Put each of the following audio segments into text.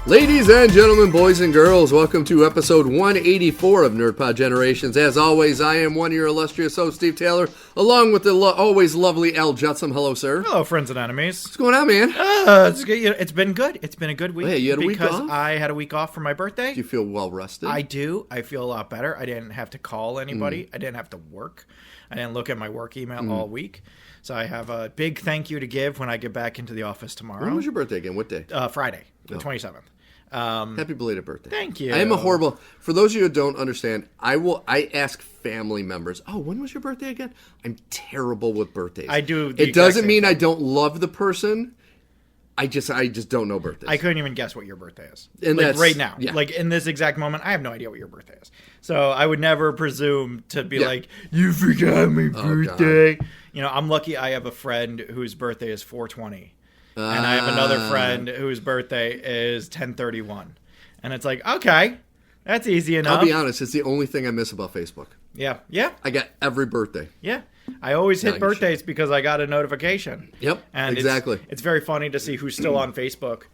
Ladies and gentlemen, boys and girls, welcome to episode 184 of NerdPod Generations. As always, I am one of your illustrious hosts, Steve Taylor, along with the always lovely Al Jetsam. Hello, sir. Hello, friends and enemies. What's going on, man? It's good. It's been good. It's been a good week. Hey, you had a week off? Because I had a week off for my birthday. Do you feel well rested? I do. I feel a lot better. I didn't have to call anybody. I didn't have to work. I didn't look at my work email all week. So I have a big thank you to give when I get back into the office tomorrow. When was your birthday again? What day? Friday, the 27th. Happy belated birthday. Thank you. I am a horrible... For those of you who don't understand, I ask family members, oh, when was your birthday again? I'm terrible with birthdays. I do. It doesn't mean I don't love the person. I just don't know birthdays. I couldn't even guess what your birthday is. And like that's, right now. Yeah. Like in this exact moment, I have no idea what your birthday is. So I would never presume to be like, you forgot my birthday. God. You know, I'm lucky I have a friend whose birthday is 420. And I have another friend whose birthday is 1031. And it's like, okay, that's easy enough. I'll be honest, it's the only thing I miss about Facebook. Yeah. Yeah. I got every birthday. Yeah. I always hit birthdays because I got a notification. Yep, and exactly. It's very funny to see who's still on Facebook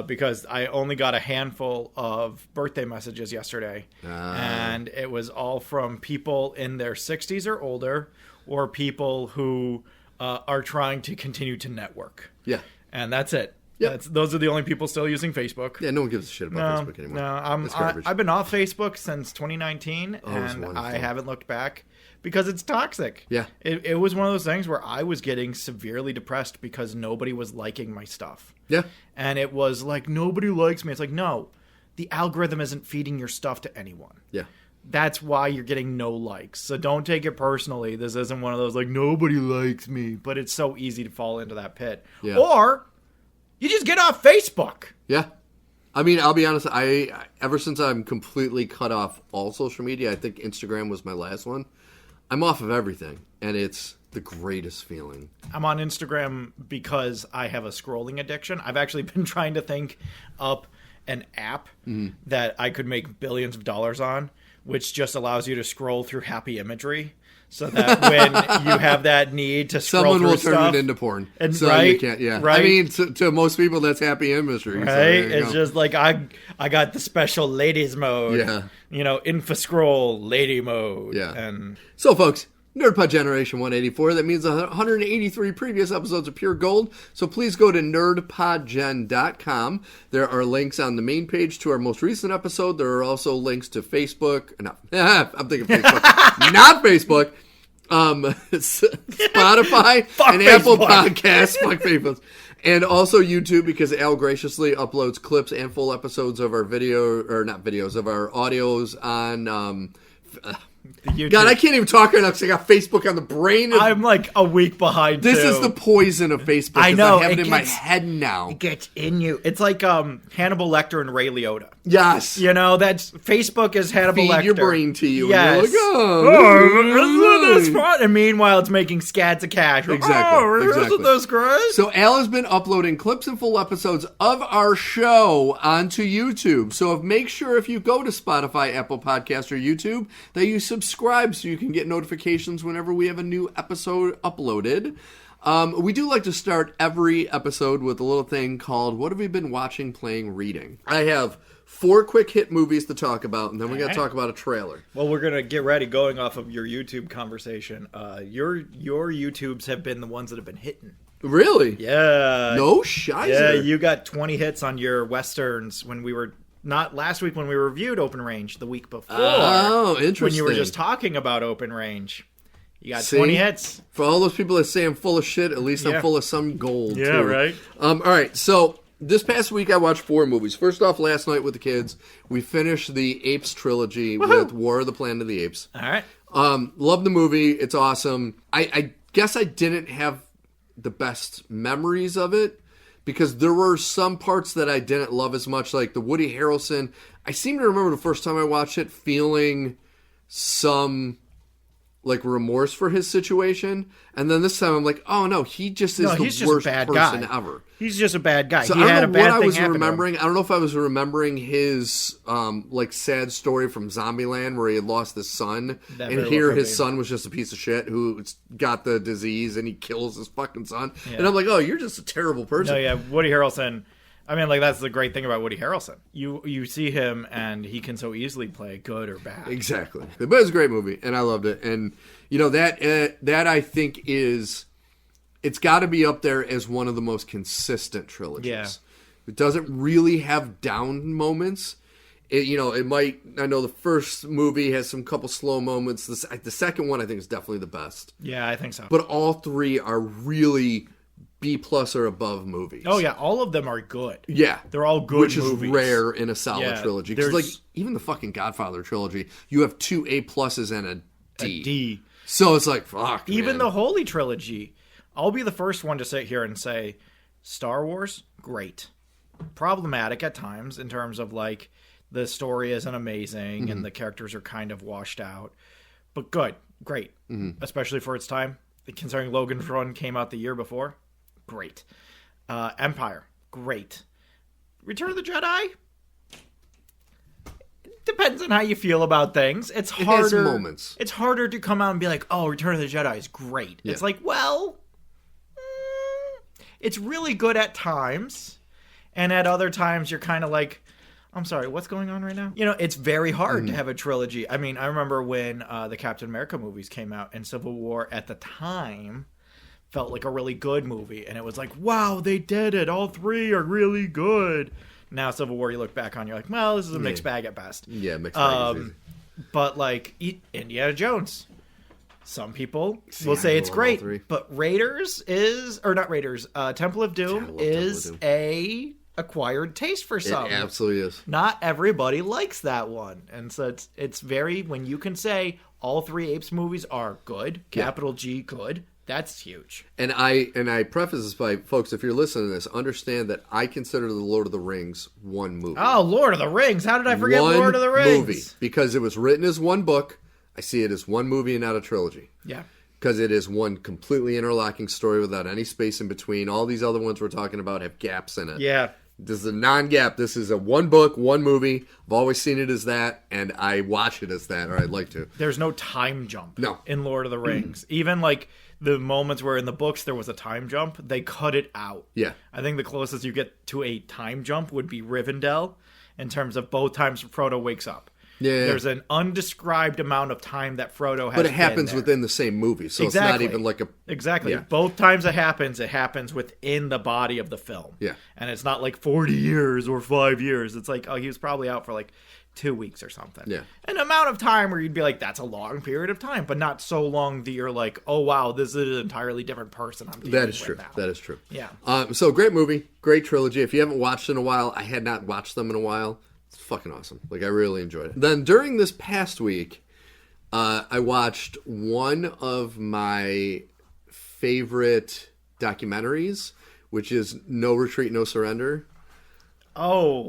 because I only got a handful of birthday messages yesterday. And it was all from people in their 60s or older or people who are trying to continue to network. Yeah. And that's it. Yep. Those are the only people still using Facebook. Yeah, no one gives a shit about Facebook anymore. No, I've been off Facebook since 2019, and I haven't looked back because it's toxic. Yeah. It was one of those things where I was getting severely depressed because nobody was liking my stuff. Yeah. And it was like, nobody likes me. It's like, no, the algorithm isn't feeding your stuff to anyone. Yeah. That's why you're getting no likes. So don't take it personally. This isn't one of those like, nobody likes me. But it's so easy to fall into that pit. Yeah. Or you just get off Facebook. Yeah. I mean, I'll be honest. Ever since I'm completely cut off all social media, I think Instagram was my last one. I'm off of everything. And it's the greatest feeling. I'm on Instagram because I have a scrolling addiction. I've actually been trying to think up an app that I could make billions of dollars on, which just allows you to scroll through happy imagery so that when you have that need to scroll someone through will stuff, turn it into porn. And, so right, you can't, yeah. right. I mean, to most people, that's happy imagery. Right? So it's just like, I got the special ladies mode. Yeah. You know, infoscroll lady mode. Yeah. And so, folks, NerdPod Generation 184. That means 183 previous episodes of pure gold. So please go to nerdpodgen.com. There are links on the main page to our most recent episode. There are also links to Facebook. No, I'm thinking Facebook. Not Facebook. Spotify and Apple Podcasts. Fuck Facebook. And also YouTube, because Al graciously uploads clips and full episodes of our video, or not videos, of our audios on... God, I can't even talk right now because I got Facebook on the brain. I'm like a week behind, This too. is the poison of Facebook. I know. I have it in my head now. It gets in you. It's like Hannibal Lecter and Ray Liotta. Yes. You know, that's Facebook is Hannibal Lecter. Feed your brain to you. Yes. And you're like, this is fun. And meanwhile, it's making scads of cash. Exactly. Isn't this great? So Al has been uploading clips and full episodes of our show onto YouTube. So make sure if you go to Spotify, Apple Podcasts, or YouTube, that you subscribe so you can get notifications whenever we have a new episode uploaded. We do like to start every episode with a little thing called What Have We Been Watching, Playing, Reading? I have 4 quick hit movies to talk about, and then we got to talk about a trailer. Well, we're going to get ready going off of your YouTube conversation. Your YouTubes have been the ones that have been hitting. Really? Yeah. No shizer. Yeah, you got 20 hits on your Westerns when we were... Not last week when we reviewed Open Range, the week before. Oh, interesting. When you were just talking about Open Range. You got 20 hits. For all those people that say I'm full of shit, at least I'm full of some gold, too. Yeah, right? All right, so this past week I watched 4 movies. First off, last night with the kids, we finished the Apes trilogy with War of the Planet of the Apes. All right. Love the movie. It's awesome. I guess I didn't have the best memories of it, because there were some parts that I didn't love as much, like the Woody Harrelson. I seem to remember the first time I watched it feeling some like remorse for his situation, and then this time I'm like, oh no, he just is the worst person ever. He's just a bad guy. So he I had don't know a bad what I thing was happen remembering. I don't know if I was remembering his like sad story from Zombieland where he had lost his son, and here his son was just a piece of shit who got the disease and he kills his fucking son. Yeah. And I'm like, oh, you're just a terrible person. No, yeah, Woody Harrelson. I mean, like, that's the great thing about Woody Harrelson. You see him, and he can so easily play good or bad. Exactly. But it was a great movie, and I loved it. And, you know, that I think is... It's got to be up there as one of the most consistent trilogies. Yeah. It doesn't really have down moments. It might... I know the first movie has some couple slow moments. The second one, I think, is definitely the best. Yeah, I think so. But all three are really... B+ or above movies. Oh, yeah. All of them are good. Yeah. They're all good Which movies. is rare in a solid trilogy. Because, like, even the fucking Godfather trilogy, you have 2 A+ and a D. A D. So it's like, fuck, Even man. the Holy Trilogy. I'll be the first one to sit here and say, Star Wars, great. Problematic at times in terms of, like, the story isn't amazing and the characters are kind of washed out. But good. Great. Especially for its time. Considering Logan's Run came out the year before. Great. Empire, great. Return of the Jedi? Depends on how you feel about things. It has moments. It's harder to come out and be like, oh, Return of the Jedi is great. Yeah. It's like, well, it's really good at times. And at other times, you're kind of like, I'm sorry, what's going on right now? You know, it's very hard to have a trilogy. I mean, I remember when the Captain America movies came out and Civil War at the time felt like a really good movie. And it was like, wow, they did it. All three are really good. Now Civil War, you look back on, you're like, well, this is a mixed bag at best. Yeah, mixed bag. But like Indiana Jones. Some people will say it's great. But Temple of Doom is a acquired taste for some. It absolutely is. Not everybody likes that one. And so it's very, when you can say all 3 Apes movies are good, capital G good, that's huge. And I preface this by, folks, if you're listening to this, understand that I consider The Lord of the Rings one movie. Oh, Lord of the Rings. How did I forget Lord of the Rings? One movie. Because it was written as one book. I see it as one movie and not a trilogy. Yeah. Because it is one completely interlocking story without any space in between. All these other ones we're talking about have gaps in it. Yeah. This is a non-gap. This is a one book, one movie. I've always seen it as that, and I watch it as that, or I'd like to. There's no time jump in Lord of the Rings. Even like the moments where in the books there was a time jump, they cut it out. Yeah. I think the closest you get to a time jump would be Rivendell in terms of both times Frodo wakes up. Yeah. There's an undescribed amount of time that Frodo has. But it happens within the same movie, so it's not even like a... Exactly. Yeah. Both times it happens within the body of the film. Yeah. And it's not like 40 years or 5 years. It's like, oh, he was probably out for like 2 weeks or something. Yeah. An amount of time where you'd be like, that's a long period of time, but not so long that you're like, oh, wow, this is an entirely different person I'm dealing with now. That is true. Yeah. So great movie, great trilogy. If you haven't watched it in a while, I had not watched them in a while. It's fucking awesome. Like, I really enjoyed it. Then during this past week, I watched one of my favorite documentaries, which is No Retreat, No Surrender. Oh.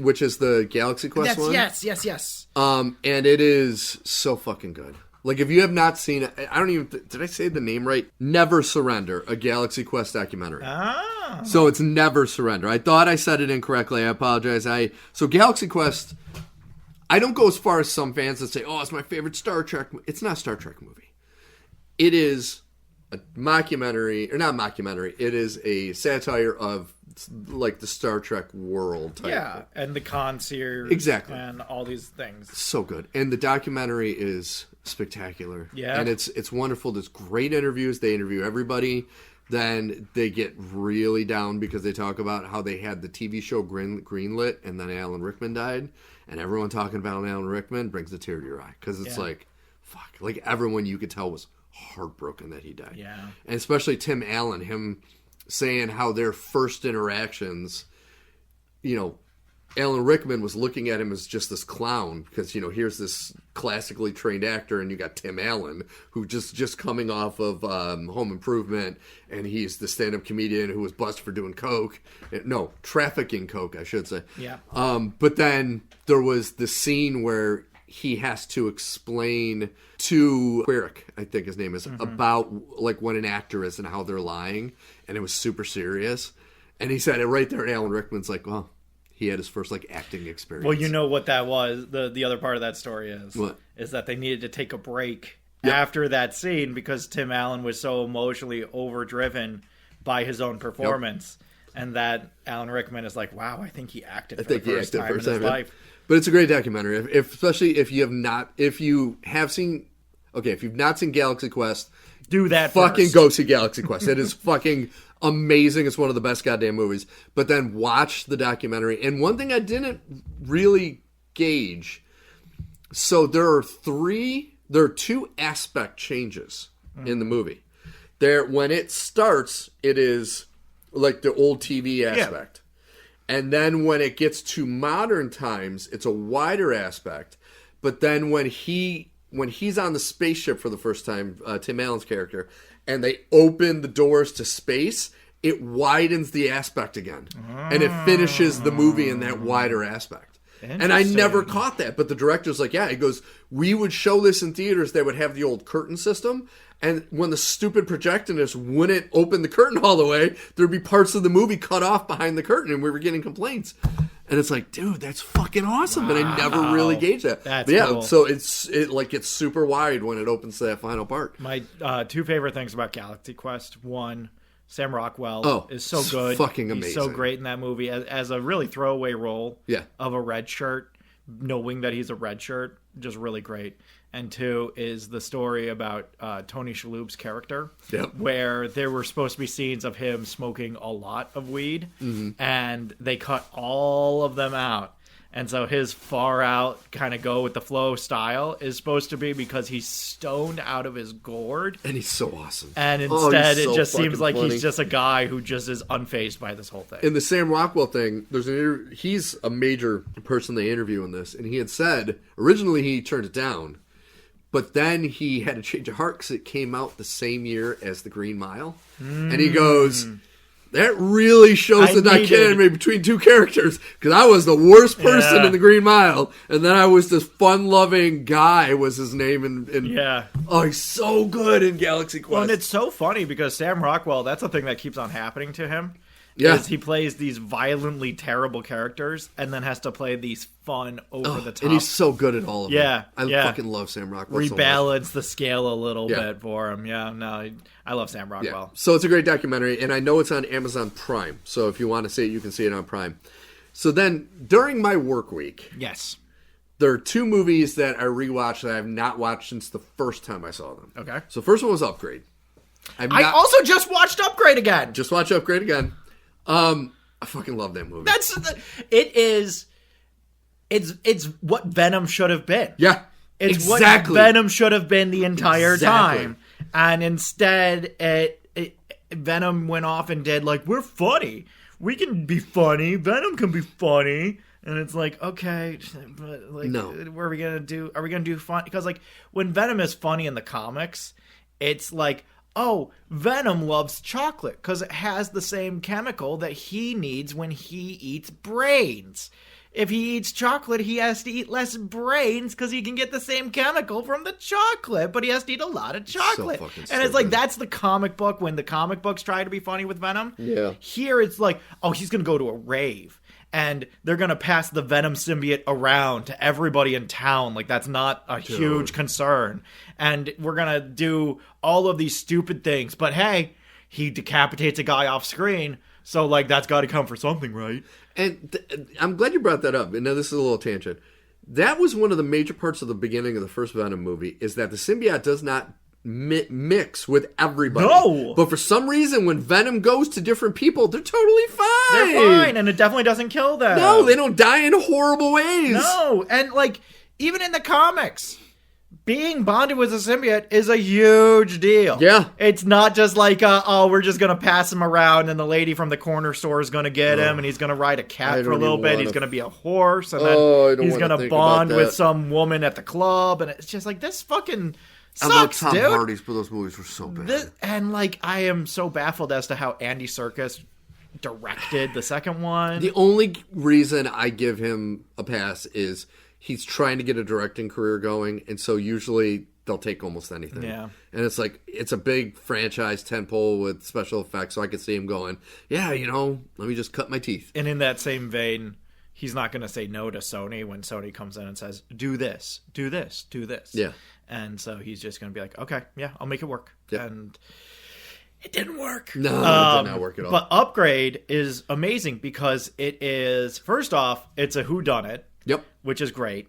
Which is the Galaxy Quest one. Yes. And it is so fucking good. Like, if you have not seen it, I don't even... Did I say the name right? Never Surrender, a Galaxy Quest documentary. Ah. So it's Never Surrender. I thought I said it incorrectly. I apologize. So Galaxy Quest, I don't go as far as some fans that say, oh, it's my favorite Star Trek. It's not a Star Trek movie. It is a mockumentary, or not mockumentary. It is a satire of, like, the Star Trek world type. Yeah, and the concierge. Exactly. And all these things. So good. And the documentary is spectacular. Yeah. And it's wonderful. There's great interviews. They interview everybody. Then they get really down because they talk about how they had the TV show greenlit and then Alan Rickman died. And everyone talking about Alan Rickman brings a tear to your eye. Because it's like, fuck. Like, everyone you could tell was heartbroken that he died. Yeah. And especially Tim Allen, him saying how their first interactions, you know, Alan Rickman was looking at him as just this clown because, you know, here's this classically trained actor and you got Tim Allen who just coming off of Home Improvement, and he's the stand-up comedian who was busted for doing coke. No, trafficking coke, I should say. Yeah. But then there was the scene where he has to explain to Quirk, I think his name is, about like what an actor is and how they're lying, and it was super serious. And he said it right there, and Alan Rickman's like, well, he had his first like acting experience. Well, you know what that was. The other part of that story is what? Is that they needed to take a break after that scene because Tim Allen was so emotionally overdriven by his own performance. and that Alan Rickman is like, wow, I think he acted for the first time in his yeah. life. But it's a great documentary, especially if you've not seen Galaxy Quest. Do that fucking first. Go see Galaxy Quest. It is fucking amazing. It's one of the best goddamn movies. But then watch the documentary. And one thing I didn't really gauge. So there are two aspect changes in the movie. When it starts, it is like the old TV aspect. Yeah. And then when it gets to modern times, it's a wider aspect. But then when he's on the spaceship for the first time, Tim Allen's character, and they open the doors to space, it widens the aspect again. And it finishes the movie in that wider aspect. And I never caught that. But the director's like, yeah, he goes, we would show this in theaters. They would have the old curtain system. And when the stupid projectionist wouldn't open the curtain all the way, there'd be parts of the movie cut off behind the curtain, and we were getting complaints. And it's like, dude, that's fucking awesome. Wow. And I never really gauged that. That's cool. So it gets super wide when it opens to that final part. My two favorite things about Galaxy Quest. One, Sam Rockwell is so good. Fucking amazing. He's so great in that movie as a really throwaway role of a red shirt, knowing that he's a red shirt, just really great. And two is the story about Tony Shalhoub's character, where there were supposed to be scenes of him smoking a lot of weed, and they cut all of them out. And so his far out kind of go with the flow style is supposed to be because he's stoned out of his gourd. And he's so awesome. And instead it just seems like he's just a guy who just is unfazed by this whole thing. In the Sam Rockwell thing, he's a major person they interview in this. And he had said, originally he turned it down. But then he had to change of heart because it came out the same year as The Green Mile. And he goes, that really shows the dichotomy between two characters. Because I was the worst person in The Green Mile. And then I was this fun-loving guy was his name. Oh, he's so good in Galaxy Quest. Well, and it's so funny because Sam Rockwell, that's the thing that keeps on happening to him. Yeah. Is he plays these violently terrible characters and then has to play these fun, over-the-top. And he's so good at all of them. I yeah. fucking love Sam Rockwell Rebalance the scale a little bit for him. Yeah, no, I love Sam Rockwell. So it's a great documentary, and I know it's on Amazon Prime. So if you want to see it, you can see it on Prime. So then, during my work week... Yes. There are two movies that I rewatched that I have not watched since the first time I saw them. Okay. So first one was Upgrade. I also just watched Upgrade again. Just watch Upgrade again. I fucking love that movie. It's what Venom should have been. Yeah. It's exactly what Venom should have been the entire time. And instead Venom went off and did like, we're funny. We can be funny. Venom can be funny. And it's like, okay, but like, no. What are we gonna do? Are we gonna do fun? Because like when Venom is funny in the comics, it's like, oh, Venom loves chocolate because it has the same chemical that he needs when he eats brains. If he eats chocolate, he has to eat less brains because he can get the same chemical from the chocolate, but he has to eat a lot of chocolate. And it's like, that's the comic book when the comic books try to be funny with Venom. Yeah. Here it's like, oh, he's going to go to a rave. And they're going to pass the Venom symbiote around to everybody in town. Like, that's not a huge concern. And we're going to do all of these stupid things. But hey, he decapitates a guy off screen. So, like, that's got to come for something, right? And I'm glad you brought that up. And now this is a little tangent. That was one of the major parts of the beginning of the first Venom movie, is that the symbiote does not mix with everybody. No! But for some reason, when Venom goes to different people, they're totally fine. They're fine, and it definitely doesn't kill them. No, they don't die in horrible ways. No, and like, even in the comics, being bonded with a symbiote is a huge deal. Yeah. It's not just like, oh, we're just going to pass him around and the lady from the corner store is going to get him and he's going to ride a cat for a little bit. He's going to be a horse and then he's going to bond with some woman at the club. And it's just like, this fucking sucks, Tom dude. Hardy's, but those movies were so bad. And like, I am so baffled as to how Andy Serkis directed the second one. The only reason I give him a pass is he's trying to get a directing career going, and so usually they'll take almost anything. Yeah. And it's like, it's a big franchise tentpole with special effects, so I could see him going, yeah, let me just cut my teeth. And in that same vein, he's not going to say no to Sony when Sony comes in and says, do this, do this, do this. Yeah. And so he's just going to be like, okay, yeah, I'll make it work. Yeah. And it didn't work. No, it did not work at all. But Upgrade is amazing because it is, first off, it's a whodunit. Yep. Which is great.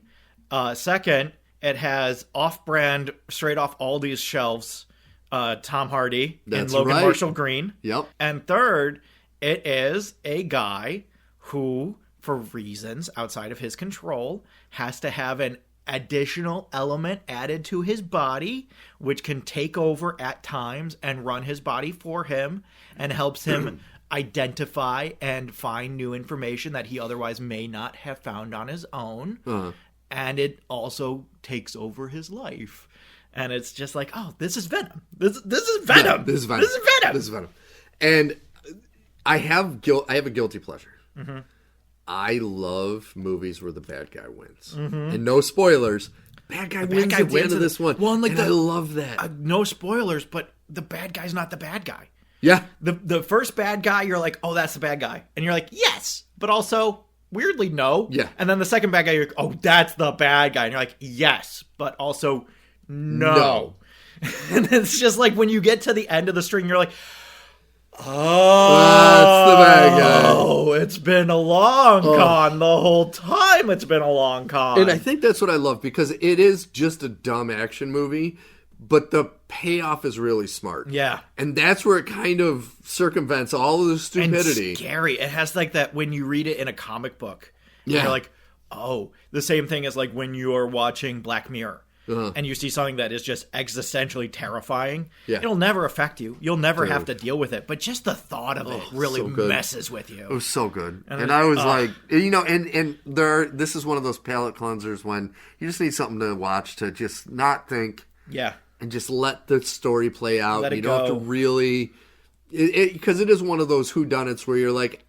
Second, it has off-brand, straight off Aldi's shelves, Tom Hardy and Logan Marshall Green. Yep. And third, it is a guy who, for reasons outside of his control, has to have an additional element added to his body, which can take over at times and run his body for him and helps him identify and find new information that he otherwise may not have found on his own. And it also takes over his life. And it's just like, oh, this is Venom. This is Venom. Yeah, this is Venom. This is Venom. This is Venom. And I have a guilty pleasure. Mm-hmm. I love movies where the bad guy wins. Mm-hmm. And no spoilers. Bad guy wins at the end of this one. Well, and I love that. No spoilers, but the bad guy's not the bad guy. Yeah. The first bad guy, you're like, oh, that's the bad guy. And you're like, yes. But also, weirdly, no. Yeah. And then the second bad guy, you're like, oh, that's the bad guy. And you're like, yes. But also, no. And it's just like when you get to the end of the string, you're like, oh, that's the bad guy. Oh, it's been a long con the whole time. It's been a long con. And I think that's what I love because it is just a dumb action movie, but the payoff is really smart. Yeah. And that's where it kind of circumvents all of the stupidity. And scary. It has like that when you read it in a comic book. Yeah. You're like, oh, the same thing as like when you're watching Black Mirror. And you see something that is just existentially terrifying, it'll never affect you. You'll never have to deal with it. But just the thought of it really messes with you. It was so good. And I was like, you know, and this is one of those palate cleansers when you just need something to watch to just not think. Yeah. And just let the story play out. Let it you don't go. have to really... Because it is one of those whodunits where you're like,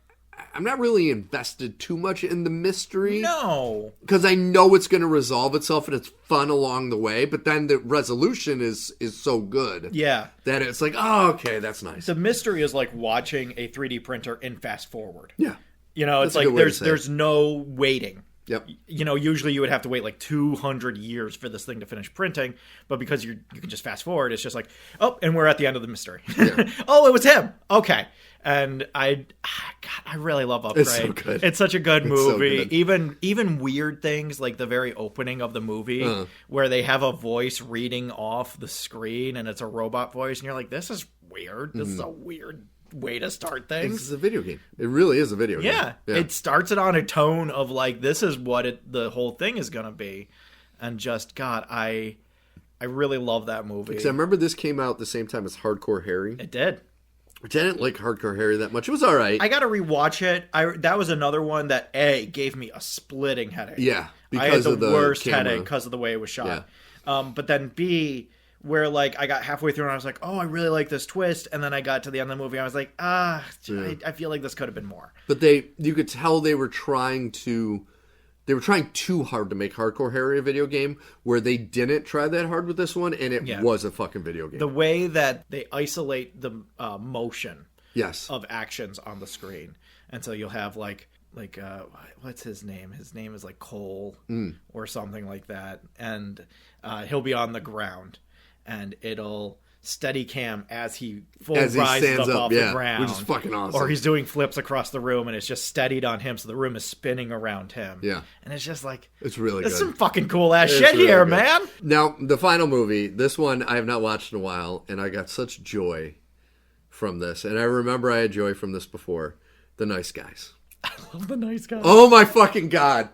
I'm not really invested too much in the mystery. No. Because I know it's going to resolve itself and it's fun along the way. But then the resolution is so good. Yeah. That it's like, oh, okay, that's nice. The mystery is like watching a 3D printer in fast forward. Yeah. You know, it's like there's no waiting. Yep. You know, usually you would have to wait like 200 years for this thing to finish printing, but because you can just fast forward, it's just like, oh, and we're at the end of the mystery. Yeah. Oh, it was him. Okay. And I really love Upgrade. It's so good. It's such a good movie. So good. Even weird things like the very opening of the movie where they have a voice reading off the screen and it's a robot voice and you're like, this is weird. This is a weird way to start things. This is a video game. It really is a video game. Yeah. It starts it on a tone of like, this is what the whole thing is going to be. And just, God, I really love that movie. Because I remember this came out the same time as Hardcore Harry. It did. Which I didn't like Hardcore Harry that much. It was all right. I got to rewatch it. That was another one that, gave me a splitting headache. Yeah. Because I had the worst headache because of the way it was shot. Yeah. But then B, where like I got halfway through and I was like, oh, I really like this twist. And then I got to the end of the movie and I was like, I feel like this could have been more. But you could tell they were trying too hard to make Hardcore Harry a video game, where they didn't try that hard with this one, and it was a fucking video game. The way that they isolate the motion of actions on the screen. And so you'll have like what's his name? His name is like Cole or something like that. And he'll be on the ground and it'll steady cam as he rises up off the ground, which is fucking awesome. Or he's doing flips across the room and it's just steadied on him, so the room is spinning around him. Yeah, and it's just like, it's really there's good. some fucking cool ass shit really here, good. Man. Now the final movie, this one I have not watched in a while, and I got such joy from this, and I remember I had joy from this before. The Nice Guys. I love The Nice Guys. Oh my fucking God.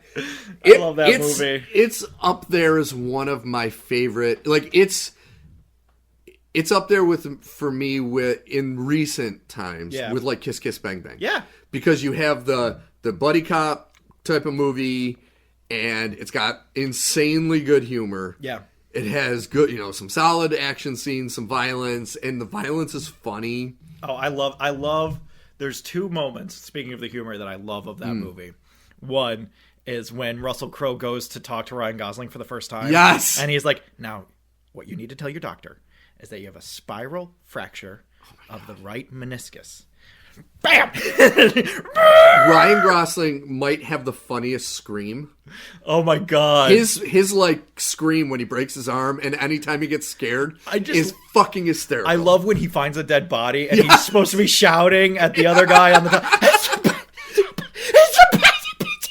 I love that movie. It's up there as one of my favorite. Like it's up there for me in recent times with like Kiss Kiss Bang Bang. Yeah. Because you have the buddy cop type of movie and it's got insanely good humor. Yeah. It has good, some solid action scenes, some violence, and the violence is funny. Oh, I love there's two moments, speaking of the humor, that I love of that movie. One is when Russell Crowe goes to talk to Ryan Gosling for the first time. Yes. And he's like, now, what you need to tell your doctor is that you have a spiral fracture of the right meniscus. Bam! Ryan Gosling might have the funniest scream. Oh my god. His like scream when he breaks his arm and anytime he gets scared is fucking hysterical. I love when he finds a dead body and he's supposed to be shouting at the other guy on the top.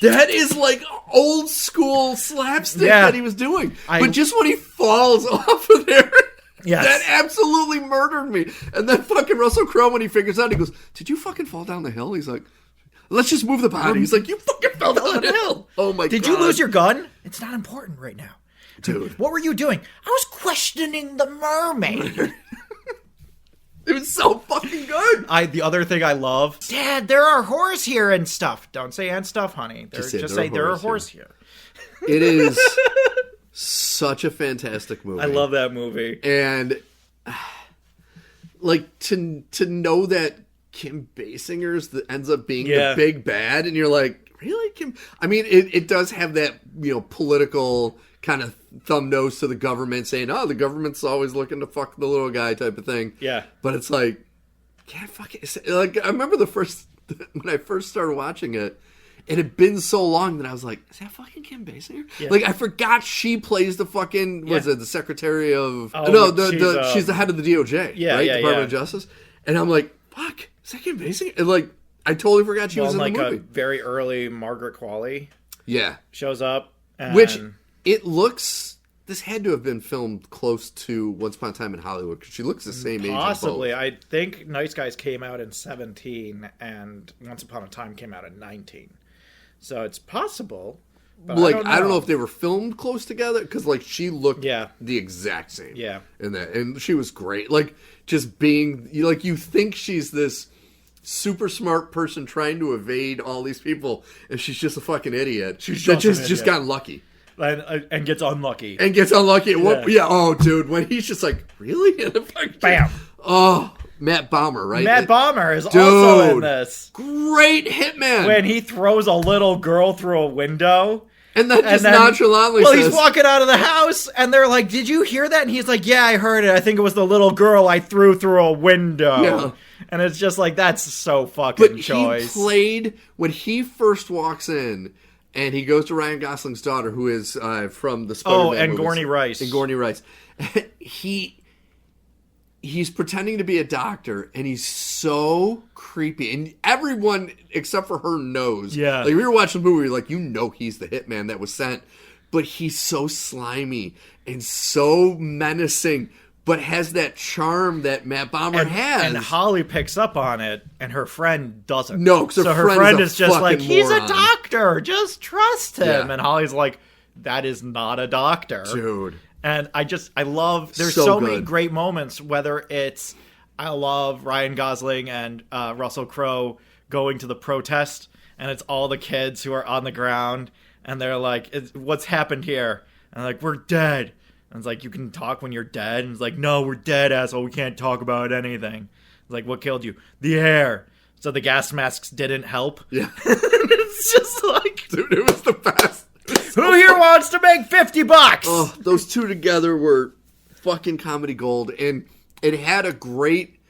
That is like old school slapstick that he was doing. But just when he falls off of there, that absolutely murdered me. And then fucking Russell Crowe, when he figures out, he goes, "Did you fucking fall down the hill?" He's like, "Let's just move the body." He's like, "You fucking fell down the hill." Oh my god. Did you lose your gun? It's not important right now. Dude. What were you doing? I was questioning the mermaid. It was so fucking good. The other thing I love, Dad, there are whores here and stuff. Don't say and stuff, honey. Just say there are whores here. It is such a fantastic movie. I love that movie. And like to know that Kim Basinger's that ends up being the big bad, and you're like, really, Kim? I mean, it does have that, you know, political kind of thumb nose to the government, saying, "Oh, the government's always looking to fuck the little guy," type of thing. Yeah. But it's like, can't fucking like. I remember when I first started watching it. It had been so long that I was like, "Is that fucking Kim Basinger?" Yeah. Like, I forgot she plays the fucking was it the Secretary of? Oh, no, she's the head of the DOJ, right? Department of Justice. And I'm like, "Fuck, is that Kim Basinger?" And like, I totally forgot she was in like the movie. A very early Margaret Qualley, shows up, which it looks. This had to have been filmed close to Once Upon a Time in Hollywood because she looks the same age. Possibly. I think Nice Guys came out in 2017 and Once Upon a Time came out in 2019. So it's possible. But like, I don't know if they were filmed close together because, like, she looked the exact same. Yeah. In that. And she was great. Like, just being, like, you think she's this super smart person trying to evade all these people, and she's just a fucking idiot. She's just gotten lucky. And gets unlucky. Oh, dude, when he's just like, really? And bam. Oh, Matt Bomer, right? Matt Bomer is also in this. Great hitman. When he throws a little girl through a window. And then nonchalantly says... he's walking out of the house, and they're like, "Did you hear that?" And he's like, "Yeah, I heard it. I think it was the little girl I threw through a window." Yeah. And it's just like, that's so fucking choice. He played, when he first walks in... And he goes to Ryan Gosling's daughter, who is from the Spider-Man movies. And Gorney Rice. And Gorney Rice. He's pretending to be a doctor, and he's so creepy. And everyone, except for her, knows. Yeah. Like, we were watching the movie, like, you know he's the hitman that was sent. But he's so slimy and so menacing, but has that charm that Matt Bomer has. And Holly picks up on it, and her friend doesn't. No, because her friend is just like, "He's a doctor, just trust him." Yeah. And Holly's like, "That is not a doctor." Dude. And I love, there's so many great moments, whether it's, I love Ryan Gosling and Russell Crowe going to the protest, and it's all the kids who are on the ground, and they're like, "What's happened here?" And they're like, "We're dead." And it's like, "You can talk when you're dead?" And it's like, "No, we're dead, asshole. We can't talk about anything." It's like, "What killed you?" "The air." So the gas masks didn't help. Yeah. It's just like... Dude, it was the best. Who here wants to make $50? Oh, those two together were fucking comedy gold. And it had a great...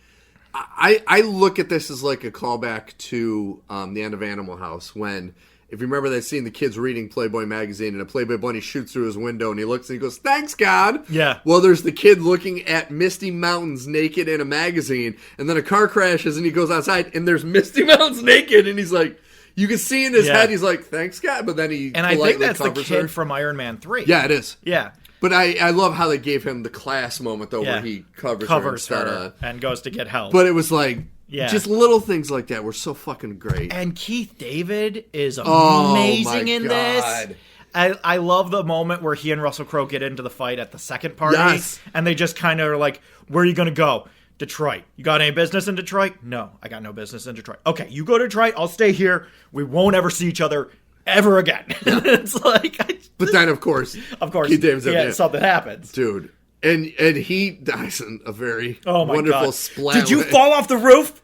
I look at this as like a callback to the end of Animal House when... If you remember that scene, the kid's reading Playboy magazine, and a Playboy bunny shoots through his window, and he looks and he goes, "Thanks, God." Yeah. Well, there's the kid looking at Misty Mountains naked in a magazine, and then a car crashes, and he goes outside, and there's Misty Mountains naked, and he's like, you can see in his head, he's like, "Thanks, God," but then he and I think that's the kid from Iron Man 3. Yeah, it is. Yeah. But I love how they gave him the class moment, though, where he covers her and goes to get help. But it was like... Yeah. Just little things like that were so fucking great. And Keith David is amazing in this. I love the moment where he and Russell Crowe get into the fight at the second party. Yes. And they just kind of are like, "Where are you going to go?" "Detroit." "You got any business in Detroit?" "No, I got no business in Detroit." "Okay, you go to Detroit. I'll stay here. We won't ever see each other ever again." Yeah. It's like... But then, of course, Keith David's something happens. Dude. And he dies in a very wonderful splat. "Did you fall off the roof?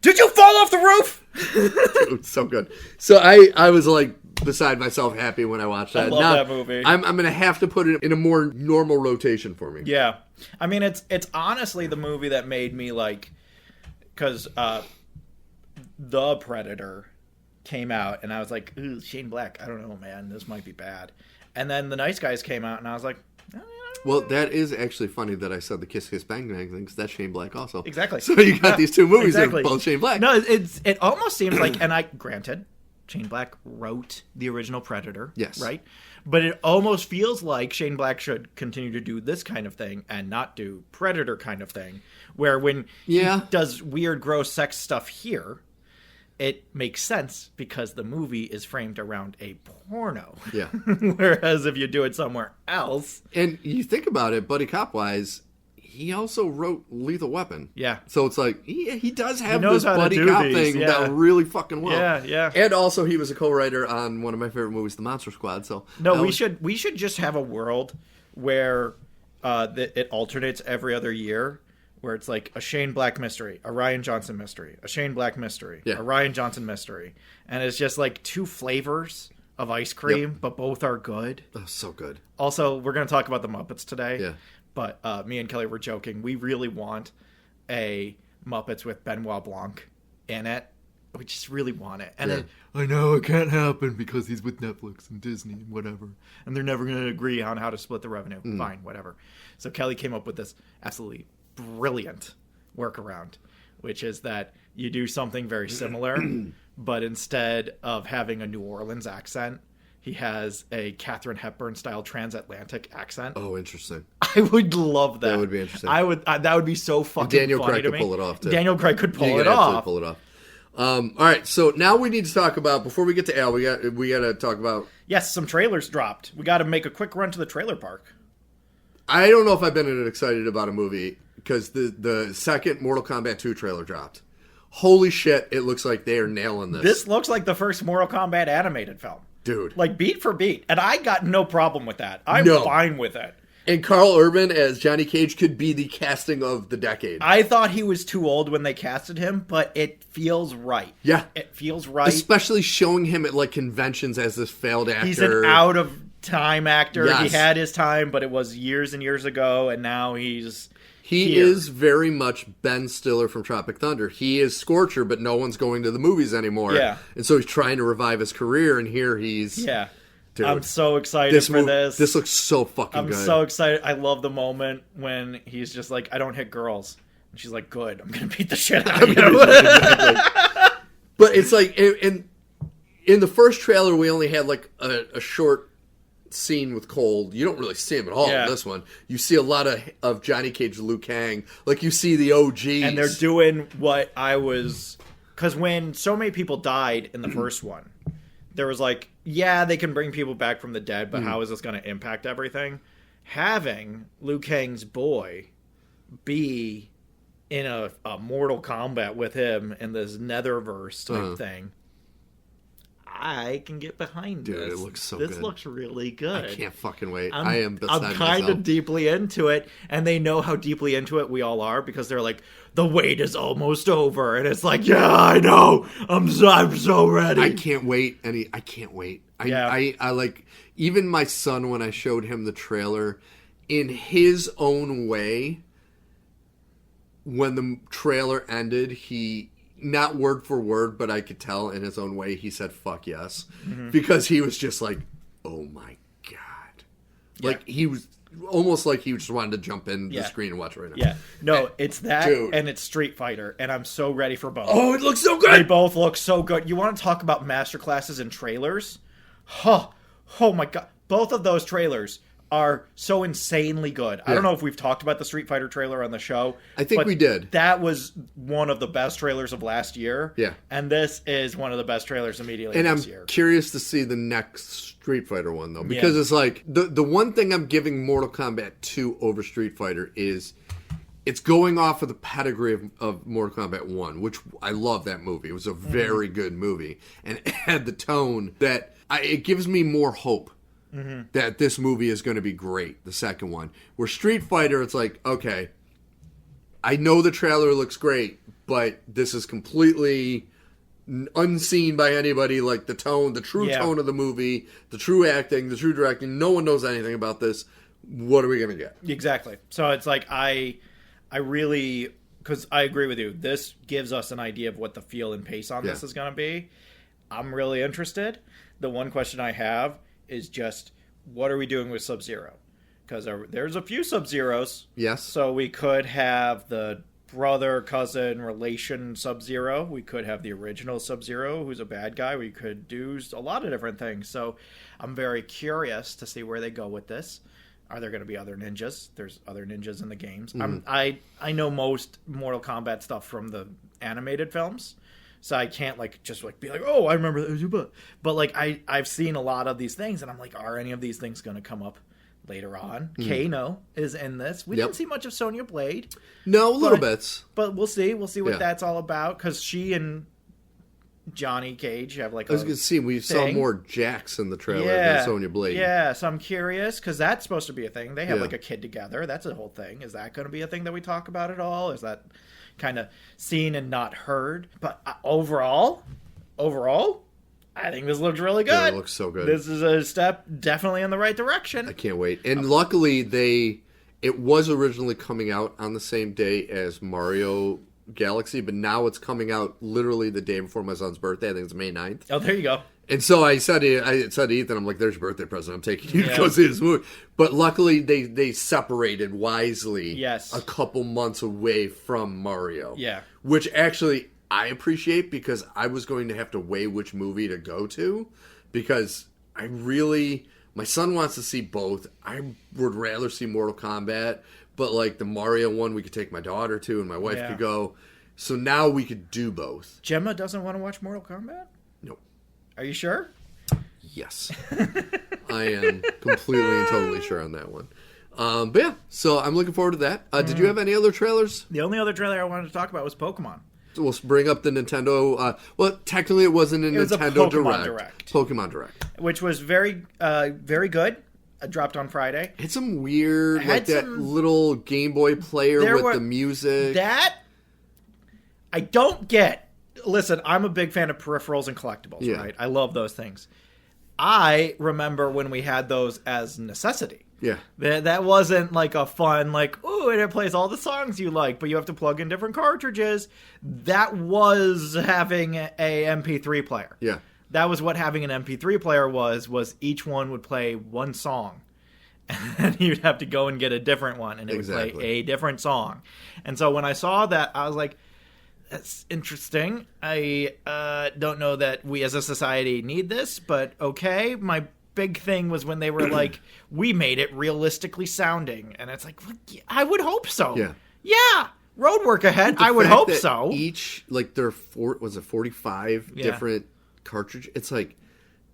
Did you fall off the roof?" Dude, so good. So I was like beside myself happy when I watched that. I love that movie. I'm going to have to put it in a more normal rotation for me. Yeah. I mean, it's honestly the movie that made me like, because The Predator came out, and I was like, ooh, Shane Black, I don't know, man, this might be bad. And then The Nice Guys came out, and I was like, well, that is actually funny that I said the Kiss Kiss Bang Bang thing, because that's Shane Black also. Exactly. So you got these two movies that are both Shane Black. No, it almost seems like, and granted, Shane Black wrote the original Predator. Yes. Right? But it almost feels like Shane Black should continue to do this kind of thing and not do Predator kind of thing, where when he does weird, gross sex stuff here, it makes sense because the movie is framed around a porno. Yeah. Whereas if you do it somewhere else. And you think about it, buddy cop-wise, he also wrote Lethal Weapon. Yeah. So it's like, he does have this buddy cop thing that really fucking well. Yeah, yeah. And also he was a co-writer on one of my favorite movies, The Monster Squad. So no, we should just have a world where it alternates every other year. Where it's like a Shane Black mystery, a Rian Johnson mystery, a Shane Black mystery, a Rian Johnson mystery. And it's just like two flavors of ice cream, but both are good. Oh, so good. Also, we're going to talk about the Muppets today. Yeah. But me and Kelly were joking. We really want a Muppets with Benoit Blanc in it. We just really want it. And then, I know it can't happen because he's with Netflix and Disney and whatever. And they're never going to agree on how to split the revenue. Fine, whatever. So Kelly came up with this absolutely brilliant workaround, which is that you do something very similar, but instead of having a New Orleans accent, he has a Katharine Hepburn style transatlantic accent. Oh, interesting. I would love that. That would be interesting. That would be so fucking Daniel funny Craig to could me. pull it off too. Daniel Craig could pull it off. Pull it off. All right, so now we need to talk about, before we get to Al, we got to talk about. Yes, some trailers dropped. We got to make a quick run to the trailer park. I don't know if I've been excited about a movie because the second Mortal Kombat 2 trailer dropped. Holy shit, it looks like they are nailing this. This looks like the first Mortal Kombat animated film. Dude. Like beat for beat. And I got no problem with that. I'm fine with it. And Carl Urban as Johnny Cage could be the casting of the decade. I thought he was too old when they casted him, but it feels right. Yeah. It feels right. Especially showing him at like conventions as this failed actor. He's an out of time actor. Yes. He had his time, but it was years and years ago, and now he's He is very much Ben Stiller from Tropic Thunder. He is Scorcher, but no one's going to the movies anymore. Yeah. And so he's trying to revive his career, and here he's... Yeah. Dude, I'm so excited for this. This looks so fucking good. I'm so excited. I love the moment when he's just like, I don't hit girls. And she's like, good. I'm going to beat the shit out of you. Exactly. But it's like, in the first trailer, we only had like a short scene with Cole. You don't really see him at all in this one. You see a lot of Johnny Cage, Liu Kang. Like you see the OGs. And they're doing what I was... Because when so many people died in the first one, there was like, yeah, they can bring people back from the dead, but how is this going to impact everything? Having Liu Kang's boy be in a Mortal Kombat with him in this Netherverse type thing, I can get behind this. Dude, it looks so good. This looks really good. I can't fucking wait. I'm kind of deeply into it, and they know how deeply into it we all are because they're like, the wait is almost over, and it's like, yeah, I know. I'm so ready. I can't wait. I can't wait. I like, even my son, when I showed him the trailer, in his own way, when the trailer ended, he... Not word for word, but I could tell in his own way he said fuck yes. Because he was just like, oh my God. Like he was almost like he just wanted to jump in the screen and watch it right now. Yeah. No, it's that and it's Street Fighter, and I'm so ready for both. Oh, it looks so good! They both look so good. You want to talk about masterclasses and trailers? Oh my God. Both of those trailers are so insanely good. I don't know if we've talked about the Street Fighter trailer on the show. I think we did. That was one of the best trailers of last year. Yeah. And this is one of the best trailers immediately this year. And I'm curious to see the next Street Fighter one, though. Because it's like, the one thing I'm giving Mortal Kombat 2 over Street Fighter is it's going off of the pedigree of Mortal Kombat 1, which I love that movie. It was a very good movie. And it had the tone that it gives me more hope. That this movie is going to be great, the second one. Where Street Fighter, it's like, okay, I know the trailer looks great, but this is completely unseen by anybody. Like the tone, the true tone of the movie, the true acting, the true directing. No one knows anything about this. What are we going to get? Exactly. So it's like I really because I agree with you. This gives us an idea of what the feel and pace on this is going to be. I'm really interested. The one question I have is just, what are we doing with Sub-Zero? Because there's a few Sub-Zeros. Yes. So we could have the brother, cousin, relation Sub-Zero. We could have the original Sub-Zero, who's a bad guy. We could do a lot of different things. So I'm very curious to see where they go with this. Are there going to be other ninjas? There's other ninjas in the games. I know most Mortal Kombat stuff from the animated films, so I can't just be like, oh, I remember that. But I've seen a lot of these things, and I'm like, are any of these things going to come up later on? Kano is in this. We didn't see much of Sonya Blade. No, little bits. But we'll see. We'll see what that's all about, because she and Johnny Cage have I was going to see, we saw more Jax in the trailer than Sonya Blade. Yeah, so I'm curious, because that's supposed to be a thing. They have a kid together. That's a whole thing. Is that going to be a thing that we talk about at all? Is that kind of seen and not heard? But overall, I think this looks really good. Yeah, it looks so good. This is a step definitely in the right direction. I can't wait. And luckily, it was originally coming out on the same day as Mario Galaxy, but now it's coming out literally the day before my son's birthday. I think it's May 9th. Oh, there you go. And so I said to Ethan, I'm like, there's your birthday present. I'm taking you to go see this movie. But luckily, they separated wisely. Yes. A couple months away from Mario. Yeah. Which actually I appreciate, because I was going to have to weigh which movie to go to, because my son wants to see both. I would rather see Mortal Kombat, but the Mario one we could take my daughter to and my wife could go. So now we could do both. Gemma doesn't want to watch Mortal Kombat? No. Are you sure? Yes. I am completely and totally sure on that one. But yeah, so I'm looking forward to that. Did you have any other trailers? The only other trailer I wanted to talk about was Pokemon. So we'll bring up the Nintendo. Well, technically it wasn't a Nintendo Direct. Pokemon Direct. Which was very, very good. Dropped on Friday. It's some weird, that little Game Boy player with the music. That I don't get. Listen, I'm a big fan of peripherals and collectibles, right? I love those things. I remember when we had those as necessity. Yeah. That wasn't a fun, ooh, and it plays all the songs you like, but you have to plug in different cartridges. That was having a MP3 player. Yeah. That was what having an MP3 player was each one would play one song. And you'd have to go and get a different one, and it would play a different song. And so when I saw that, I was like, that's interesting. I don't know that we as a society need this, but okay. My big thing was when they were like, we made it realistically sounding. And it's like, I would hope so. Yeah. Yeah. Road work ahead. I would hope so. Each, there was it 45 different cartridge. It's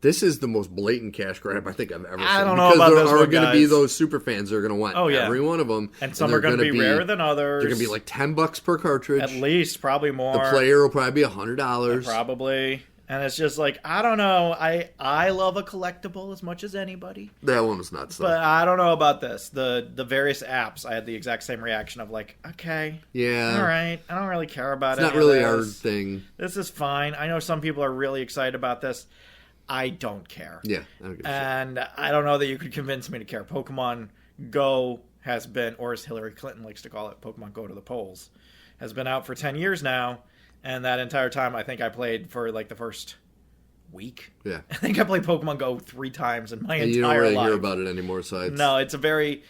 this is the most blatant cash grab I think I've ever seen. I don't know about this one, Because there are going to be those super fans that are going to want every one of them. And some are going to be rarer than others. They're going to be $10 per cartridge. At least, probably more. The player will probably be $100. Probably. And it's just I don't know. I love a collectible as much as anybody. That one was nuts, though. But I don't know about this. The various apps, I had the exact same reaction of okay. Yeah. All right. I don't really care about it. It's not really our thing. This is fine. I know some people are really excited about this. I don't care. Yeah. I don't give a shit. And I don't know that you could convince me to care. Pokemon Go has been, or as Hillary Clinton likes to call it, Pokemon Go to the polls, has been out for 10 years now. And that entire time, I think I played for the first week. Yeah. I think I played Pokemon Go 3 times in my entire life. You don't really hear about it anymore, so no, it's very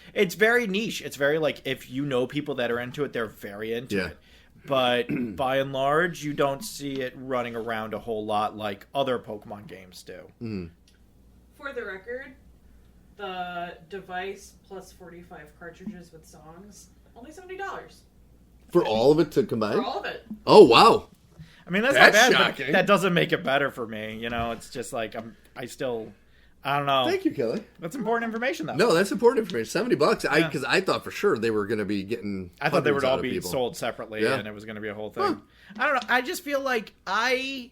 niche. It's very if you know people that are into it, they're very into it. But by and large, you don't see it running around a whole lot like other Pokemon games do. Mm. For the record, the device plus 45 cartridges with songs, only $70. For all of it to combine? For all of it. Oh, wow. I mean, that's not bad, shocking. But that doesn't make it better for me. It's just I don't know. Thank you, Kelly. That's important information, though. No, that's important information. $70. Yeah. Because I thought for sure they were going to be getting. I thought they would all be sold separately, and it was going to be a whole thing. Huh. I don't know. I just feel I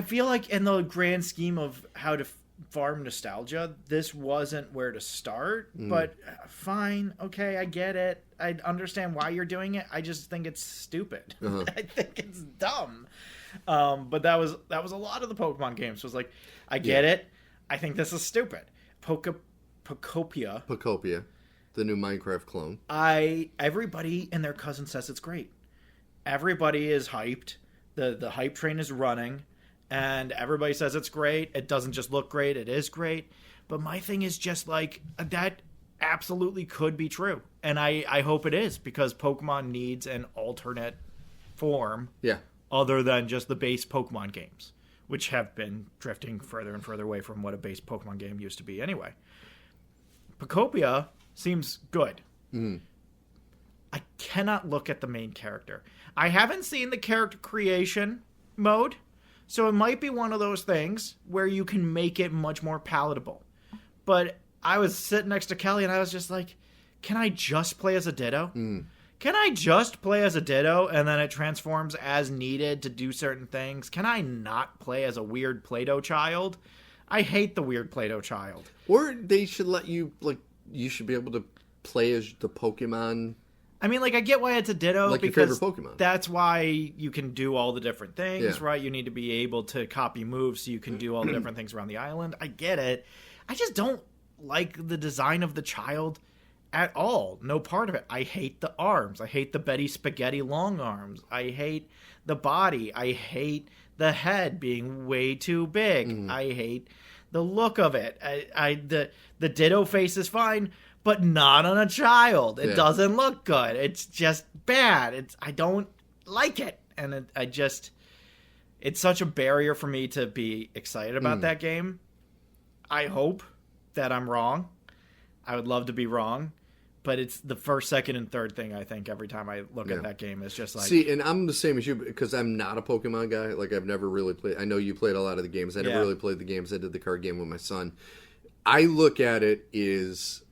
feel in the grand scheme of how to farm nostalgia, this wasn't where to start. But fine, okay, I get it. I understand why you're doing it. I just think it's stupid. Uh-huh. I think it's dumb. But that was a lot of the Pokemon games. Was I get it. I think this is stupid. Pokopia. The new Minecraft clone. Everybody and their cousin says it's great. Everybody is hyped. The hype train is running, and everybody says it's great. It doesn't just look great; it is great. But my thing is just like that. Absolutely could be true, and I hope it is, because Pokemon needs an alternate form. Yeah. Other than just the base Pokemon games, which have been drifting further and further away from what a base Pokemon game used to be anyway. Pokopia seems good. I cannot look at the main character. I haven't seen the character creation mode, so it might be one of those things where you can make it much more palatable. But I was sitting next to Kelly, and I was just like, can I just play as a Ditto? Can I just play as a Ditto and then it transforms as needed to do certain things? Can I not play as a weird Play-Doh child? I hate the weird Play-Doh child. Or they should let you, like, you should be able to play as the Pokemon. I mean, like, I get why it's a Ditto, like because your favorite Pokemon. That's why you can do all the different things, right? You need to be able to copy moves so you can do all the different things around the island. I get it. I just don't like the design of the child at all. No part of it. I hate the arms. I hate the Betty Spaghetti long arms. I hate the body. I hate the head being way too big. I hate the look of it. The Ditto face is fine, but not on a child. It doesn't look good. It's just bad. I don't like it. And it's such a barrier for me to be excited about that game. I hope that I'm wrong. I would love to be wrong. But it's the first, second, and third thing I think every time I look at that game is just like... See, and I'm the same as you, because I'm not a Pokemon guy. Like, I've never really played... I know you played a lot of the games. I never really played the games. I did the card game with my son. I look at it as...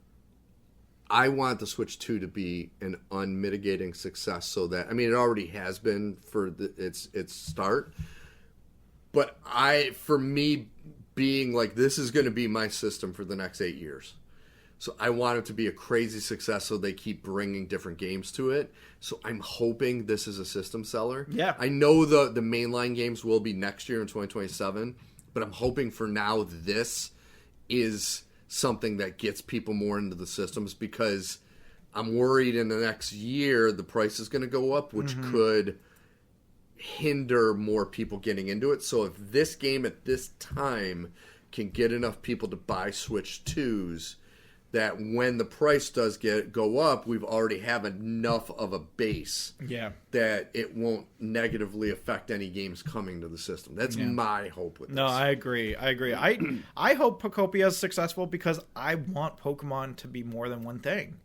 I want the Switch 2 to be an unmitigating success, so that... I mean, it already has been for its start. But for me, being like, this is going to be my system for the next 8 years. So I want it to be a crazy success, so they keep bringing different games to it. So I'm hoping this is a system seller. Yeah. I know the mainline games will be next year in 2027, but I'm hoping for now this is something that gets people more into the systems, because I'm worried in the next year the price is going to go up, which could hinder more people getting into it. So if this game at this time can get enough people to buy Switch 2s, that when the price does go up, we've already have enough of a base that it won't negatively affect any games coming to the system. That's my hope with this. No, I agree. I hope Pokopia is successful, because I want Pokemon to be more than one thing.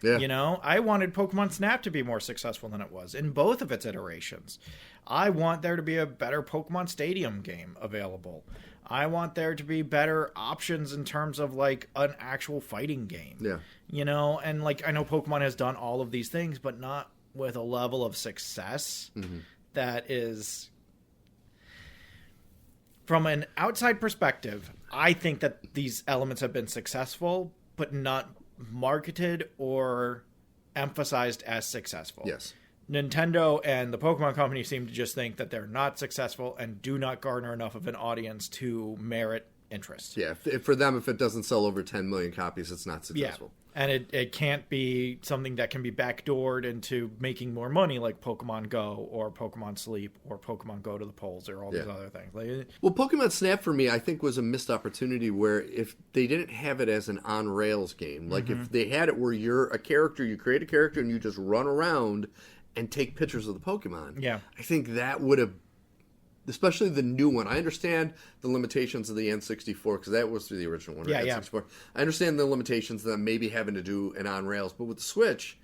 Yeah. You know, I wanted Pokemon Snap to be more successful than it was in both of its iterations. I want there to be a better Pokemon Stadium game available. I want there to be better options in terms of, like, an actual fighting game. Yeah. You know, and, like, I know Pokemon has done all of these things, but not with a level of success that is... From an outside perspective, I think that these elements have been successful, but not marketed or emphasized as successful. Yes. Nintendo and the Pokemon Company seem to just think that they're not successful and do not garner enough of an audience to merit interest. Yeah, for them, if it doesn't sell over 10 million copies, it's not successful. Yeah. And it can't be something that can be backdoored into making more money, like Pokemon Go or Pokemon Sleep or Pokemon Go to the Polls or all these other things. Well, Pokemon Snap for me, I think, was a missed opportunity, where if they didn't have it as an on-rails game, like if they had it where you're a character, you create a character and you just run around and take pictures of the Pokemon. Yeah. I think that would have, especially the new one. I understand the limitations of the N64, because that was the original one, right? N64. I understand the limitations of them maybe having to do an on-rails, but with the Switch,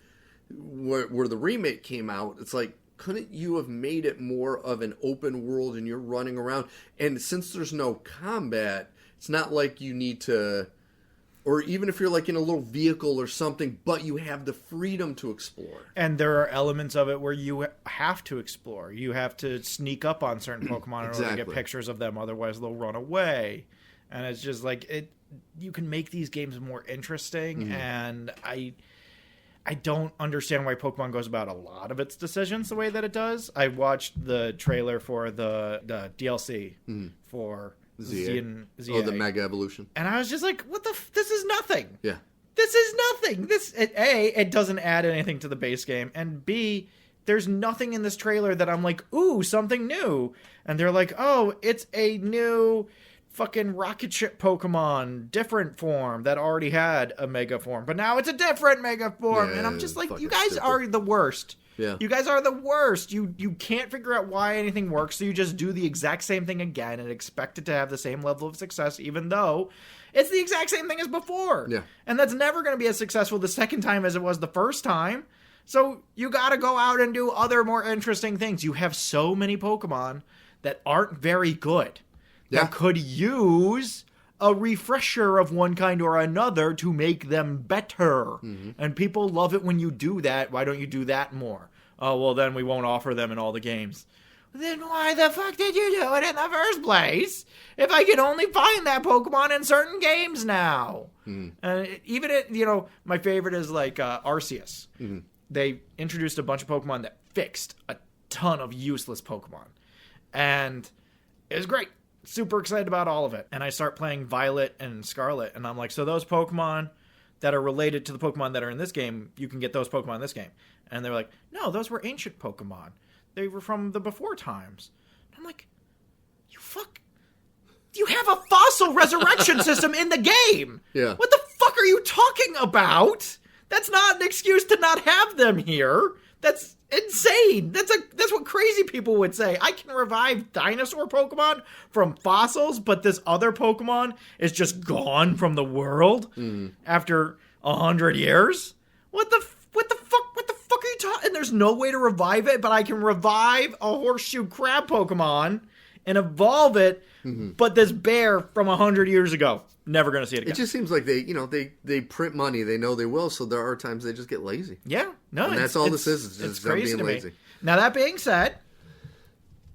where the remake came out, it's like, couldn't you have made it more of an open world and you're running around? And since there's no combat, it's not like you need to... Or even if you're like in a little vehicle or something, but you have the freedom to explore. And there are elements of it where you have to explore. You have to sneak up on certain Pokemon in order to get pictures of them. Otherwise, they'll run away. And it's just like, you can make these games more interesting. And I don't understand why Pokemon goes about a lot of its decisions the way that it does. I watched the trailer for the DLC for... ZA. Oh, the Mega Evolution. And I was just like, what the this is nothing. Yeah. this is nothing. It doesn't add anything to the base game, and B, there's nothing in this trailer that I'm like, ooh, something new. And they're like, oh, it's a new fucking rocket ship Pokemon, different form that already had a mega form, but now it's a different mega form. Yeah, and I'm just like, you guys are the worst. Yeah. You guys are the worst. You can't figure out why anything works, so you just do the exact same thing again and expect it to have the same level of success, even though it's the exact same thing as before. Yeah. And that's never going to be as successful the second time as it was the first time. So you got to go out and do other more interesting things. You have so many Pokemon that aren't very good that could use a refresher of one kind or another to make them better. Mm-hmm. And people love it when you do that. Why don't you do that more? Oh, well, then we won't offer them in all the games. Then why the fuck did you do it in the first place? If I can only find that Pokemon in certain games now. Mm-hmm. My favorite is like Arceus. Mm-hmm. They introduced a bunch of Pokemon that fixed a ton of useless Pokemon. And it was great. Super excited about all of it. And I start playing Violet and Scarlet, and I'm like, so those Pokemon that are related to the Pokemon that are in this game, you can get those Pokemon in this game. And they're like, no, those were ancient Pokemon. They were from the before times. And I'm like, you have a fossil resurrection system in the game. Yeah. What the fuck are you talking about? That's not an excuse to not have them here. That's insane. That's what crazy people would say. I can revive dinosaur Pokemon from fossils, but this other Pokemon is just gone from the world after 100 years? What the fuck are you talking? And there's no way to revive it, but I can revive a horseshoe crab Pokemon and evolve it, but this bear from 100 years ago. Never going to see it again. It just seems like they print money. They know they will, so there are times they just get lazy. Yeah. No, and that's all this is. It's just them crazy being to me. lazy. Now, that being said,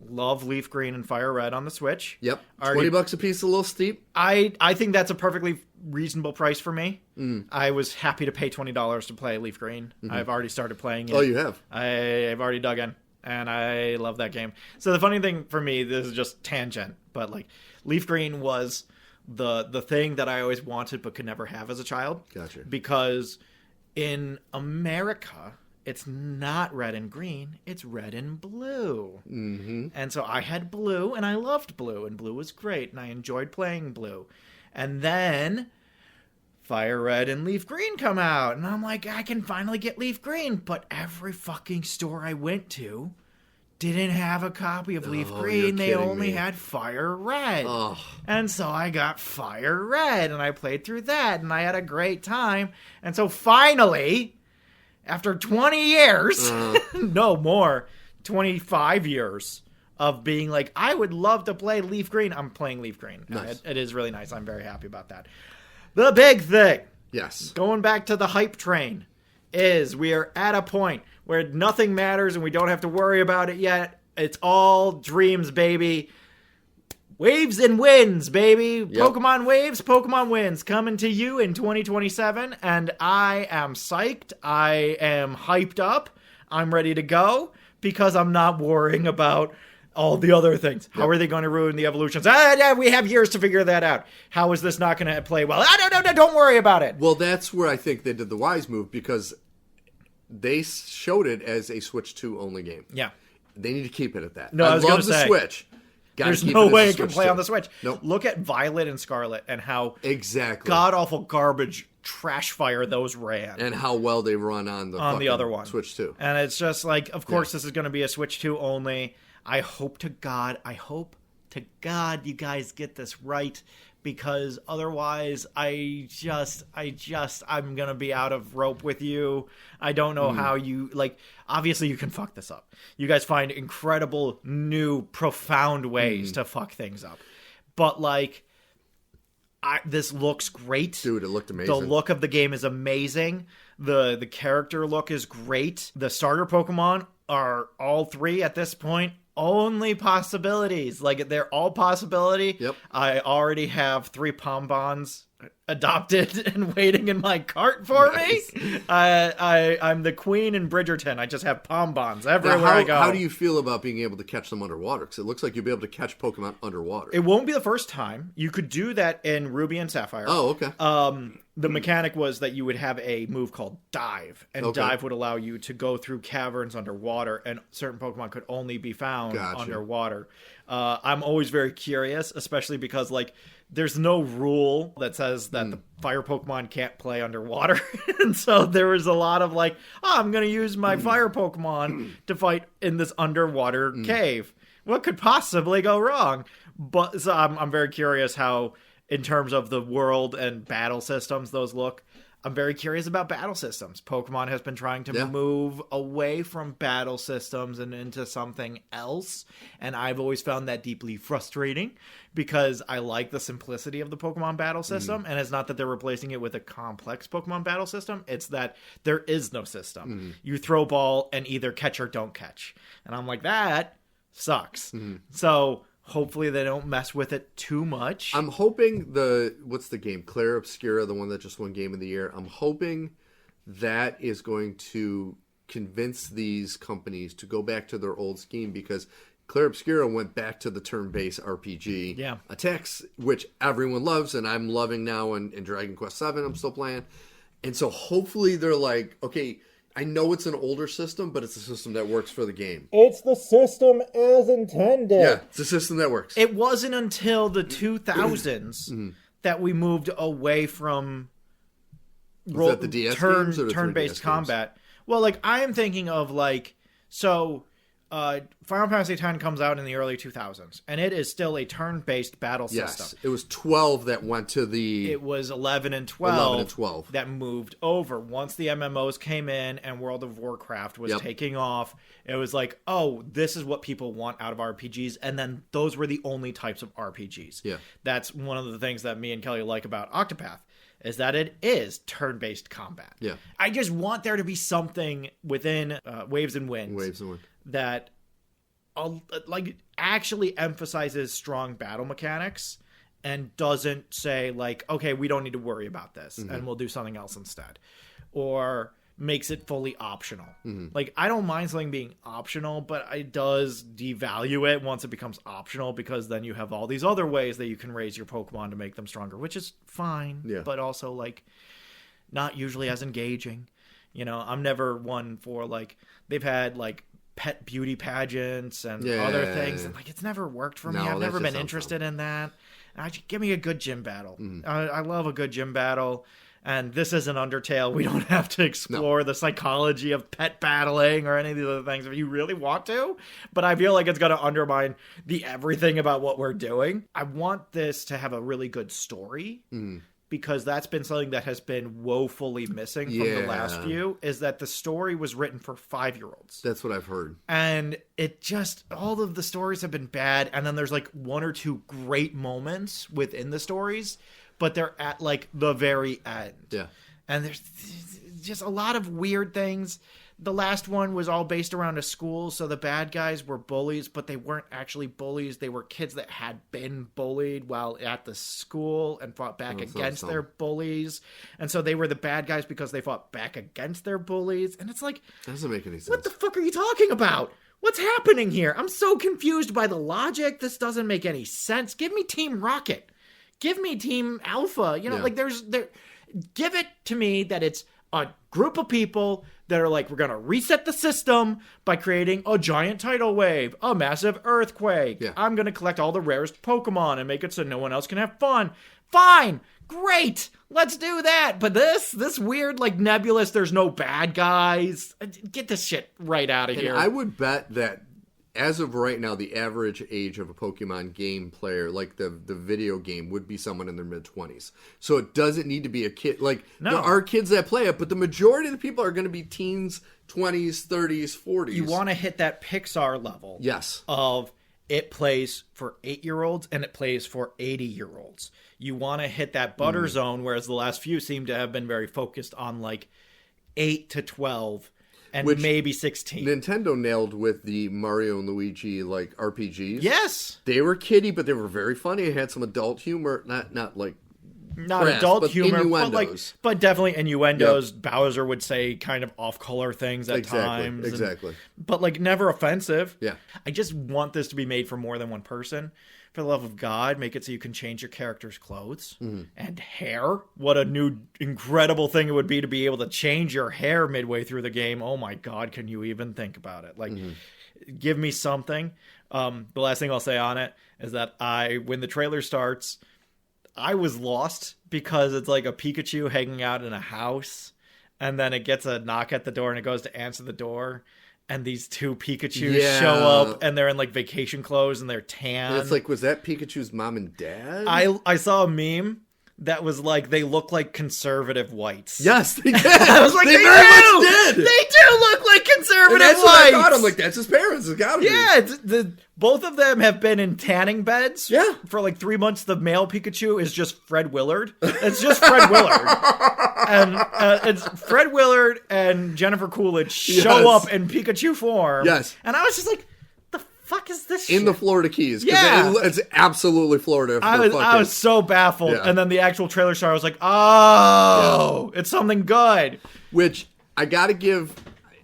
love Leaf Green and Fire Red on the Switch. Yep. $20 a piece, a little steep. I think that's a perfectly reasonable price for me. I was happy to pay $20 to play Leaf Green. I've already started playing it. Oh, you have? I've already dug in, and I love that game. So the funny thing for me, this is just tangent, but like Leaf Green was the thing that I always wanted but could never have as a child. Gotcha. Because in America, it's not red and green, it's red and blue. Mm-hmm. And so I had blue, and I loved blue, and blue was great, and I enjoyed playing blue. And then Fire Red and Leaf Green come out, and I'm like, I can finally get Leaf Green, but every fucking store I went to didn't have a copy of Leaf Green. They only had Fire Red. Oh. And so I got Fire Red, and I played through that, and I had a great time. And so finally, after 20 years, no more, 25 years of being like, I would love to play Leaf Green, I'm playing Leaf Green. Nice. It is really nice. I'm very happy about that. The big thing, yes, going back to the hype train, is we are at a point where nothing matters and we don't have to worry about it yet. It's all dreams, baby. Waves and wins, baby. Yep. Pokemon Waves, Pokemon Wins coming to you in 2027. And I am psyched. I am hyped up. I'm ready to go because I'm not worrying about all the other things. How are they going to ruin the evolutions? We have years to figure that out. How is this not going to play well? Don't worry about it. Well, that's where I think they did the wise move because they showed it as a Switch 2 only game. Yeah. They need to keep it at that. No, I was love gonna the say, Switch. There's no way it can play 2. on the Switch. Nope. Look at Violet and Scarlet and how exactly god-awful garbage trash fire those ran. And how well they run on the other one. Switch 2. And it's just like, of course this is going to be a Switch 2 only. I hope to God you guys get this right, because otherwise I'm going to be out of rope with you. I don't know how you, like, obviously you can fuck this up. You guys find incredible, new, profound ways to fuck things up. But, like, this looks great. Dude, it looked amazing. The look of the game is amazing. The character look is great. The starter Pokemon are all three at this point only possibilities. Like, they're all possibility. Yep. I already have 3 Pombons adopted and waiting in my cart for me. I'm the queen in Bridgerton. I just have bonbons everywhere I go. How do you feel about being able to catch them underwater? Because it looks like you'll be able to catch Pokemon underwater. It won't be the first time. You could do that in Ruby and Sapphire. Oh, okay. The mechanic was that you would have a move called Dive, and Dive would allow you to go through caverns underwater, and certain Pokemon could only be found underwater. I'm always very curious, especially because, like, there's no rule that says that the fire Pokemon can't play underwater. And so there was a lot of like, I'm going to use my fire Pokemon to fight in this underwater cave. What could possibly go wrong? But so I'm very curious how, in terms of the world and battle systems, those look. I'm very curious about battle systems. Pokemon has been trying to move away from battle systems and into something else. And I've always found that deeply frustrating because I like the simplicity of the Pokemon battle system. And it's not that they're replacing it with a complex Pokemon battle system. It's that there is no system. You throw ball and either catch or don't catch. And I'm like, that sucks. So hopefully they don't mess with it too much. I'm hoping what's the game? Clair Obscura, the one that just won Game of the Year. I'm hoping that is going to convince these companies to go back to their old scheme, because Clair Obscura went back to the turn-based RPG attacks, which everyone loves, and I'm loving now in Dragon Quest VII. I'm still playing. And so hopefully they're like, okay, I know it's an older system, but it's a system that works for the game. It's the system as intended. Yeah, it's a system that works. It wasn't until the 2000s that we moved away from the DS games or the turn-based 3DS combat. Well, like, I am thinking of, like, so Final Fantasy X comes out in the early 2000s, and it is still a turn-based battle system. Yes, it was 12 that went to the... It was 11 and 12 that moved over. Once the MMOs came in and World of Warcraft was taking off, it was like, oh, this is what people want out of RPGs, and then those were the only types of RPGs. Yeah. That's one of the things that me and Kelly like about Octopath, is that it is turn-based combat. Yeah. I just want there to be something within Waves and Winds that like actually emphasizes strong battle mechanics and doesn't say like, okay, we don't need to worry about this and we'll do something else instead, or makes it fully optional. Like, I don't mind something being optional, but it does devalue it once it becomes optional, because then you have all these other ways that you can raise your Pokemon to make them stronger, which is fine, but also like not usually as engaging. You know, I'm never one for like, they've had like pet beauty pageants and other things, and like, it's never worked for me. I've never been interested in that. Give me a good gym battle. I love a good gym battle. And this isn't Undertale. We don't have to explore the psychology of pet battling or any of the other things if you really want to. But I feel like it's going to undermine the everything about what we're doing. I want this to have a really good story, because that's been something that has been woefully missing from the last few, is that the story was written for 5-year-olds. That's what I've heard. And it just, all of the stories have been bad. And then there's like one or two great moments within the stories, but they're at like the very end. Yeah. And there's just a lot of weird things. The last one was all based around a school, so the bad guys were bullies, but they weren't actually bullies. They were kids that had been bullied while at the school and fought back against their bullies. And so they were the bad guys because they fought back against their bullies. And it's like, that doesn't make any sense. What the fuck are you talking about? What's happening here? I'm so confused by the logic. This doesn't make any sense. Give me Team Rocket. Give me Team Alpha. You know, like give it to me that it's a group of people that are like, we're going to reset the system by creating a giant tidal wave, a massive earthquake. Yeah. I'm going to collect all the rarest Pokemon and make it so no one else can have fun. Fine. Great. Let's do that. But this weird, like, nebulous, there's no bad guys. Get this shit right out of here. I would bet that as of right now, the average age of a Pokemon game player, like the video game, would be someone in their mid-20s. So it doesn't need to be a kid. Like, there are kids that play it, but the majority of the people are going to be teens, 20s, 30s, 40s. You want to hit that Pixar level. Yes. Of it plays for 8-year-olds and it plays for 80-year-olds. You want to hit that butter zone, whereas the last few seem to have been very focused on, like, 8 to 12. And which maybe 16. Nintendo nailed with the Mario and Luigi, like, RPGs. Yes. They were kiddie, but they were very funny. It had some adult humor. Not like not crass, adult but humor, innuendos. but definitely innuendos. Yep. Bowser would say kind of off-color things at times. Exactly. But like never offensive. Yeah. I just want this to be made for more than one person. For the love of God, make it so you can change your character's clothes and hair. What a new incredible thing it would be to be able to change your hair midway through the game. Oh my God, can you even think about it? Like, give me something. The last thing I'll say on it is that when the trailer starts, I was lost because it's like a Pikachu hanging out in a house, and then it gets a knock at the door and it goes to answer the door. And these two Pikachus show up, and they're in like vacation clothes, and they're tan. And it's like, was that Pikachu's mom and dad? I saw a meme that was like, they look like conservative whites. Yes, they did. I was like, they very much did. They do look like conservative and that's whites. What I thought. I'm like, that's his parents. It's gotta be. Yeah, both of them have been in tanning beds. Yeah. For like 3 months, the male Pikachu is just Fred Willard. It's just Fred Willard. And it's Fred Willard and Jennifer Coolidge show up in Pikachu form. Yes. And I was just like, the fuck is this shit? In the Florida Keys. Yeah. It's absolutely Florida. I was so baffled. Yeah. And then the actual trailer star was like, oh, it's something good. Which I gotta give...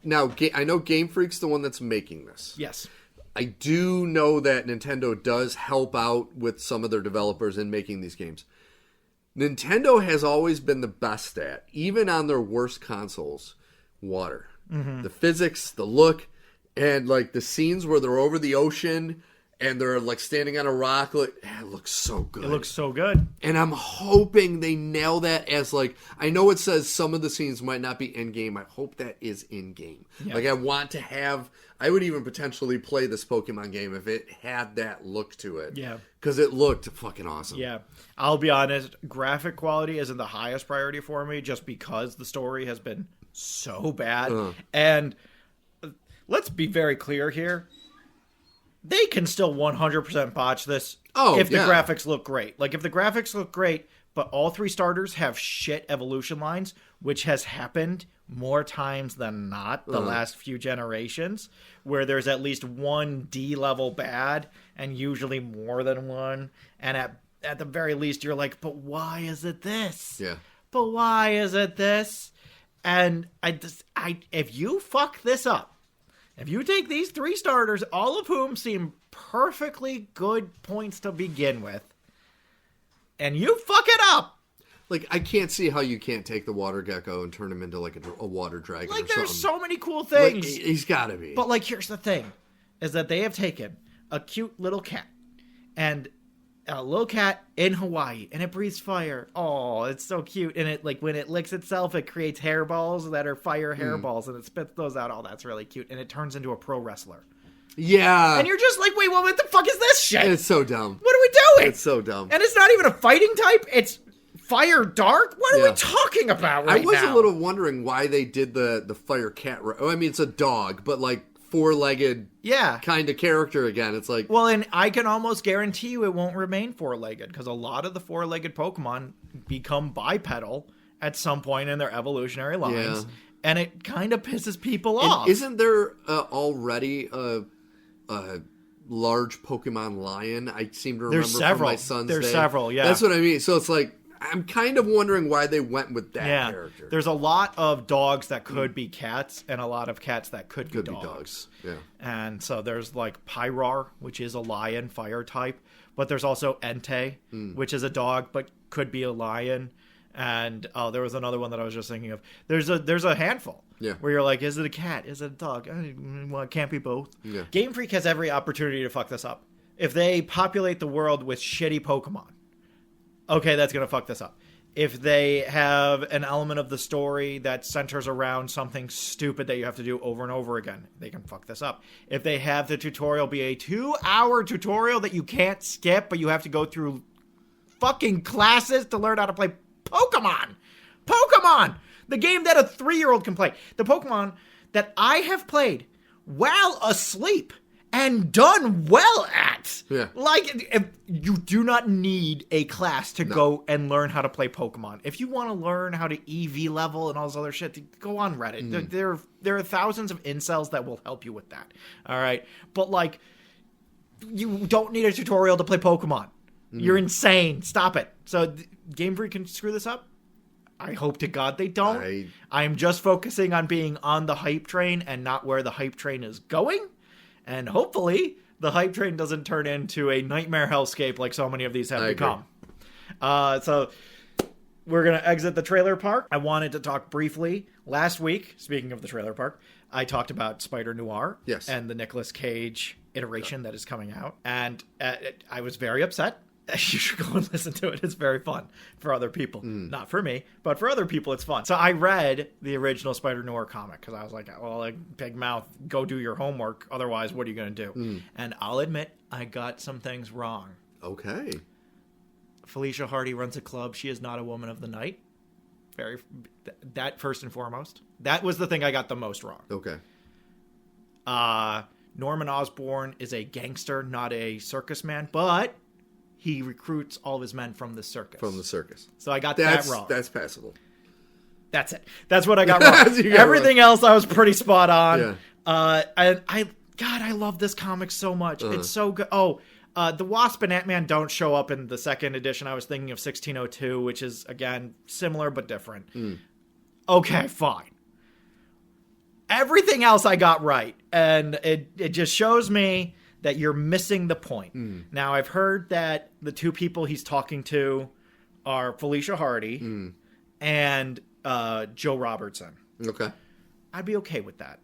Now, I know Game Freak's the one that's making this. Yes. I do know that Nintendo does help out with some of their developers in making these games. Nintendo has always been the best at, even on their worst consoles, water. The physics, the look, and like the scenes where they're over the ocean and they're like standing on a rock. Like, it looks so good. It looks so good. And I'm hoping they nail that as like, I know it says some of the scenes might not be in-game. I hope that is in-game. Yeah. Like I want to have, I would even potentially play this Pokemon game if it had that look to it. Yeah. Because it looked fucking awesome. Yeah. I'll be honest, graphic quality isn't the highest priority for me just because the story has been so bad. And let's be very clear here. They can still 100% botch this if the graphics look great. Like, if the graphics look great, but all three starters have shit evolution lines, which has happened more times than not the last few generations, where there's at least one D-level bad, and usually more than one. And at the very least, you're like, but why is it this? Yeah. But why is it this? And if you fuck this up, if you take these three starters, all of whom seem perfectly good points to begin with, and you fuck it up. Like, I can't see how you can't take the water gecko and turn him into, like, a water dragon or something. Like, there's so many cool things. Like, he's gotta be. But, like, here's the thing, is that they have taken a cute little cat, and a little cat in Hawaii, and it breathes fire. Oh, it's so cute. And it, like, when it licks itself, it creates hairballs that are fire hairballs, and it spits those out. Oh, that's really cute. And it turns into a pro wrestler. Yeah. And you're just like, wait, well, what the fuck is this shit? It's so dumb. What are we doing? It's so dumb. And it's not even a fighting type. It's fire dark. What are we talking about right now? I was a little wondering why they did the fire cat. I mean, it's a dog, but like four-legged kind of character again. It's like... Well, and I can almost guarantee you it won't remain four-legged, because a lot of the four-legged Pokemon become bipedal at some point in their evolutionary lines. Yeah. And it kind of pisses people off. Isn't there already a large Pokemon lion? I seem to remember from my son's There's day. several, yeah. That's what I mean. So it's like, I'm kind of wondering why they went with that character. There's a lot of dogs that could be cats, and a lot of cats that could be dogs. Yeah. And so there's like Pyrar, which is a lion fire type, but there's also Entei, which is a dog but could be a lion. And there was another one that I was just thinking of. There's a handful where you're like, is it a cat? Is it a dog? Well, it can't be both. Yeah. Game Freak has every opportunity to fuck this up. If they populate the world with shitty Pokemon, okay, that's going to fuck this up. If they have an element of the story that centers around something stupid that you have to do over and over again, they can fuck this up. If they have the tutorial be a 2-hour tutorial that you can't skip, but you have to go through fucking classes to learn how to play Pokemon! The game that a 3-year-old can play. The Pokemon that I have played while asleep and done well at. Yeah. Like, you do not need a class to go and learn how to play Pokemon. If you want to learn how to EV level and all this other shit, go on Reddit. There are thousands of incels that will help you with that. All right? But, like, you don't need a tutorial to play Pokemon. You're insane. Stop it. So Game Freak can screw this up? I hope to God they don't. I'm just focusing on being on the hype train and not where the hype train is going. And hopefully the hype train doesn't turn into a nightmare hellscape like so many of these have become. So we're going to exit the trailer park. I wanted to talk briefly. Last week, speaking of the trailer park, I talked about Spider Noir and the Nicolas Cage iteration that is coming out. And I was very upset. You should go and listen to it. It's very fun for other people. Not for me, but for other people, it's fun. So I read the original Spider Noir comic because I was like, well, like, big mouth, go do your homework. Otherwise, what are you going to do? And I'll admit, I got some things wrong. Okay. Felicia Hardy runs a club. She is not a woman of the night. That first and foremost. That was the thing I got the most wrong. Okay. Norman Osborn is a gangster, not a circus man, but he recruits all of his men from the circus. So I got that wrong. That's passable. That's it. That's what I got wrong. Everything else I was pretty spot on. Yeah. And I love this comic so much. It's so good. Oh, the Wasp and Ant-Man don't show up in the second edition. I was thinking of 1602, which is, again, similar but different. Okay, fine. Everything else I got right. And it just shows me that you're missing the point. Now, I've heard that the two people he's talking to are Felicia Hardy and Joe Robertson. Okay. I'd be okay with that.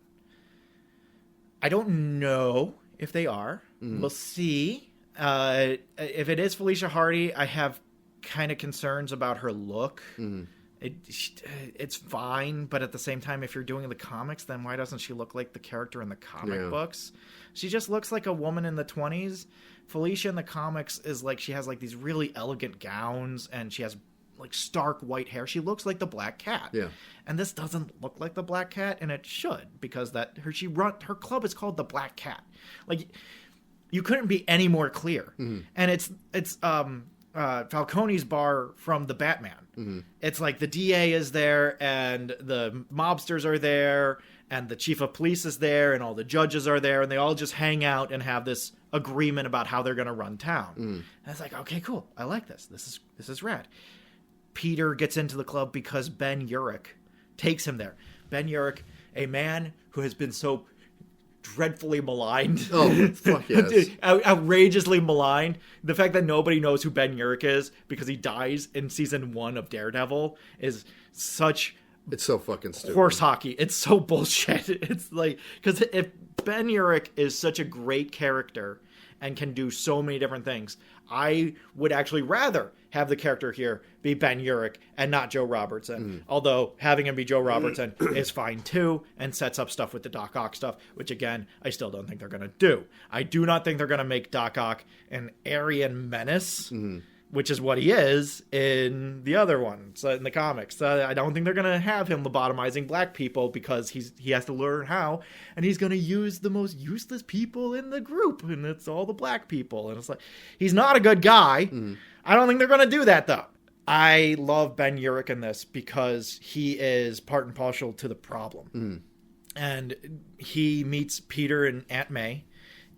I don't know if they are. We'll see. If it is Felicia Hardy, I have kind of concerns about her look. It's fine, but at the same time, if you're doing the comics, then why doesn't she look like the character in the comic books? She just looks like a woman in the 20s. Felicia in the comics is like, she has like these really elegant gowns and she has like stark white hair. She looks like the Black Cat. Yeah. And this doesn't look like the Black Cat, and it should, because her club is called the Black Cat. Like, you couldn't be any more clear. And it's Falcone's bar from the Batman. It's like the DA is there and the mobsters are there and the chief of police is there and all the judges are there and they all just hang out and have this agreement about how they're going to run town. And it's like, okay, cool. I like this. This is rad. Peter gets into the club because Ben Urich takes him there. Ben Urich, a man who has been so dreadfully maligned. Oh, fuck yes. Outrageously maligned. The fact that nobody knows who Ben Urich is because he dies in season 1 of Daredevil is such... It's so fucking stupid. Horse hockey. It's so bullshit. It's like... Because if Ben Urich is such a great character and can do so many different things, I would actually rather have the character here be Ben Urich and not Joe Robertson. Although having him be Joe Robertson is fine too and sets up stuff with the Doc Ock stuff, which again, I still don't think they're going to do. I do not think they're going to make Doc Ock an Aryan menace, which is what he is in the other ones, in the comics. I don't think they're going to have him lobotomizing black people because he has to learn how, and he's going to use the most useless people in the group, and it's all the black people. And it's like, he's not a good guy. I don't think they're going to do that, though. I love Ben Urich in this because he is part and parcel to the problem. And he meets Peter and Aunt May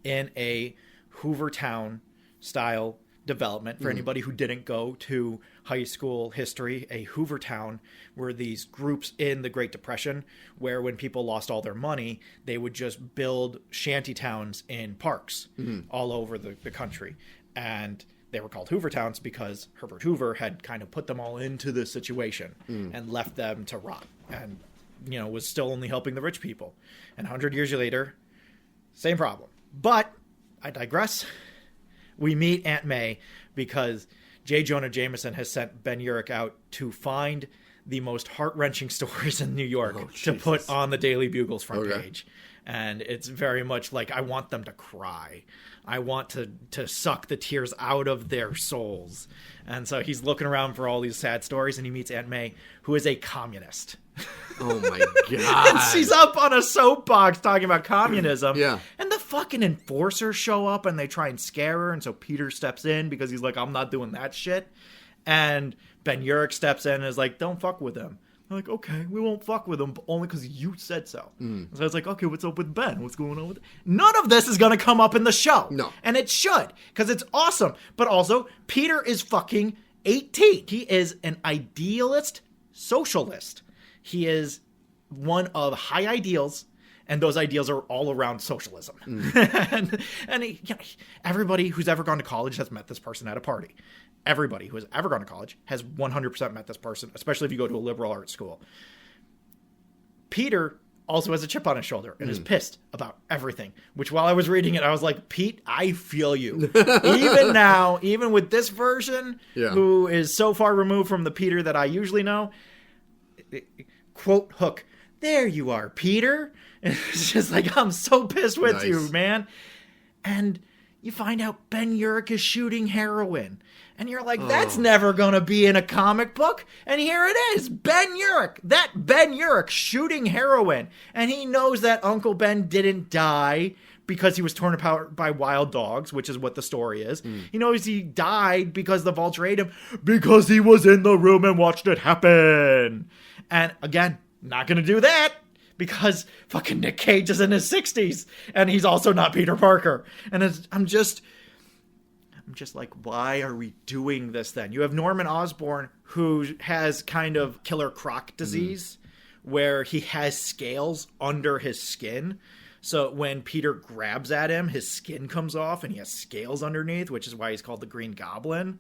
in a Hoovertown style development. For anybody who didn't go to high school history, a Hoovertown were these groups in the Great Depression where when people lost all their money, they would just build shanty towns in parks all over the country. And they were called Hoovertowns because Herbert Hoover had kind of put them all into this situation and left them to rot and, was still only helping the rich people. And 100 years later, same problem. But I digress. We meet Aunt May because J. Jonah Jameson has sent Ben Urich out to find the most heart-wrenching stories in New York to put on the Daily Bugle's front page. And it's very much like, I want them to cry. I want to suck the tears out of their souls. And so he's looking around for all these sad stories, and he meets Aunt May, who is a communist. Oh, my God. And she's up on a soapbox talking about communism. Yeah. And the fucking enforcers show up, and they try and scare her, and so Peter steps in because he's like, I'm not doing that shit. And Ben Urich steps in and is like, don't fuck with him. They're like, okay, we won't fuck with him, but only because you said so. So I was like, okay, what's up with Ben? What's going on with it? None of this is going to come up in the show. No. And it should, because it's awesome. But also, Peter is fucking 18. He is an idealist socialist. He is one of high ideals, and those ideals are all around socialism. and he, everybody who's ever gone to college has met this person at a party. Everybody who has ever gone to college has 100% met this person, especially if you go to a liberal arts school. Peter also has a chip on his shoulder and is pissed about everything, which while I was reading it, I was like, Pete, I feel you. Even now, even with this version, who is so far removed from the Peter that I usually know, quote Hook, there you are, Peter. And it's just like, I'm so pissed with you, man. And you find out Ben Urich is shooting heroin. And you're like, that's never going to be in a comic book. And here it is, Ben Urich. That Ben Urich shooting heroin. And he knows that Uncle Ben didn't die because he was torn apart by wild dogs, which is what the story is. He knows he died because the vulture ate him because he was in the room and watched it happen. And again, not going to do that because fucking Nick Cage is in his 60s. And he's also not Peter Parker. And I'm just like, why are we doing this then? You have Norman Osborn, who has kind of killer croc disease, where he has scales under his skin. So when Peter grabs at him, his skin comes off and he has scales underneath, which is why he's called the Green Goblin.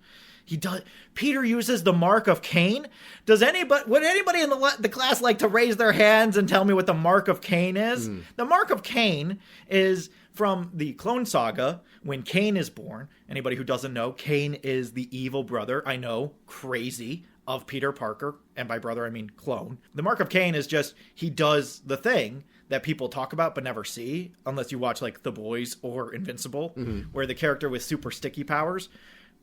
Peter uses the mark of Cain. Would anybody in the class like to raise their hands and tell me what the mark of Cain is? The mark of Cain is from the Clone Saga, when Cain is born. Anybody who doesn't know, Cain is the evil brother, I know, crazy, of Peter Parker. And by brother, I mean clone. The mark of Cain is just, he does the thing that people talk about but never see, unless you watch like The Boys or Invincible, where the character with super sticky powers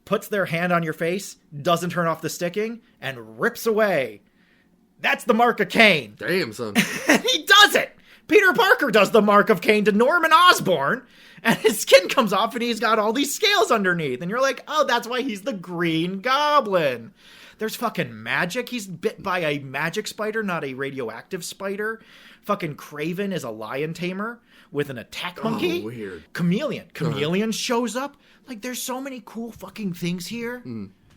puts their hand on your face, doesn't turn off the sticking, and rips away. That's the mark of Cain. Damn, son. And he does it. Peter Parker does the mark of Cain to Norman Osborn, and his skin comes off and he's got all these scales underneath. And you're like, oh, that's why he's the Green Goblin. There's fucking magic. He's bit by a magic spider, not a radioactive spider. Fucking Kraven is a lion tamer with an attack monkey. Oh, weird. Chameleon shows up. Like, there's so many cool fucking things here.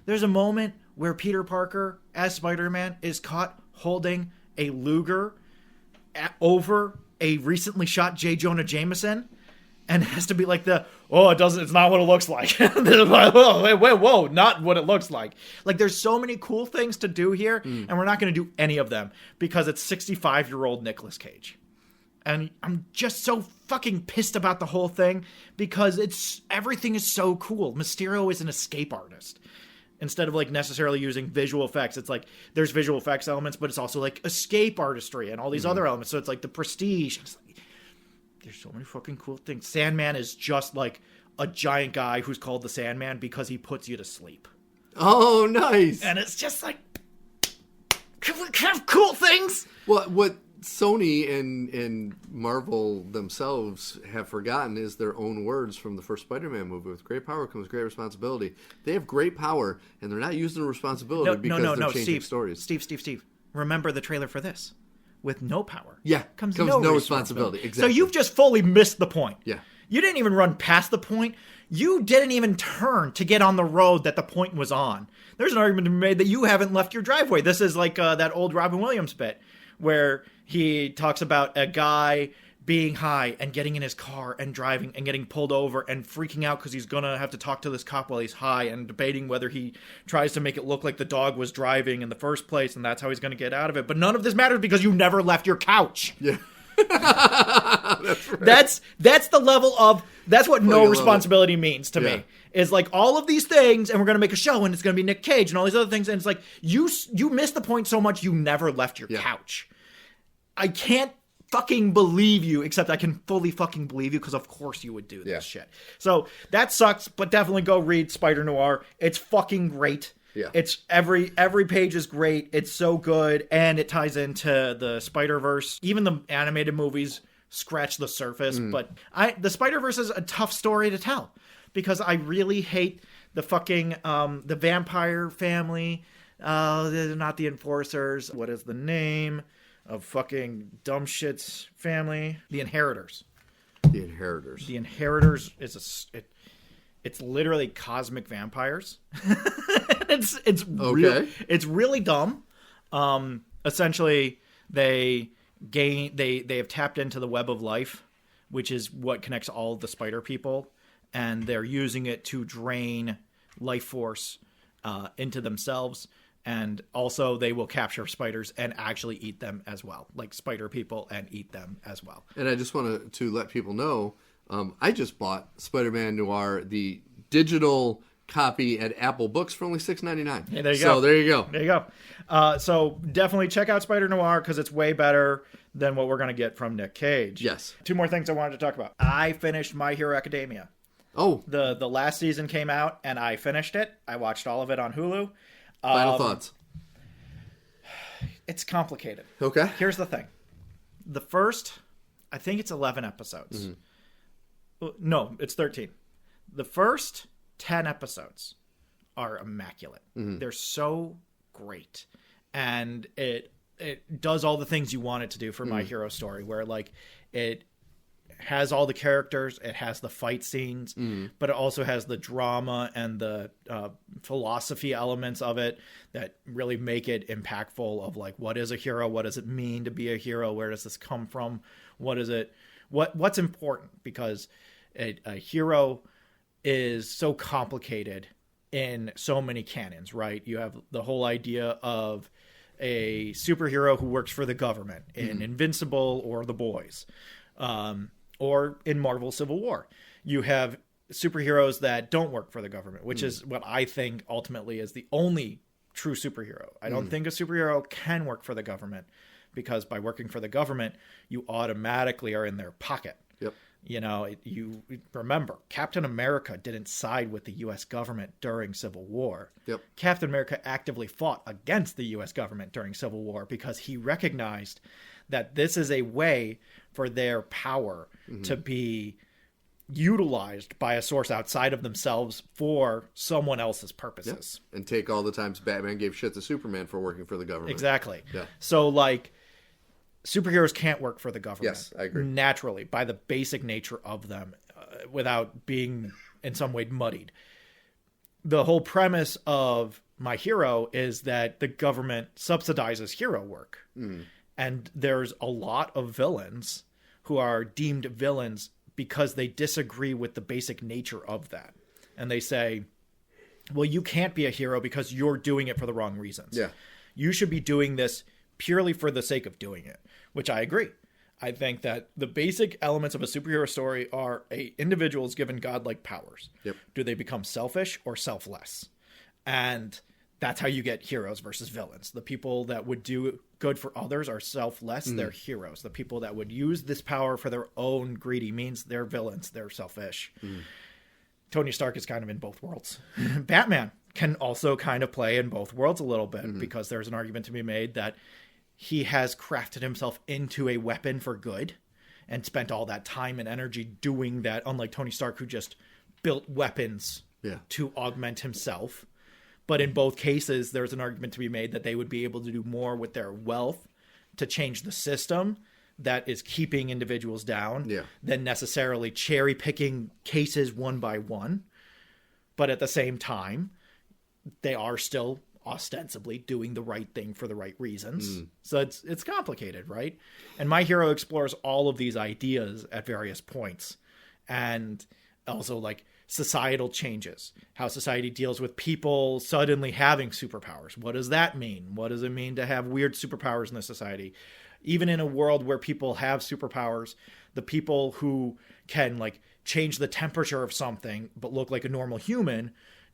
There's a moment where Peter Parker, as Spider-Man, is caught holding a Luger over a recently shot J. Jonah Jameson, and it has to be like it's not what it looks like. Whoa, not what it looks like. Like, there's so many cool things to do here, and we're not going to do any of them because it's 65-year-old Nicolas Cage. And I'm just so fucking pissed about the whole thing because everything is so cool. Mysterio is an escape artist. Instead of like necessarily using visual effects, it's like there's visual effects elements, but it's also like escape artistry and all these other elements. So it's like the prestige. It's like, there's so many fucking cool things. Sandman is just like a giant guy who's called the Sandman because he puts you to sleep. Oh, nice. And it's just like, can we have cool things? Well, what Sony and Marvel themselves have forgotten is their own words from the first Spider-Man movie. With great power comes great responsibility. They have great power, and they're not using the responsibility because they're changing stories. Steve. Remember the trailer for this. With no power comes no responsibility. Exactly. So you've just fully missed the point. Yeah. You didn't even run past the point. You didn't even turn to get on the road that the point was on. There's an argument to be made that you haven't left your driveway. This is like that old Robin Williams bit where he talks about a guy being high and getting in his car and driving and getting pulled over and freaking out because he's going to have to talk to this cop while he's high and debating whether he tries to make it look like the dog was driving in the first place and that's how he's going to get out of it. But none of this matters because you never left your couch. Yeah. That's right. That's the level of, that's what no responsibility means to me. Is like all of these things and we're going to make a show and it's going to be Nick Cage and all these other things. And it's like, you missed the point so much you never left your couch. I can't fucking believe you, except I can fully fucking believe you because of course you would do this shit. So that sucks, but definitely go read Spider Noir. It's fucking great. Yeah. It's every page is great. It's so good, and it ties into the Spider-Verse. Even the animated movies scratch the surface, but the Spider-Verse is a tough story to tell because I really hate the fucking the vampire family, they're not the Enforcers. What is the name of fucking dumb shit's family? The Inheritors. The Inheritors. The Inheritors is it's literally cosmic vampires. it's okay. It's really dumb. Essentially, they have tapped into the web of life, which is what connects all of the spider people, and they're using it to drain life force into themselves. And also they will capture spiders and actually eat them as well, like spider people, and eat them as well. And I just want to let people know, I just bought Spider-Man Noir, the digital copy at Apple Books for only $6.99. Yeah, there you go. So there you go. There you go. So definitely check out Spider Noir because it's way better than what we're going to get from Nick Cage. Yes. 2 more things I wanted to talk about. I finished My Hero Academia. Oh. The last season came out and I finished it. I watched all of it on Hulu. Final thoughts. It's complicated. Okay. Here's the thing. The first, I think it's 11 episodes. Mm-hmm. No, it's 13. The first 10 episodes are immaculate. Mm-hmm. They're so great. And it does all the things you want it to do for My Hero story, where like it has all the characters, it has the fight scenes, but it also has the drama and the philosophy elements of it that really make it impactful of like, what is a hero? What does it mean to be a hero? Where does this come from? What is it? What's important? Because a hero is so complicated in so many canons, right? You have the whole idea of a superhero who works for the government in Invincible or The Boys. Or in Marvel Civil War. You have superheroes that don't work for the government, which is what I think ultimately is the only true superhero. I don't think a superhero can work for the government, because by working for the government, you automatically are in their pocket. Yep. You know, you remember, Captain America didn't side with the U.S. government during Civil War. Yep. Captain America actively fought against the U.S. government during Civil War because he recognized that this is a way for their power to be utilized by a source outside of themselves for someone else's purposes. Yep. And take all the times Batman gave shit to Superman for working for the government. Exactly. Yeah. So, like, superheroes can't work for the government. Yes, I agree. Naturally, by the basic nature of them, without being in some way muddied. The whole premise of My Hero is that the government subsidizes hero work. And there's a lot of villains who are deemed villains because they disagree with the basic nature of that. And they say, well, you can't be a hero because you're doing it for the wrong reasons. Yeah. You should be doing this purely for the sake of doing it, which I agree. I think that the basic elements of a superhero story are a individual is given godlike powers. Yep. Do they become selfish or selfless? And that's how you get heroes versus villains. The people that would do good for others are selfless. They're heroes. The people that would use this power for their own greedy means, they're villains. They're selfish. Tony Stark is kind of in both worlds. Batman can also kind of play in both worlds a little bit, because there's an argument to be made that he has crafted himself into a weapon for good and spent all that time and energy doing that, unlike Tony Stark, who just built weapons to augment himself. But in both cases, there's an argument to be made that they would be able to do more with their wealth to change the system that is keeping individuals down than necessarily cherry picking cases one by one. But at the same time, they are still ostensibly doing the right thing for the right reasons. So it's complicated, right? And My Hero explores all of these ideas at various points. And also, like, societal changes, how society deals with people suddenly having superpowers. What does that mean? What does it mean to have weird superpowers in the society? Even in a world where people have superpowers, the people who can, like, change the temperature of something but look like a normal human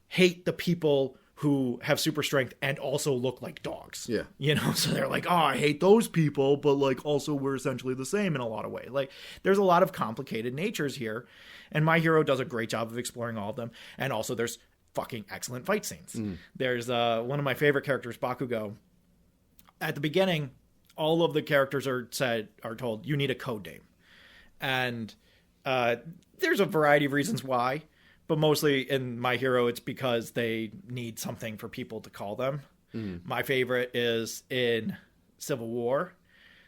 hate the people who have super strength and also look like dogs. Yeah. You know, so they're like, oh, I hate those people, but like also we're essentially the same in a lot of ways. Like, there's a lot of complicated natures here, and My Hero does a great job of exploring all of them. And also there's fucking excellent fight scenes. There's one of my favorite characters, Bakugo. At the beginning, all of the characters are told you need a code name. And there's a variety of reasons why. But mostly in My Hero, it's because they need something for people to call them. My favorite is in Civil War.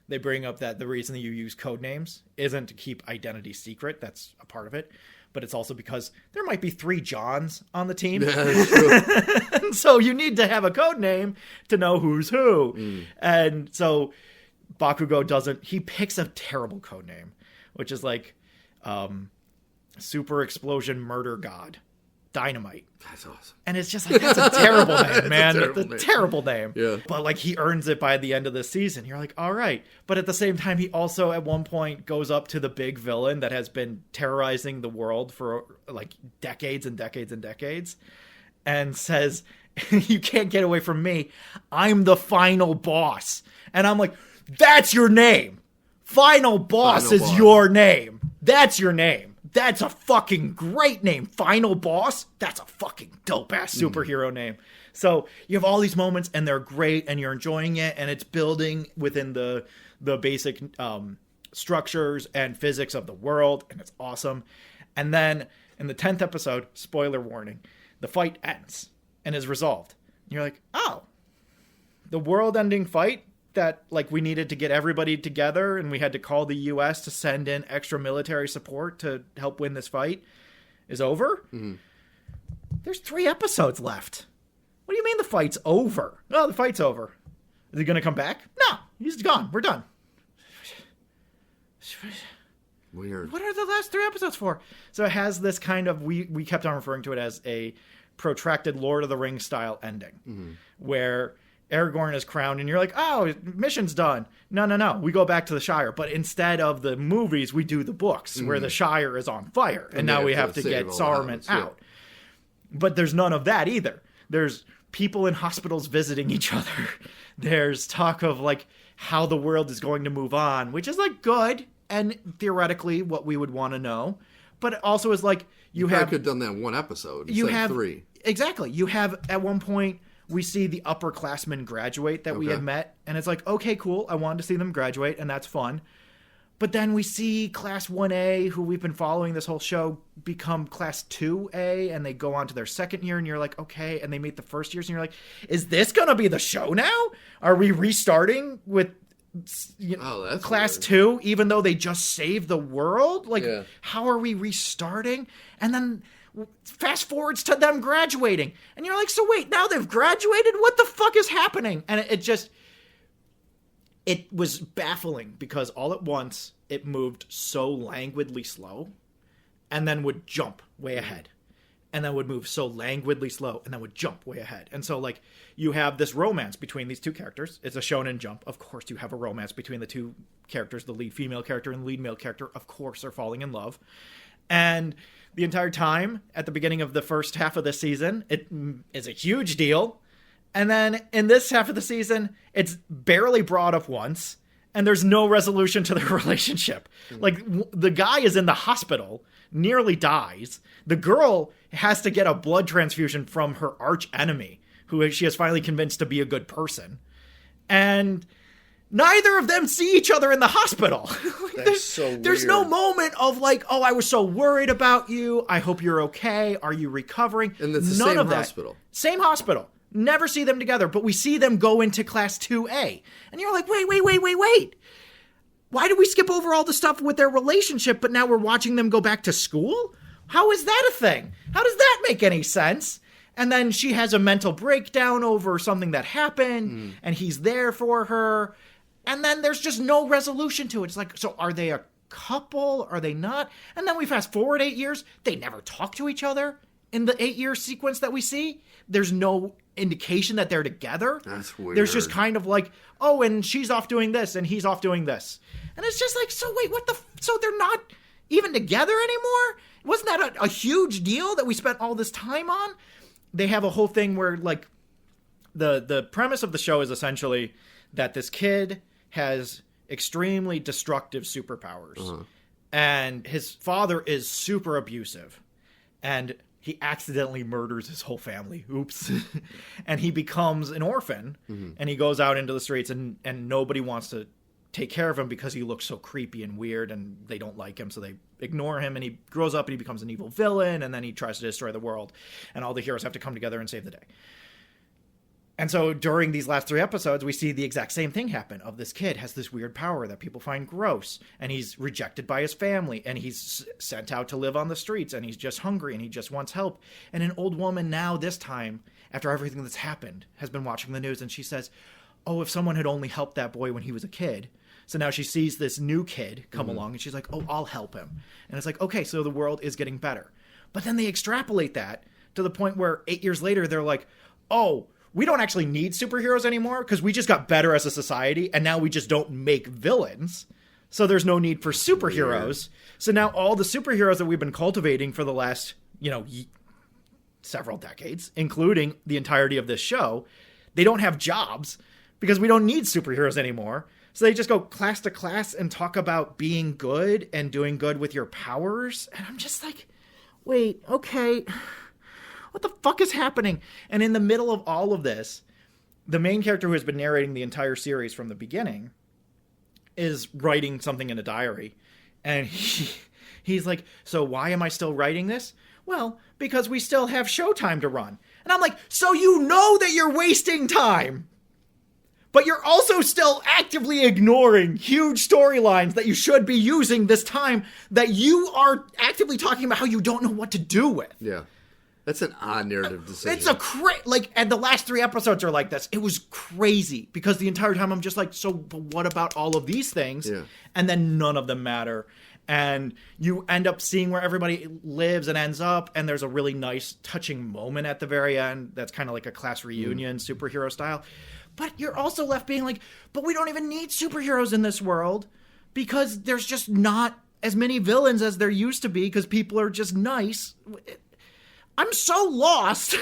They bring up that the reason that you use code names isn't to keep identity secret. That's a part of it. But it's also because there might be 3 Johns on the team. Yeah, that's true. And so you need to have a code name to know who's who. And so Bakugo he picks a terrible code name, which is like Super Explosion Murder God. Dynamite. That's awesome. And it's just like, that's a terrible name, man. That's a name. terrible name. Yeah. But like, he earns it by the end of the season. You're like, all right. But at the same time, he also at one point goes up to the big villain that has been terrorizing the world for like decades and decades and decades and says, you can't get away from me. I'm the final boss. And I'm like, that's your name. Final boss is your name. That's your name. That's a fucking great name. Final Boss? That's a fucking dope-ass superhero name. So you have all these moments, and they're great, and you're enjoying it, and it's building within the basic structures and physics of the world, and it's awesome. And then in the 10th episode, spoiler warning, the fight ends and is resolved. And you're like, oh, the world-ending fight that like we needed to get everybody together and we had to call the US to send in extra military support to help win this fight is over. There's 3 episodes left. What do you mean the fight's over? No, the fight's over. Is he going to come back? No, he's gone. We're done. Weird. What are the last 3 episodes for? So it has this kind of, we kept on referring to it as a protracted Lord of the Rings style ending where Aragorn is crowned, and you're like, oh, mission's done. No. We go back to the Shire. But instead of the movies, we do the books, where the Shire is on fire. And now we have to get Saruman out. But there's none of that either. There's people in hospitals visiting each other. There's talk of, like, how the world is going to move on, which is, like, good, and theoretically what we would want to know. But it also is, like, you could have done that in 1 episode. You have have 3. Exactly. You have, at one point, we see the upperclassmen graduate that we had met. And it's like, okay, cool. I wanted to see them graduate, and that's fun. But then we see Class 1A, who we've been following this whole show, become Class 2A, and they go on to their second year, and you're like, okay. And they meet the first years, and you're like, is this going to be the show now? Are we restarting with Class weird. 2, even though they just saved the world? Like, how are we restarting? And then fast forwards to them graduating, and you're like, so wait, now they've graduated? What the fuck is happening? And it was baffling because all at once it moved so languidly slow and then would jump way ahead and then would move so languidly slow and then would jump way ahead. And so like you have this romance between these 2 characters. It's a shonen jump. Of course you have a romance between the 2 characters. The lead female character and the lead male character, of course, are falling in love. And the entire time, at the beginning of the first half of the season, it is a huge deal. And then in this half of the season, it's barely brought up once, and there's no resolution to their relationship. Like, the guy is in the hospital, nearly dies. The girl has to get a blood transfusion from her arch enemy, who she has finally convinced to be a good person. And neither of them see each other in the hospital. That's so weird. There's no moment of like, oh, I was so worried about you. I hope you're okay. Are you recovering? And it's the None same of that. hospital. Same hospital. Never see them together, but we see them go into Class 2A. And you're like, wait. Why did we skip over all the stuff with their relationship, but now we're watching them go back to school? How is that a thing? How does that make any sense? And then she has a mental breakdown over something that happened, and he's there for her. And then there's just no resolution to it. It's like, so are they a couple? Are they not? And then we fast forward 8 years. They never talk to each other in the 8-year sequence that we see. There's no indication that they're together. That's weird. There's just kind of like, oh, and she's off doing this, and he's off doing this. And it's just like, so wait, so they're not even together anymore? Wasn't that a huge deal that we spent all this time on? They have a whole thing where, like, the premise of the show is essentially that this kid has extremely destructive superpowers. And his father is super abusive. And he accidentally murders his whole family. Oops. And he becomes an orphan. And he goes out into the streets, and nobody wants to take care of him because he looks so creepy and weird, and they don't like him, so they ignore him. And he grows up and he becomes an evil villain, and then he tries to destroy the world, and all the heroes have to come together and save the day. And so during these last 3 episodes, we see the exact same thing happen of this kid has this weird power that people find gross, and he's rejected by his family, and he's sent out to live on the streets, and he's just hungry, and he just wants help. And an old woman now, this time, after everything that's happened, has been watching the news, and she says, oh, if someone had only helped that boy when he was a kid. So now she sees this new kid come along, and she's like, oh, I'll help him. And it's like, okay, so the world is getting better. But then they extrapolate that to the point where 8 years later, they're like, oh, we don't actually need superheroes anymore because we just got better as a society, and now we just don't make villains. So there's no need for superheroes. So now all the superheroes that we've been cultivating for the last, several decades, including the entirety of this show, they don't have jobs because we don't need superheroes anymore. So they just go class to class and talk about being good and doing good with your powers. And I'm just like, wait, okay, what the fuck is happening? And in the middle of all of this, the main character who has been narrating the entire series from the beginning is writing something in a diary. And he's like, so why am I still writing this? Well, because we still have showtime to run. And I'm like, so you know that you're wasting time, but you're also still actively ignoring huge storylines that you should be using this time that you are actively talking about how you don't know what to do with. Yeah. That's an odd narrative decision. It's and the last 3 episodes are like this. It was crazy because the entire time I'm just like, so but what about all of these things? Yeah. And then none of them matter. And you end up seeing where everybody lives and ends up. And there's a really nice touching moment at the very end. That's kind of like a class reunion superhero style. But you're also left being like, but we don't even need superheroes in this world because there's just not as many villains as there used to be because people are just nice. I'm so lost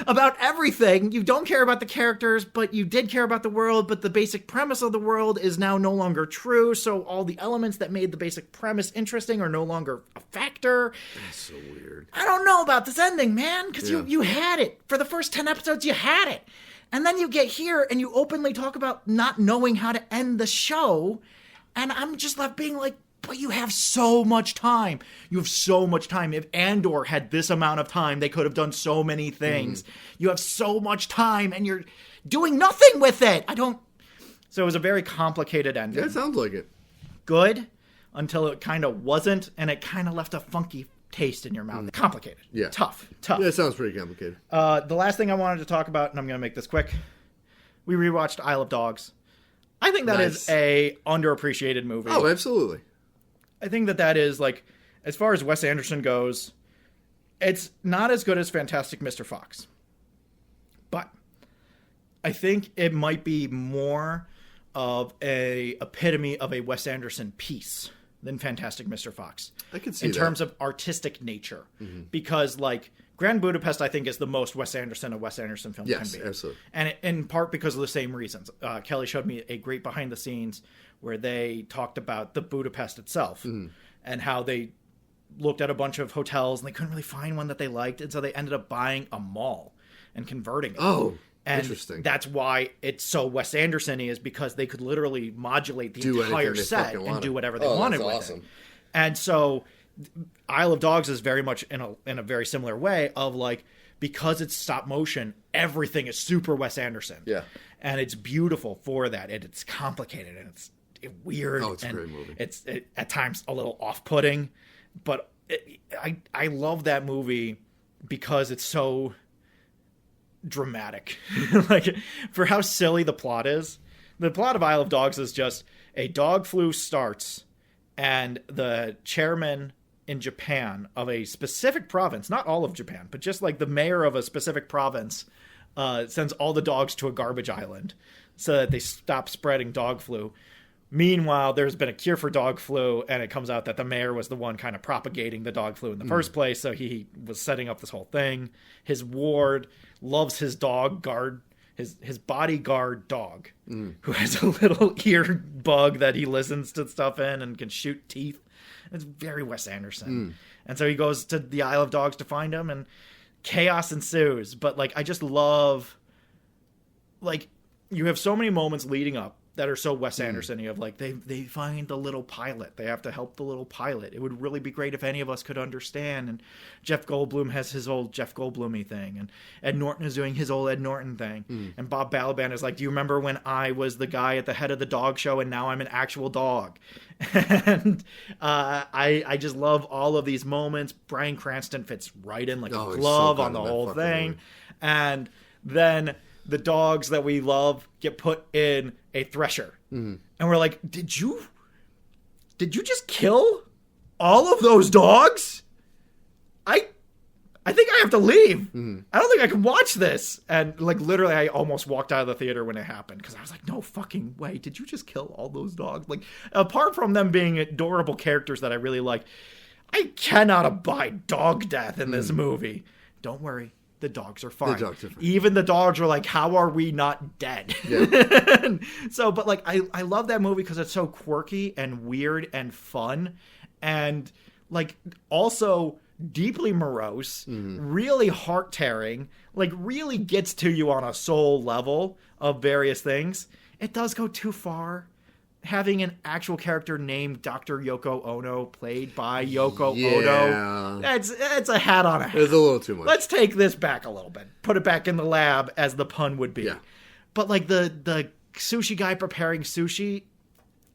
about everything. You don't care about the characters, but you did care about the world, but the basic premise of the world is now no longer true, so all the elements that made the basic premise interesting are no longer a factor. That's so weird. I don't know about this ending, man, because you had it. For the first 10 episodes, you had it. And then you get here and you openly talk about not knowing how to end the show, and I'm just left being like, but you have so much time. You have so much time. If Andor had this amount of time, they could have done so many things. You have so much time, and you're doing nothing with it. So it was a very complicated ending. Yeah, it sounds like it. Good, until it kind of wasn't, and it kind of left a funky taste in your mouth. Complicated. Yeah. Tough. Yeah, it sounds pretty complicated. The last thing I wanted to talk about, and I'm going to make this quick. We rewatched Isle of Dogs. I think that is a underappreciated movie. Oh, absolutely. I think that is, like, as far as Wes Anderson goes, it's not as good as Fantastic Mr. Fox. But I think it might be more of a epitome of a Wes Anderson piece than Fantastic Mr. Fox. I could see in that. terms of artistic nature. Because, like, Grand Budapest, I think, is the most Wes Anderson a Wes Anderson film can be. Yes, absolutely. And in part because of the same reasons. Kelly showed me a great behind the scenes where they talked about the Budapest itself and how they looked at a bunch of hotels and they couldn't really find one that they liked. And so they ended up buying a mall and converting it. Oh, and interesting. That's why it's so Wes Anderson-y, is because they could literally modulate the entire set and do whatever they wanted with it. And so Isle of Dogs is very much in a very similar way of, like, because it's stop motion, everything is super Wes Anderson. Yeah. And it's beautiful for that. And it's complicated and it's weird. Oh, it's a great movie. It's at times a little off-putting, but I love that movie because it's so dramatic. Like, for how silly the plot is. The plot of Isle of Dogs is just a dog flu starts and the chairman in Japan of a specific province, not all of Japan, but just like the mayor of a specific province, sends all the dogs to a garbage island so that they stop spreading dog flu. Meanwhile, there's been a cure for dog flu, and it comes out that the mayor was the one kind of propagating the dog flu in the first place, so he was setting up this whole thing. His ward loves his dog guard, his bodyguard dog, who has a little ear bug that he listens to stuff in and can shoot teeth. It's very Wes Anderson. And so he goes to the Isle of Dogs to find him, and chaos ensues. But, like, I just love, like, you have so many moments leading up that are so Wes Anderson-y of like they find the little pilot. They have to help the little pilot. It would really be great if any of us could understand. And Jeff Goldblum has his old Jeff Goldblum-y thing. And Ed Norton is doing his old Ed Norton thing. And Bob Balaban is like, do you remember when I was the guy at the head of the dog show and now I'm an actual dog? And I just love all of these moments. Bryan Cranston fits right in like a glove on the whole thing. Movie. And then the dogs that we love get put in a thresher. And we're like, did you just kill all of those dogs? I think I have to leave. I don't think I can watch this. And like literally I almost walked out of the theater when it happened because I was like, no fucking way. Did you just kill all those dogs? Like apart from them being adorable characters that I really like, I cannot abide dog death in this movie. Don't worry. The dogs are fine. Even the dogs are like, how are we not dead? Yeah. So, but like, I love that movie because it's so quirky and weird and fun. And like, also deeply morose, really heart-tearing, like really gets to you on a soul level of various things. It does go too far. Having an actual character named Dr. Yoko Ono played by Yoko Ono, it's a hat on a hat. It's a little too much. Let's take this back a little bit. Put it back in the lab, as the pun would be. Yeah. But like the sushi guy preparing sushi,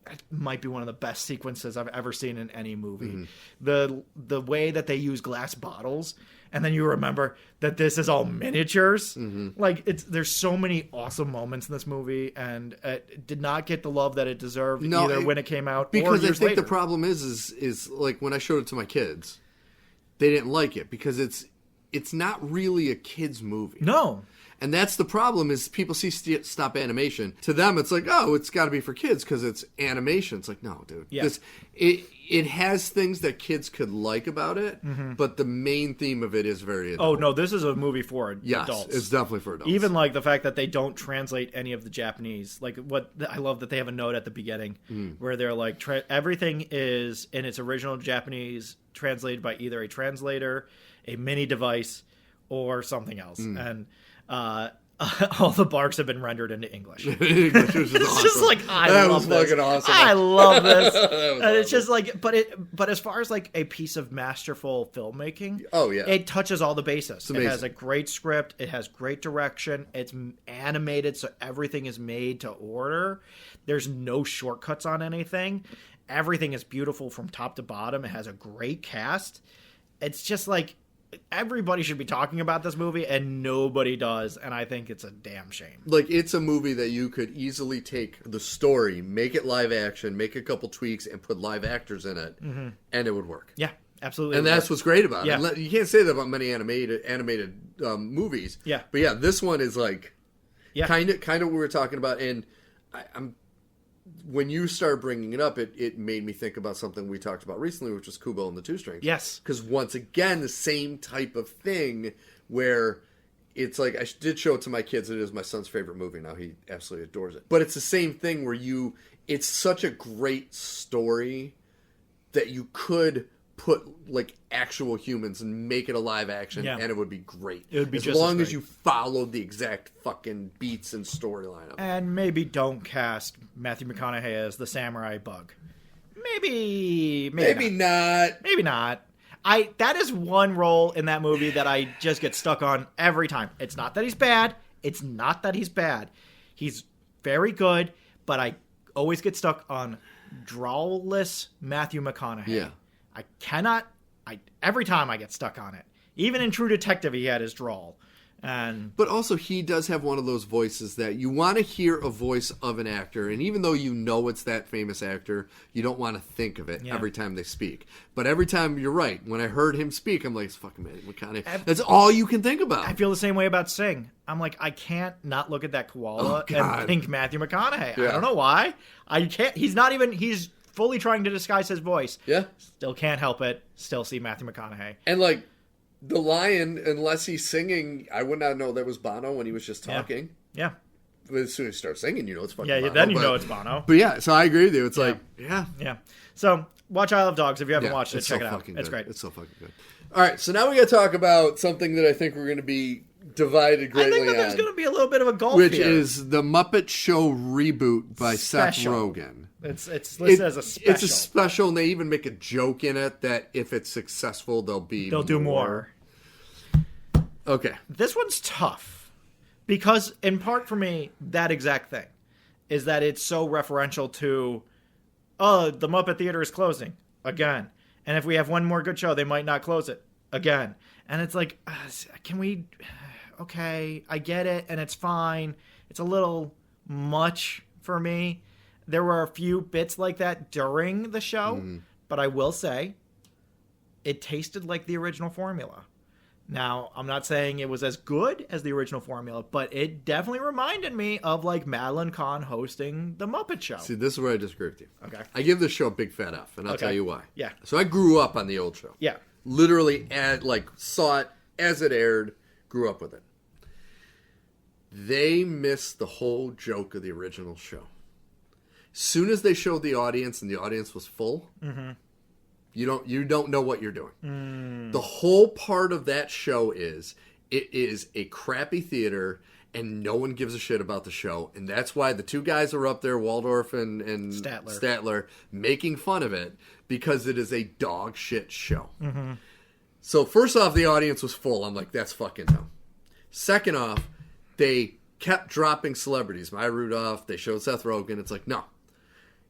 that might be one of the best sequences I've ever seen in any movie. The way that they use glass bottles, and then you remember that this is all miniatures. Like there's so many awesome moments in this movie, and it did not get the love that it deserved when it came out. Because or years I think later. the problem is like when I showed it to my kids, they didn't like it because it's not really a kids movie. No. And that's the problem is people see stop animation. To them, it's like, oh, it's got to be for kids because it's animation. It's like, no, dude. Yeah. It has things that kids could like about it, but the main theme of it is very adult. Oh, no, this is a movie for adults. Yes, it's definitely for adults. Even like the fact that they don't translate any of the Japanese. Like I love that they have a note at the beginning where they're like, everything is in its original Japanese translated by either a translator, a mini device, or something else. And all the barks have been rendered into English. English, which is it's awesome. just like that was fucking awesome. I love this. And awesome. it's just like, but as far as like a piece of masterful filmmaking, oh yeah, it touches all the bases. It amazing. has a great script. It has great direction. It's animated, so everything is made to order. There's no shortcuts on anything. Everything is beautiful from top to bottom. It has a great cast. It's just like, everybody should be talking about this movie, and nobody does, and I think it's a damn shame. Like, it's a movie that you could easily take the story, make it live action, make a couple tweaks, and put live actors in it, and it would work. Yeah, absolutely. And that's what's great about Yeah. it. You can't say that about many animated movies. Yeah. But yeah, this one is like kind of what we were talking about, and I'm when you started bringing it up, it made me think about something we talked about recently, which was Kubo and the Two Strings. Yes. Because once again, the same type of thing where it's like, I did show it to my kids. It is my son's favorite movie now. He absolutely adores it. But it's the same thing where it's such a great story that you could put like actual humans and make it a live action, and it would be great. It would be as just long as as you followed the exact fucking beats and storyline of it. And maybe don't cast Matthew McConaughey as the samurai bug. Maybe not. Maybe not. That is one role in that movie that I just get stuck on every time. It's not that he's bad. He's very good, but I always get stuck on drawless Matthew McConaughey. Yeah. Every time I get stuck on it. Even in True Detective, he had his drawl. But also, he does have one of those voices that you want to hear a voice of an actor, and even though you know it's that famous actor, you don't want to think of it every time they speak. But every time, you're right. When I heard him speak, I'm like, it's fucking Matthew McConaughey. That's all you can think about. I feel the same way about Sing. I'm like, I can't not look at that koala and think Matthew McConaughey. Yeah. I don't know why. I can't. He's fully trying to disguise his voice. Yeah. Still can't help it. Still see Matthew McConaughey. And like, the lion, unless he's singing, I would not know that was Bono when he was just talking. Yeah. But as soon as he starts singing, you know it's fucking Bono. Yeah, then you know it's Bono. But yeah, so I agree with you. It's like, Yeah. So, watch Isle of Dogs. If you haven't watched it, check it out. It's great. It's so fucking good. All right, so now we got to talk about something that I think we're going to be divided greatly I think that there's on, going to be a little bit of a gulf which here. is the Muppet Show reboot by Special. Seth Rogen. It's listed as a special. It's a special, and they even make a joke in it that if it's successful, they'll do more. Okay. This one's tough because, in part for me, that exact thing is that it's so referential to, the Muppet Theater is closing again. And if we have one more good show, they might not close it again. And it's like, can we... Okay, I get it, and it's fine. It's a little much for me. There were a few bits like that during the show, but I will say it tasted like the original formula. Now, I'm not saying it was as good as the original formula, but it definitely reminded me of like Madeline Kahn hosting the Muppet Show. See, this is where I disagree with you. Okay. I give this show a big fat F, and I'll tell you why. Yeah. So I grew up on the old show. Yeah. Literally, saw it as it aired, grew up with it. They missed the whole joke of the original show. Soon as they showed the audience and the audience was full, you don't know what you're doing. The whole part of that show is it is a crappy theater and no one gives a shit about the show, and that's why the two guys are up there, Waldorf and Statler, making fun of it because it is a dog shit show. So first off, the audience was full. I'm like, that's fucking dumb. Second off, they kept dropping celebrities. Maya Rudolph, they showed Seth Rogen. It's like, no.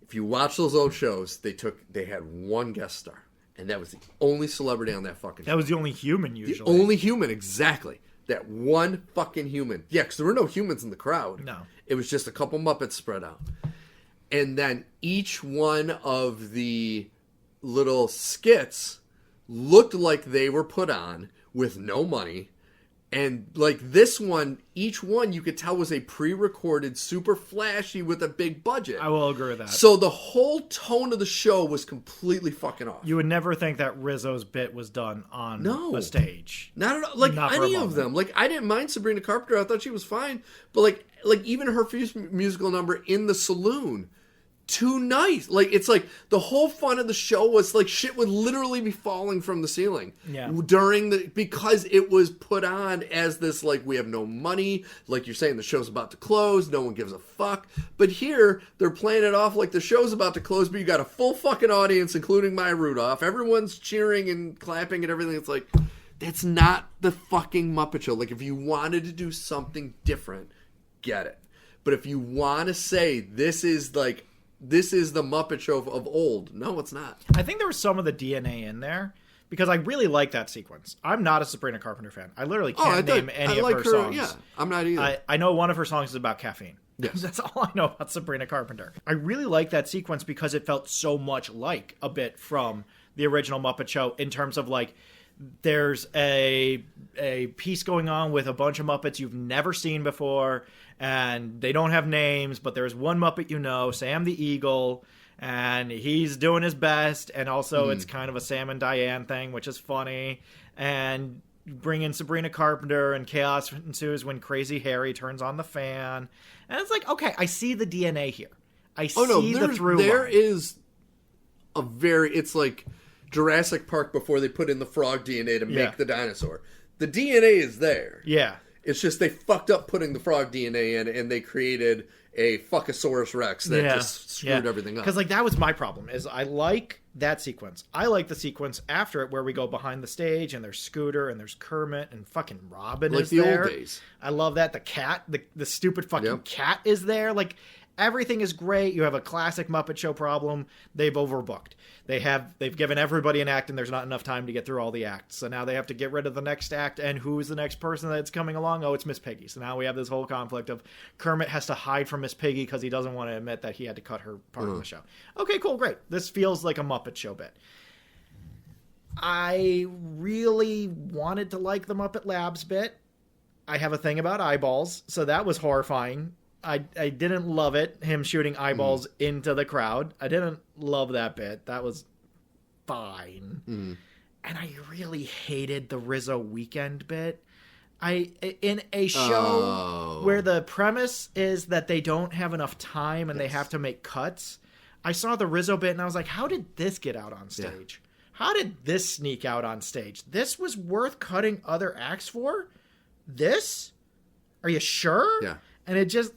If you watch those old shows, they had one guest star. And that was the only celebrity on that fucking show. That was the only human, usually. The only human, exactly. That one fucking human. Yeah, because there were no humans in the crowd. No. It was just a couple Muppets spread out. And then each one of the little skits looked like they were put on with no money. And like this one, each one you could tell was a pre-recorded, super flashy with a big budget. I will agree with that. So the whole tone of the show was completely fucking off. You would never think that Rizzo's bit was done on a stage. Not at all. Like Not any of them. Like I didn't mind Sabrina Carpenter. I thought she was fine. But like even her first musical number in the saloon, too nice. Like it's like the whole fun of the show was like shit would literally be falling from the ceiling. Yeah. Because it was put on as this like we have no money, like you're saying the show's about to close, no one gives a fuck. But here they're playing it off like the show's about to close, but you got a full fucking audience, including Maya Rudolph. Everyone's cheering and clapping and everything. It's like that's not the fucking Muppet Show. Like if you wanted to do something different, get it. But if you want to say this is the Muppet Show of old. No, it's not. I think there was some of the DNA in there because I really like that sequence. I'm not a Sabrina Carpenter fan. I literally can't name any of her songs. Yeah, I'm not either. I know one of her songs is about caffeine. Yes. That's all I know about Sabrina Carpenter. I really like that sequence because it felt so much like a bit from the original Muppet Show in terms of like there's a piece going on with a bunch of Muppets you've never seen before, and they don't have names, but there's one Muppet you know, Sam the Eagle, and he's doing his best, and also it's kind of a Sam and Diane thing, which is funny, and bring in Sabrina Carpenter, and chaos ensues when Crazy Harry turns on the fan, and it's like, okay, I see the DNA here. I see the through line. There is it's like Jurassic Park before they put in the frog DNA to make the dinosaur. The DNA is there. Yeah. It's just they fucked up putting the frog DNA in, and they created a Fuckosaurus Rex that just screwed everything up. Because like that was my problem. Is I like that sequence. I like the sequence after it where we go behind the stage and there's Scooter and there's Kermit and fucking Robin is there. Like the old days. I love that. The cat, the stupid fucking cat is there. Like everything is great. You have a classic Muppet Show problem. They've overbooked. They've given everybody an act and there's not enough time to get through all the acts. So now they have to get rid of the next act, and who's the next person that's coming along? Oh, it's Miss Piggy. So now we have this whole conflict of Kermit has to hide from Miss Piggy because he doesn't want to admit that he had to cut her part of the show. Okay, cool, great. This feels like a Muppet Show bit. I really wanted to like the Muppet Labs bit. I have a thing about eyeballs, so that was horrifying. I didn't love it, him shooting eyeballs into the crowd. I didn't love that bit. That was fine. And I really hated the Rizzo weekend bit. In a show where the premise is that they don't have enough time and they have to make cuts, I saw the Rizzo bit and I was like, how did this get out on stage? How did this sneak out on stage? This was worth cutting other acts for? this? Are you sure? Yeah. And it just,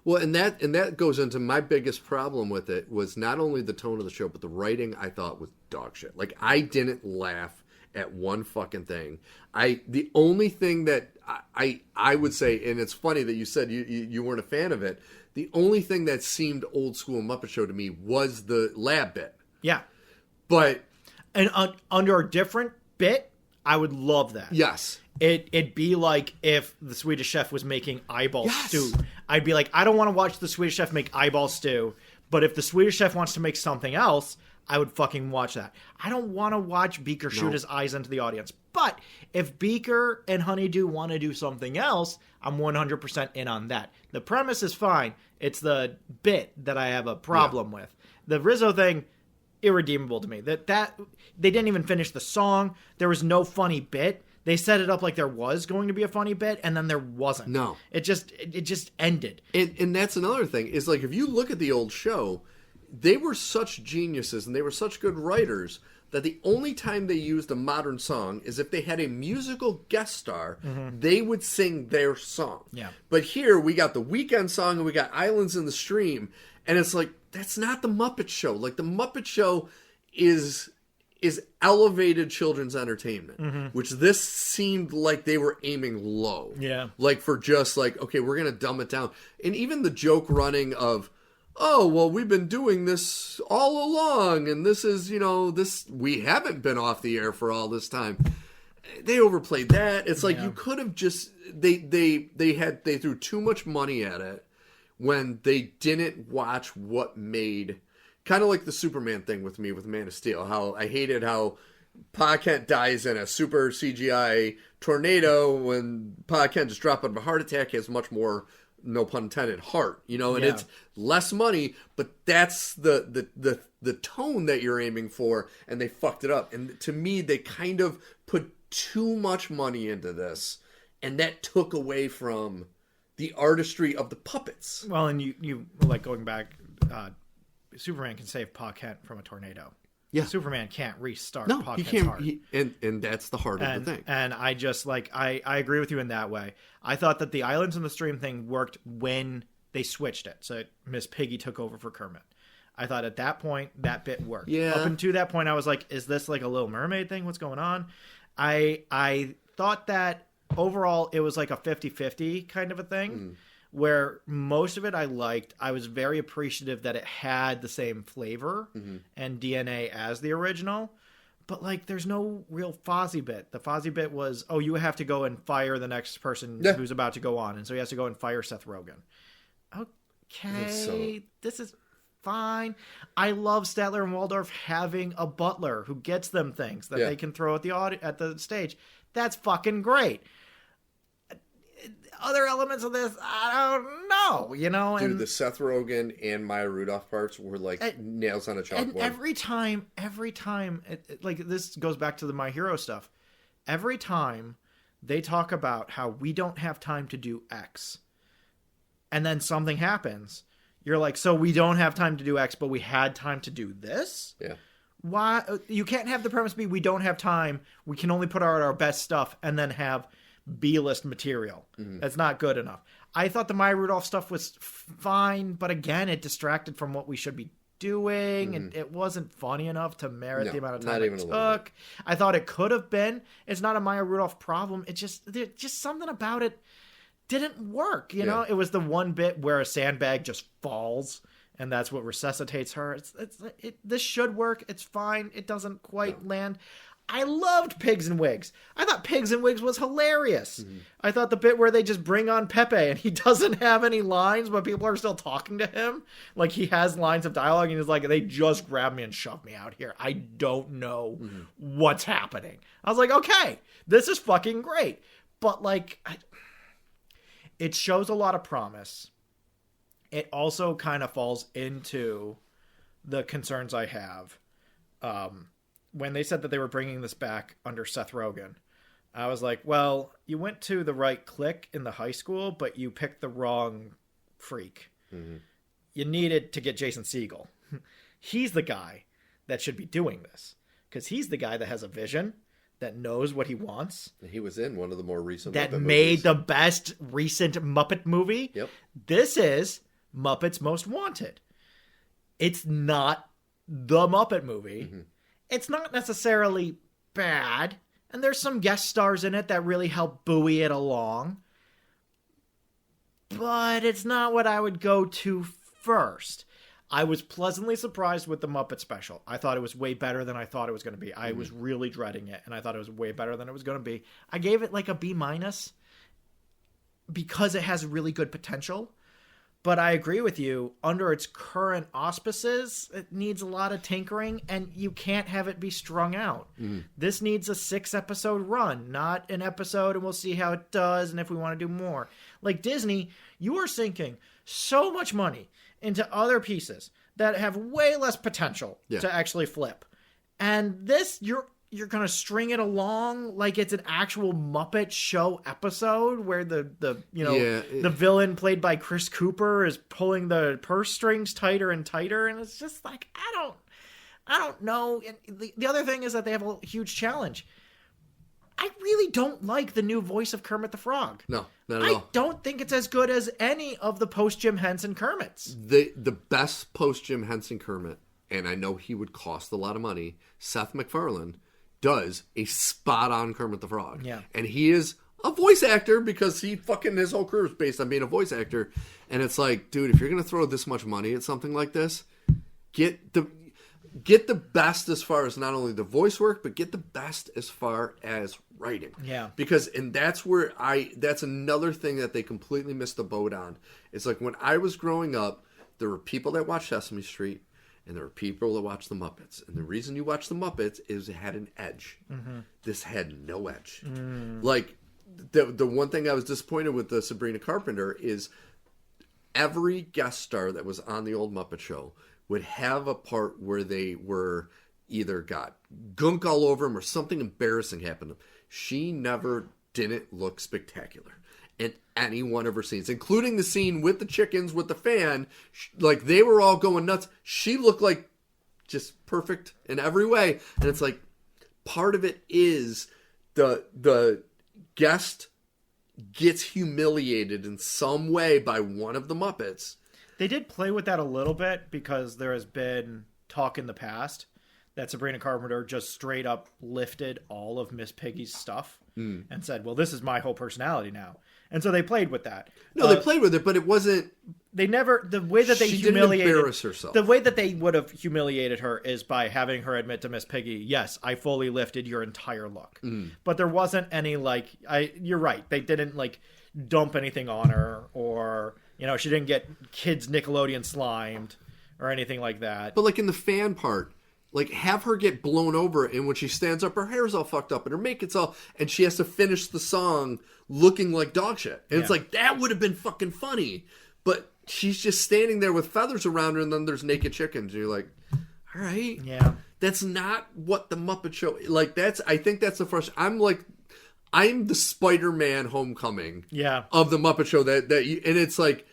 Well, and that goes into my biggest problem with it was not only the tone of the show, but the writing I thought was dog shit. Like, I didn't laugh at one fucking thing. The only thing that I would say, and it's funny that you said you weren't a fan of it, the only thing that seemed old school Muppet Show to me was the lab bit. yeah. But And under a different bit, I would love that. yes. It'd be like if the Swedish Chef was making eyeball Yes. stew. I'd be like, I don't want to watch the Swedish Chef make eyeball stew, but if the Swedish Chef wants to make something else, I would fucking watch that. I don't want to watch Beaker shoot his eyes into the audience. But if Beaker and Honeydew want to do something else, I'm 100% in on that. The premise is fine. It's the bit that I have a problem with. The Rizzo thing, irredeemable to me. That they didn't even finish the song. There was no funny bit. They set it up like there was going to be a funny bit, and then there wasn't. No. It just ended. And that's another thing, is like, if you look at the old show, they were such geniuses and they were such good writers that the only time they used a modern song is if they had a musical guest star, they would sing their song. Yeah. But here we got the Weekend song and we got Islands in the Stream, and it's like, that's not the Muppet Show. Like, the Muppet Show is elevated children's entertainment, which this seemed like they were aiming low. Yeah. Like, for just like, okay, we're going to dumb it down. And even the joke running of, oh, well, we've been doing this all along, and this is, we haven't been off the air for all this time. They overplayed that. It's like, you could have just, they threw too much money at it when they didn't watch what made, kind of like the Superman thing with me with Man of Steel, how I hated how Pa Kent dies in a super CGI tornado when Pa Kent just dropped out of a heart attack, has much more, no pun intended, heart, and it's less money, but that's the tone that you're aiming for, and they fucked it up. And to me, they kind of put too much money into this, and that took away from the artistry of the puppets. Well, and you like going back, Superman can save Pa Kent from a tornado. Yeah. Superman can't restart No, Pa he Kent's can't. heart. And that's the heart of the thing. And I just I agree with you in that way. I thought that the Islands in the Stream thing worked when they switched it. So Miss Piggy took over for Kermit. I thought at that point that bit worked. Yeah. Up until that point, I was like, is this like a Little Mermaid thing? What's going on? I thought that overall it was like a 50-50 kind of a thing. Where most of it I liked. I was very appreciative that it had the same flavor and DNA as the original. But, like, there's no real Fozzie bit. The Fozzie bit was, oh, you have to go and fire the next person who's about to go on. And so he has to go and fire Seth Rogen. Okay, this is fine. I love Statler and Waldorf having a butler who gets them things that they can throw at the stage. That's fucking great. Other elements of this, I don't know, Dude, the Seth Rogen and Maya Rudolph parts were like nails on a chalkboard. And every time, like this goes back to the My Hero stuff. Every time they talk about how we don't have time to do X, and then something happens, you're like, so we don't have time to do X, but we had time to do this? Yeah. Why? You can't have the premise be we don't have time, we can only put out our best stuff, and then have B-list material. That's not good enough. I thought the Maya Rudolph stuff was fine, but again, it distracted from what we should be doing, and it wasn't funny enough to merit the amount of time it took. I thought it could have been. It's not a Maya Rudolph problem. It's just something about it didn't work. It was the one bit where a sandbag just falls, and that's what resuscitates her. This should work. It's fine. It doesn't quite land. I loved Pigs and Wigs. I thought Pigs and Wigs was hilarious. I thought the bit where they just bring on Pepe and he doesn't have any lines, but people are still talking to him. Like, he has lines of dialogue and he's like, they just grabbed me and shoved me out here. I don't know what's happening. I was like, okay, this is fucking great. But, like, it shows a lot of promise. It also kind of falls into the concerns I have. When they said that they were bringing this back under Seth Rogen, I was like, well, you went to the right clique in the high school, but you picked the wrong freak. You needed to get Jason Segel. He's the guy that should be doing this, because he's the guy that has a vision, that knows what he wants. He was in one of the more recent that Muppet made movies. the best recent Muppet movie. Yep. This is Muppets Most Wanted. It's not the Muppet movie. Mm-hmm. It's not necessarily bad, and there's some guest stars in it that really help buoy it along. But it's not what I would go to first. I was pleasantly surprised with the Muppet special. I thought it was way better than I thought it was going to be. I was really dreading it, and I thought it was way better than it was going to be. I gave it like a B- because it has really good potential. But I agree with you. Under its current auspices, it needs a lot of tinkering, and you can't have it be strung out. This needs a 6-episode run, not an episode, and we'll see how it does and if we want to do more. Like Disney, you are sinking so much money into other pieces that have way less potential to actually flip. And this, you're going to string it along like it's an actual Muppet Show episode where the villain played by Chris Cooper is pulling the purse strings tighter and tighter. And it's just like, I don't know. And the other thing is that they have a huge challenge. I really don't like the new voice of Kermit the Frog. No, not at all. I don't think it's as good as any of the post-Jim Henson Kermits. The best post-Jim Henson Kermit, and I know he would cost a lot of money, Seth MacFarlane, does a spot-on Kermit the Frog. Yeah. And he is a voice actor because his whole career is based on being a voice actor. And it's like, dude, if you're going to throw this much money at something like this, get the best as far as not only the voice work, but get the best as far as writing. Yeah. Because, and that's where that's another thing that they completely missed the boat on. It's like when I was growing up, there were people that watched Sesame Street, and there were people that watched the Muppets. And the reason you watch the Muppets is it had an edge. Mm-hmm. This had no edge. Like, the one thing I was disappointed with the Sabrina Carpenter is every guest star that was on the old Muppet Show would have a part where they were either got gunk all over them or something embarrassing happened to them. She never didn't look spectacular in any one of her scenes, including the scene with the chickens with the fan. Like, they were all going nuts. She looked like just perfect in every way. And it's like, part of it is the guest gets humiliated in some way by one of the Muppets. They did play with that a little bit because there has been talk in the past that Sabrina Carpenter just straight up lifted all of Miss Piggy's stuff and said, well, this is my whole personality now. And so they played with that. No, they played with it, but it wasn't... They never... The way that they she humiliated... didn't embarrass herself. The way that they would have humiliated her is by having her admit to Miss Piggy, yes, I fully lifted your entire look. But there wasn't any, like... You're right. They didn't, like, dump anything on her or... You know, she didn't get kids Nickelodeon slimed or anything like that. But, like, in the fan part, like, have her get blown over, and when she stands up, her hair's all fucked up, and her makeup's all... And she has to finish the song looking like dog shit. And it's like, that would have been fucking funny. But she's just standing there with feathers around her, and then there's naked chickens. And you're like, all right. Yeah. That's not what the Muppet Show... Like, I think that's the first... I'm the Spider-Man Homecoming of the Muppet Show. And it's like,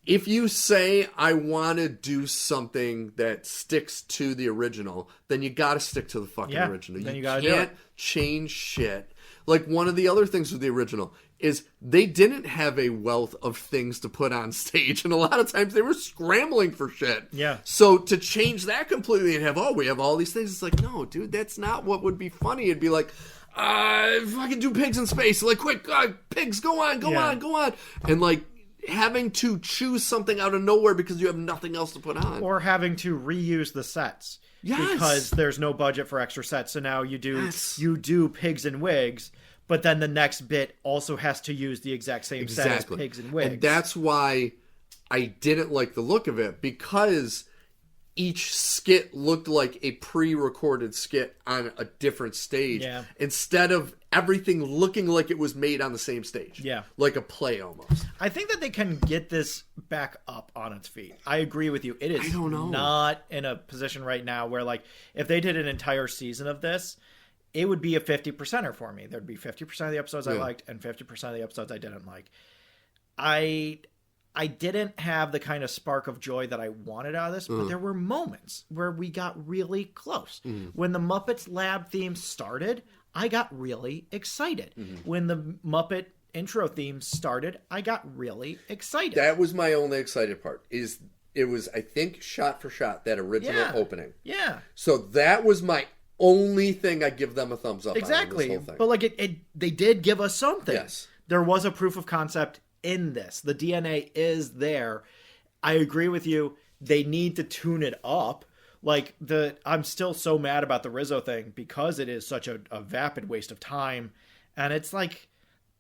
if you say, I want to do something that sticks to the original, then you got to stick to the fucking original. Then you can't change shit. Like, one of the other things with the original is they didn't have a wealth of things to put on stage. And a lot of times they were scrambling for shit. Yeah. So to change that completely and we have all these things. It's like, no, dude, that's not what would be funny. It'd be like... fucking do pigs in space. Like, quick, pigs, go on. And, like, having to choose something out of nowhere because you have nothing else to put on. Or having to reuse the sets. Yes. Because there's no budget for extra sets. So now you do pigs and wigs, but then the next bit also has to use the exact same set as pigs and wigs. And that's why I didn't like the look of it, because... each skit looked like a pre-recorded skit on a different stage instead of everything looking like it was made on the same stage. Yeah. Like a play almost. I think that they can get this back up on its feet. I agree with you. It is not in a position right now where, like, if they did an entire season of this, it would be a 50%er for me. There'd be 50% of the episodes I liked and 50% of the episodes I didn't like. I didn't have the kind of spark of joy that I wanted out of this, but there were moments where we got really close. When the Muppets Lab theme started, I got really excited. When the Muppet intro theme started, I got really excited. That was my only excited part. It was, I think, shot for shot, that original opening. Yeah. So that was my only thing I give them a thumbs up Exactly. on this whole thing. But like they did give us something. Yes. There was a proof of concept in this. The DNA is there. I agree with you. They need to tune it up. Like I'm still so mad about the Rizzo thing because it is such a vapid waste of time. And it's like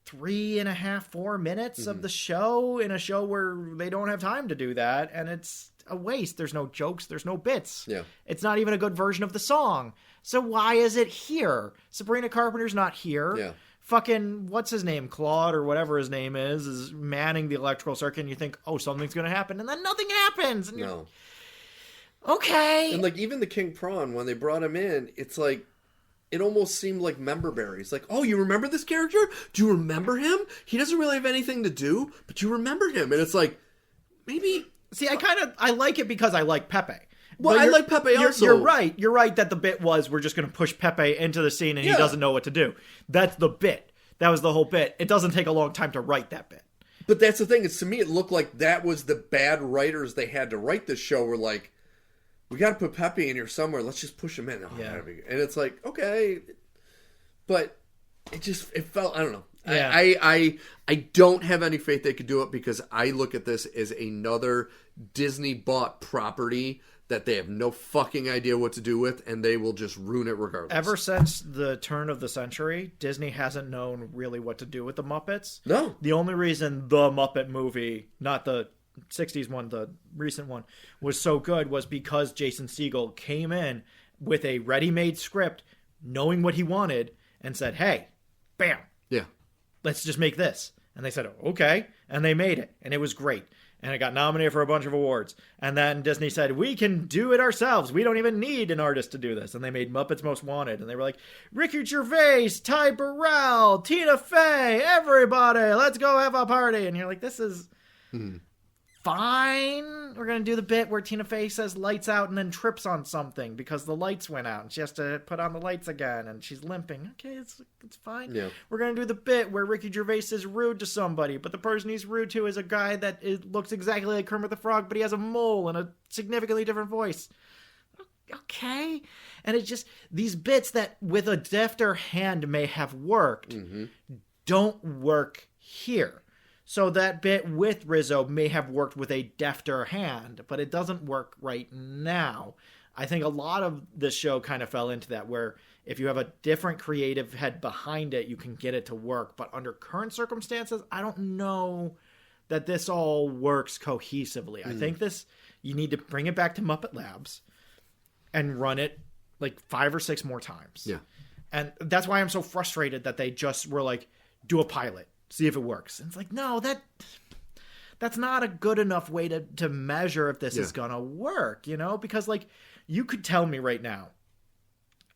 3.5, 4 minutes of the show in a show where they don't have time to do that. And it's a waste. There's no jokes. There's no bits. Yeah. It's not even a good version of the song. So why is it here? Sabrina Carpenter's not here. Yeah. Fucking, what's his name? Claude or whatever his name is manning the electrical circuit, and you think, oh, something's going to happen. And then nothing happens. And No. Okay. And like even the King Prawn, when they brought him in, it's like, it almost seemed like member berries. Like, oh, you remember this character? Do you remember him? He doesn't really have anything to do, but you remember him. And it's like, maybe... See, I like it because I like Pepe. Well, But I like Pepe also. You're right. You're right that the bit was we're just going to push Pepe into the scene and he doesn't know what to do. That's the bit. That was the whole bit. It doesn't take a long time to write that bit. But that's the thing. Is to me, it looked like that was the bad writers they had to write this show were like, we got to put Pepe in here somewhere. Let's just push him in. Oh, Yeah. And it's like, okay. But it felt, I don't know. Yeah. I don't have any faith they could do it because I look at this as another Disney bought property that they have no fucking idea what to do with, and they will just ruin it regardless. Ever since the turn of the century, Disney hasn't known really what to do with the Muppets. No. The only reason the Muppet movie, not the 60s one, the recent one, was so good was because Jason Segel came in with a ready-made script, knowing what he wanted, and said, hey, bam, Yeah. let's just make this. And they said, okay. And they made it. And it was great. And it got nominated for a bunch of awards. And then Disney said, we can do it ourselves. We don't even need an artist to do this. And they made Muppets Most Wanted. And they were like, Ricky Gervais, Ty Burrell, Tina Fey, everybody, let's go have a party. And you're like, this is fine. We're going to do the bit where Tina Fey says lights out and then trips on something because the lights went out. And she has to put on the lights again. And she's limping. Okay, it's fine. Yeah. We're going to do the bit where Ricky Gervais is rude to somebody, but the person he's rude to is a guy that looks exactly like Kermit the Frog, but he has a mole and a significantly different voice. Okay. And it's just these bits that with a defter hand may have worked don't work here. So that bit with Rizzo may have worked with a defter hand, but it doesn't work right now. I think a lot of the show kind of fell into that, where if you have a different creative head behind it, you can get it to work. But under current circumstances, I don't know that this all works cohesively. I think you need to bring it back to Muppet Labs and run it like 5 or 6 more times. Yeah. And that's why I'm so frustrated that they just were like, do a pilot, see if it works. And it's like, no, that's not a good enough way to measure if this is going to work, because like you could tell me right now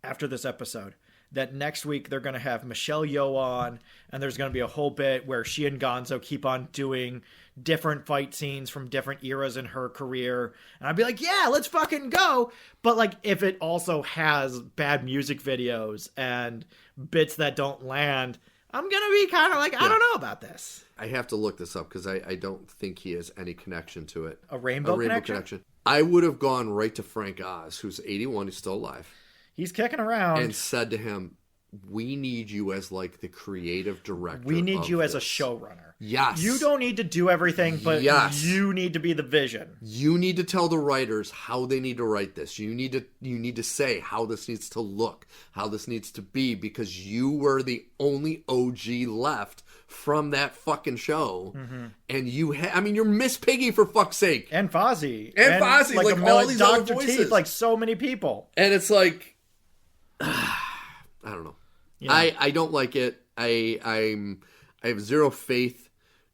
after this episode that next week they're going to have Michelle Yeoh on and there's going to be a whole bit where she and Gonzo keep on doing different fight scenes from different eras in her career. And I'd be like, yeah, let's fucking go. But like, if it also has bad music videos and bits that don't land, I'm going to be kind of like, I don't know about this. I have to look this up because I don't think he has any connection to it. A rainbow connection? I would have gone right to Frank Oz, who's 81, he's still alive. He's kicking around. And said to him, we need you as like the creative director. We need you as a this. showrunner. Yes. You don't need to do everything, but you need to be the vision. You need to tell the writers how they need to write this. You need to say how this needs to look, how this needs to be, because you were the only OG left from that fucking show. And you're Miss Piggy for fuck's sake. And Fozzie. And Fozzie, like all these other Dr. voices. Teeth, like so many people. And it's like, I don't know. Yeah. I don't like it. I have zero faith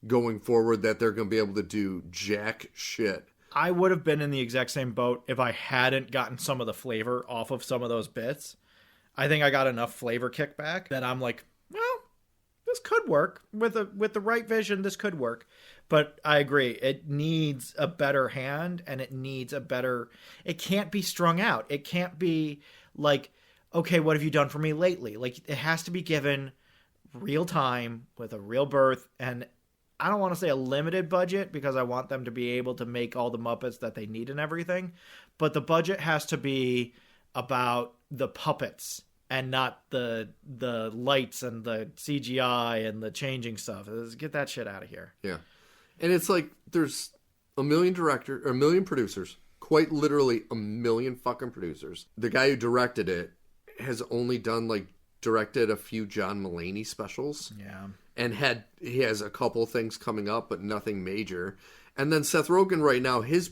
going forward that they're going to be able to do jack shit. I would have been in the exact same boat if I hadn't gotten some of the flavor off of some of those bits. I think I got enough flavor kickback that I'm like, well, this could work with the right vision. This could work. But I agree. It needs a better hand and it needs it can't be strung out. It can't be like okay, what have you done for me lately? Like, it has to be given real time with a real birth, and I don't want to say a limited budget because I want them to be able to make all the Muppets that they need and everything, but the budget has to be about the puppets and not the lights and the CGI and the changing stuff. Let's get that shit out of here. Yeah. And it's like there's a million producers, quite literally a million fucking producers. The guy who directed it has only directed a few John Mulaney specials. Yeah. And he has a couple things coming up, but nothing major. And then Seth Rogen right now, his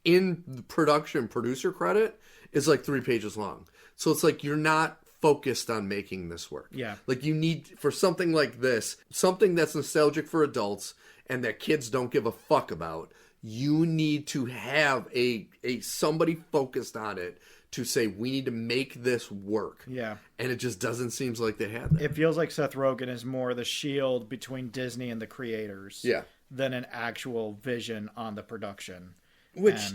in production producer credit is like 3 pages long. So it's like you're not focused on making this work. Yeah. Like you need, for something like this, something that's nostalgic for adults and that kids don't give a fuck about, you need to have a somebody focused on it to say, we need to make this work. Yeah. And it just doesn't seem like they had that. It feels like Seth Rogen is more the shield between Disney and the creators than an actual vision on the production. Which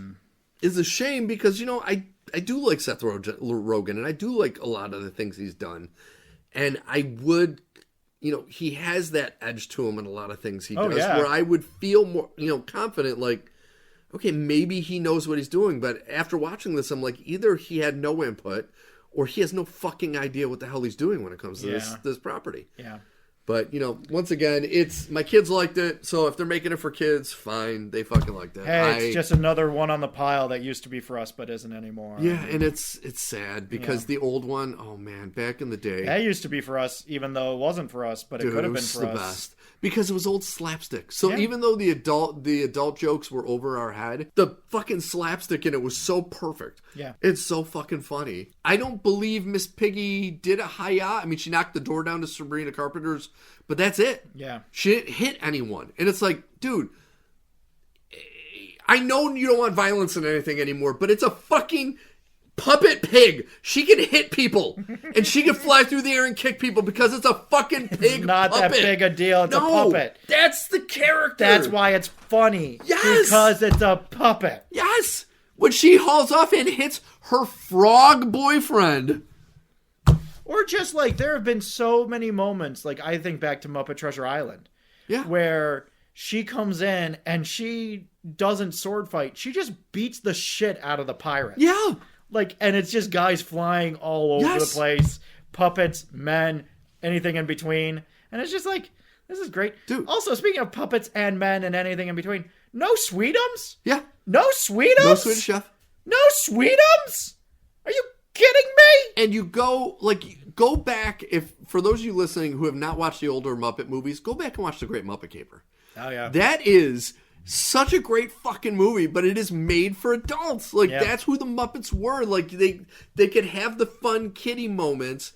is a shame because, I do like Seth Rogen and I do like a lot of the things he's done. And I would, he has that edge to him in a lot of things he does where I would feel more, confident, like, okay, maybe he knows what he's doing. But after watching this, I'm like, either he had no input or he has no fucking idea what the hell he's doing when it comes to this property. Yeah. But, once again, my kids liked it. So if they're making it for kids, fine. They fucking liked it. Hey, it's just another one on the pile that used to be for us but isn't anymore. Yeah, and it's sad because the old one, oh man, back in the day. That used to be for us, even though it wasn't for us, but it could have been for us. Best. Because it was old slapstick. So even though the adult jokes were over our head, the fucking slapstick in it was so perfect. Yeah. It's so fucking funny. I don't believe Miss Piggy did a hi-ya. I mean, she knocked the door down to Sabrina Carpenter's, but that's it. Yeah. She didn't hit anyone. And it's like, dude, I know you don't want violence in anything anymore, but it's a fucking puppet pig. She can hit people. And she can fly through the air and kick people because it's a fucking pig It's not puppet. that big a deal. It's a puppet. That's the character. That's why it's funny. Yes. Because it's a puppet. Yes. When she hauls off and hits her frog boyfriend. Or just like, there have been so many moments, like I think back to Muppet Treasure Island. Yeah. Where she comes in and she doesn't sword fight. She just beats the shit out of the pirates. Yeah. Like, and it's just guys flying all over the place. Puppets, men, anything in between. And it's just like, this is great. Dude. Also, speaking of puppets and men and anything in between, no Sweetums? Yeah. No Sweetums? No Swedish Chef. No Sweetums? Are you kidding me? And you go back, if for those of you listening who have not watched the older Muppet movies, go back and watch The Great Muppet Caper. Oh, yeah. That is such a great fucking movie, but it is made for adults. Like, that's who the Muppets were. Like, they could have the fun kiddie moments,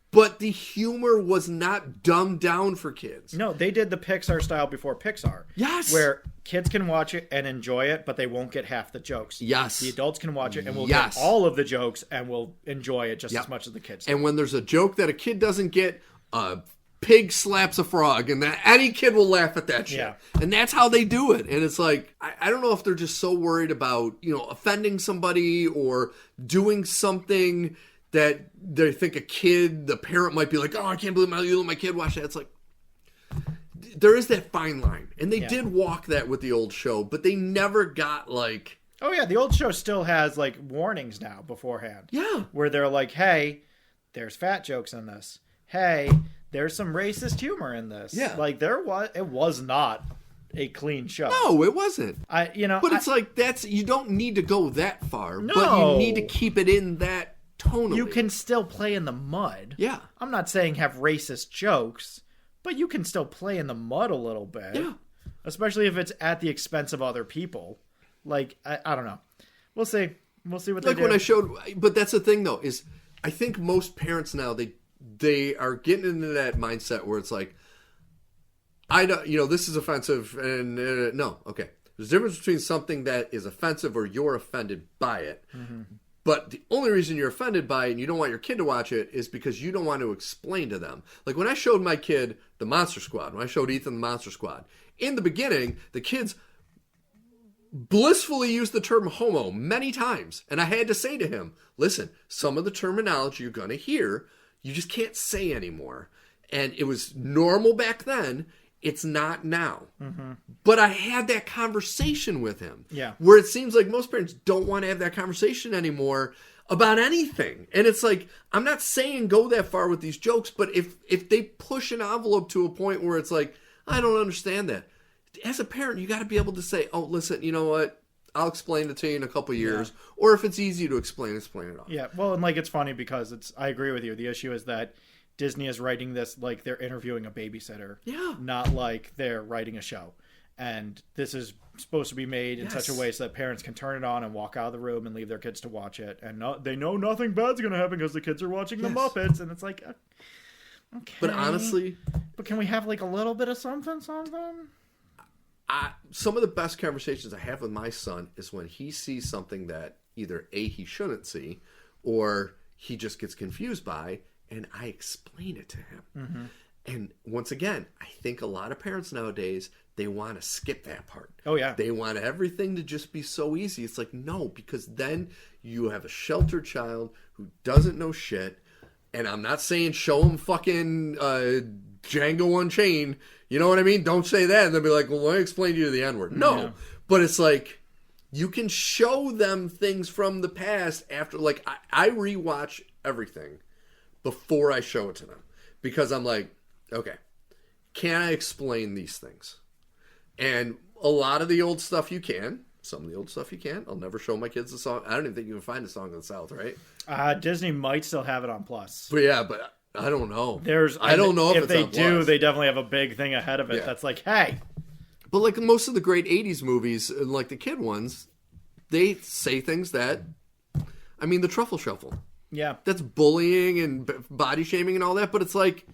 but the humor was not dumbed down for kids. No, they did the Pixar style before Pixar. Yes. Where kids can watch it and enjoy it, but they won't get half the jokes. Yes. The adults can watch it and will get all of the jokes and will enjoy it just as much as the kids do. And when there's a joke that a kid doesn't get, a pig slaps a frog, and that any kid will laugh at that shit. Yeah. And that's how they do it. And it's like, I don't know if they're just so worried about, offending somebody or doing something that they think the parent might be like, oh, I can't believe you let my kid watch that. It's like, there is that fine line. And they did walk that with the old show, but they never got like... Oh, yeah, the old show still has, like, warnings now beforehand. Yeah. Where they're like, hey, there's fat jokes in this. Hey, there's some racist humor in this. Yeah. Like, it was not a clean show. No, it wasn't. But it's like, you don't need to go that far. No. But you need to keep it in that tonally. You can still play in the mud. Yeah. I'm not saying have racist jokes, but you can still play in the mud a little bit. Yeah. Especially if it's at the expense of other people. Like, I don't know. We'll see. We'll see what they do. Like when I showed... But that's the thing, though, is I think most parents now, they are getting into that mindset where it's like, I don't, this is offensive, and no, okay. There's a difference between something that is offensive or you're offended by it. Mm-hmm. But the only reason you're offended by it and you don't want your kid to watch it is because you don't want to explain to them. Like when I showed my kid the Monster Squad, when I showed Ethan the Monster Squad, in the beginning, the kids blissfully used the term homo many times. And I had to say to him, listen, some of the terminology you're going to hear, you just can't say anymore. And it was normal back then. It's not now. Mm-hmm. But I had that conversation with him. Yeah. Where it seems like most parents don't want to have that conversation anymore about anything. And it's like, I'm not saying go that far with these jokes, but if they push an envelope to a point where it's like, I don't understand that. As a parent, you got to be able to say, oh, listen, you know what? I'll explain it to you in a couple of years. Yeah. Or if it's easy to explain it off. Yeah, well, and like it's funny because I agree with you. The issue is that Disney is writing this like they're interviewing a babysitter. Yeah. Not like they're writing a show. And this is supposed to be made in such a way so that parents can turn it on and walk out of the room and leave their kids to watch it. And they know nothing bad's going to happen because the kids are watching the Muppets. And it's like, okay. But honestly... But can we have like a little bit of something? Some of the best conversations I have with my son is when he sees something that either A, he shouldn't see, or he just gets confused by, and I explain it to him. Mm-hmm. And once again, I think a lot of parents nowadays, they want to skip that part. Oh, yeah. They want everything to just be so easy. It's like, no, because then you have a sheltered child who doesn't know shit. And I'm not saying show him fucking Django Unchained. You know what I mean? Don't say that. And they'll be like, well, let me explain to you the N-word. No. Yeah. But it's like, you can show them things from the past after, like, I rewatch everything before I show it to them. Because I'm like, okay, can I explain these things? And a lot of the old stuff you can. Some of the old stuff you can't. I'll never show my kids the song. I don't even think you can find a Song of the South, right? Disney might still have it on Plus. But yeah, but I don't know. I don't know if they do. Plus. They definitely have a big thing ahead of it that's like, hey. But like most of the great 80s movies, like the kid ones, they say things that, I mean, the Truffle Shuffle. Yeah. That's bullying and body shaming and all that, but it's like,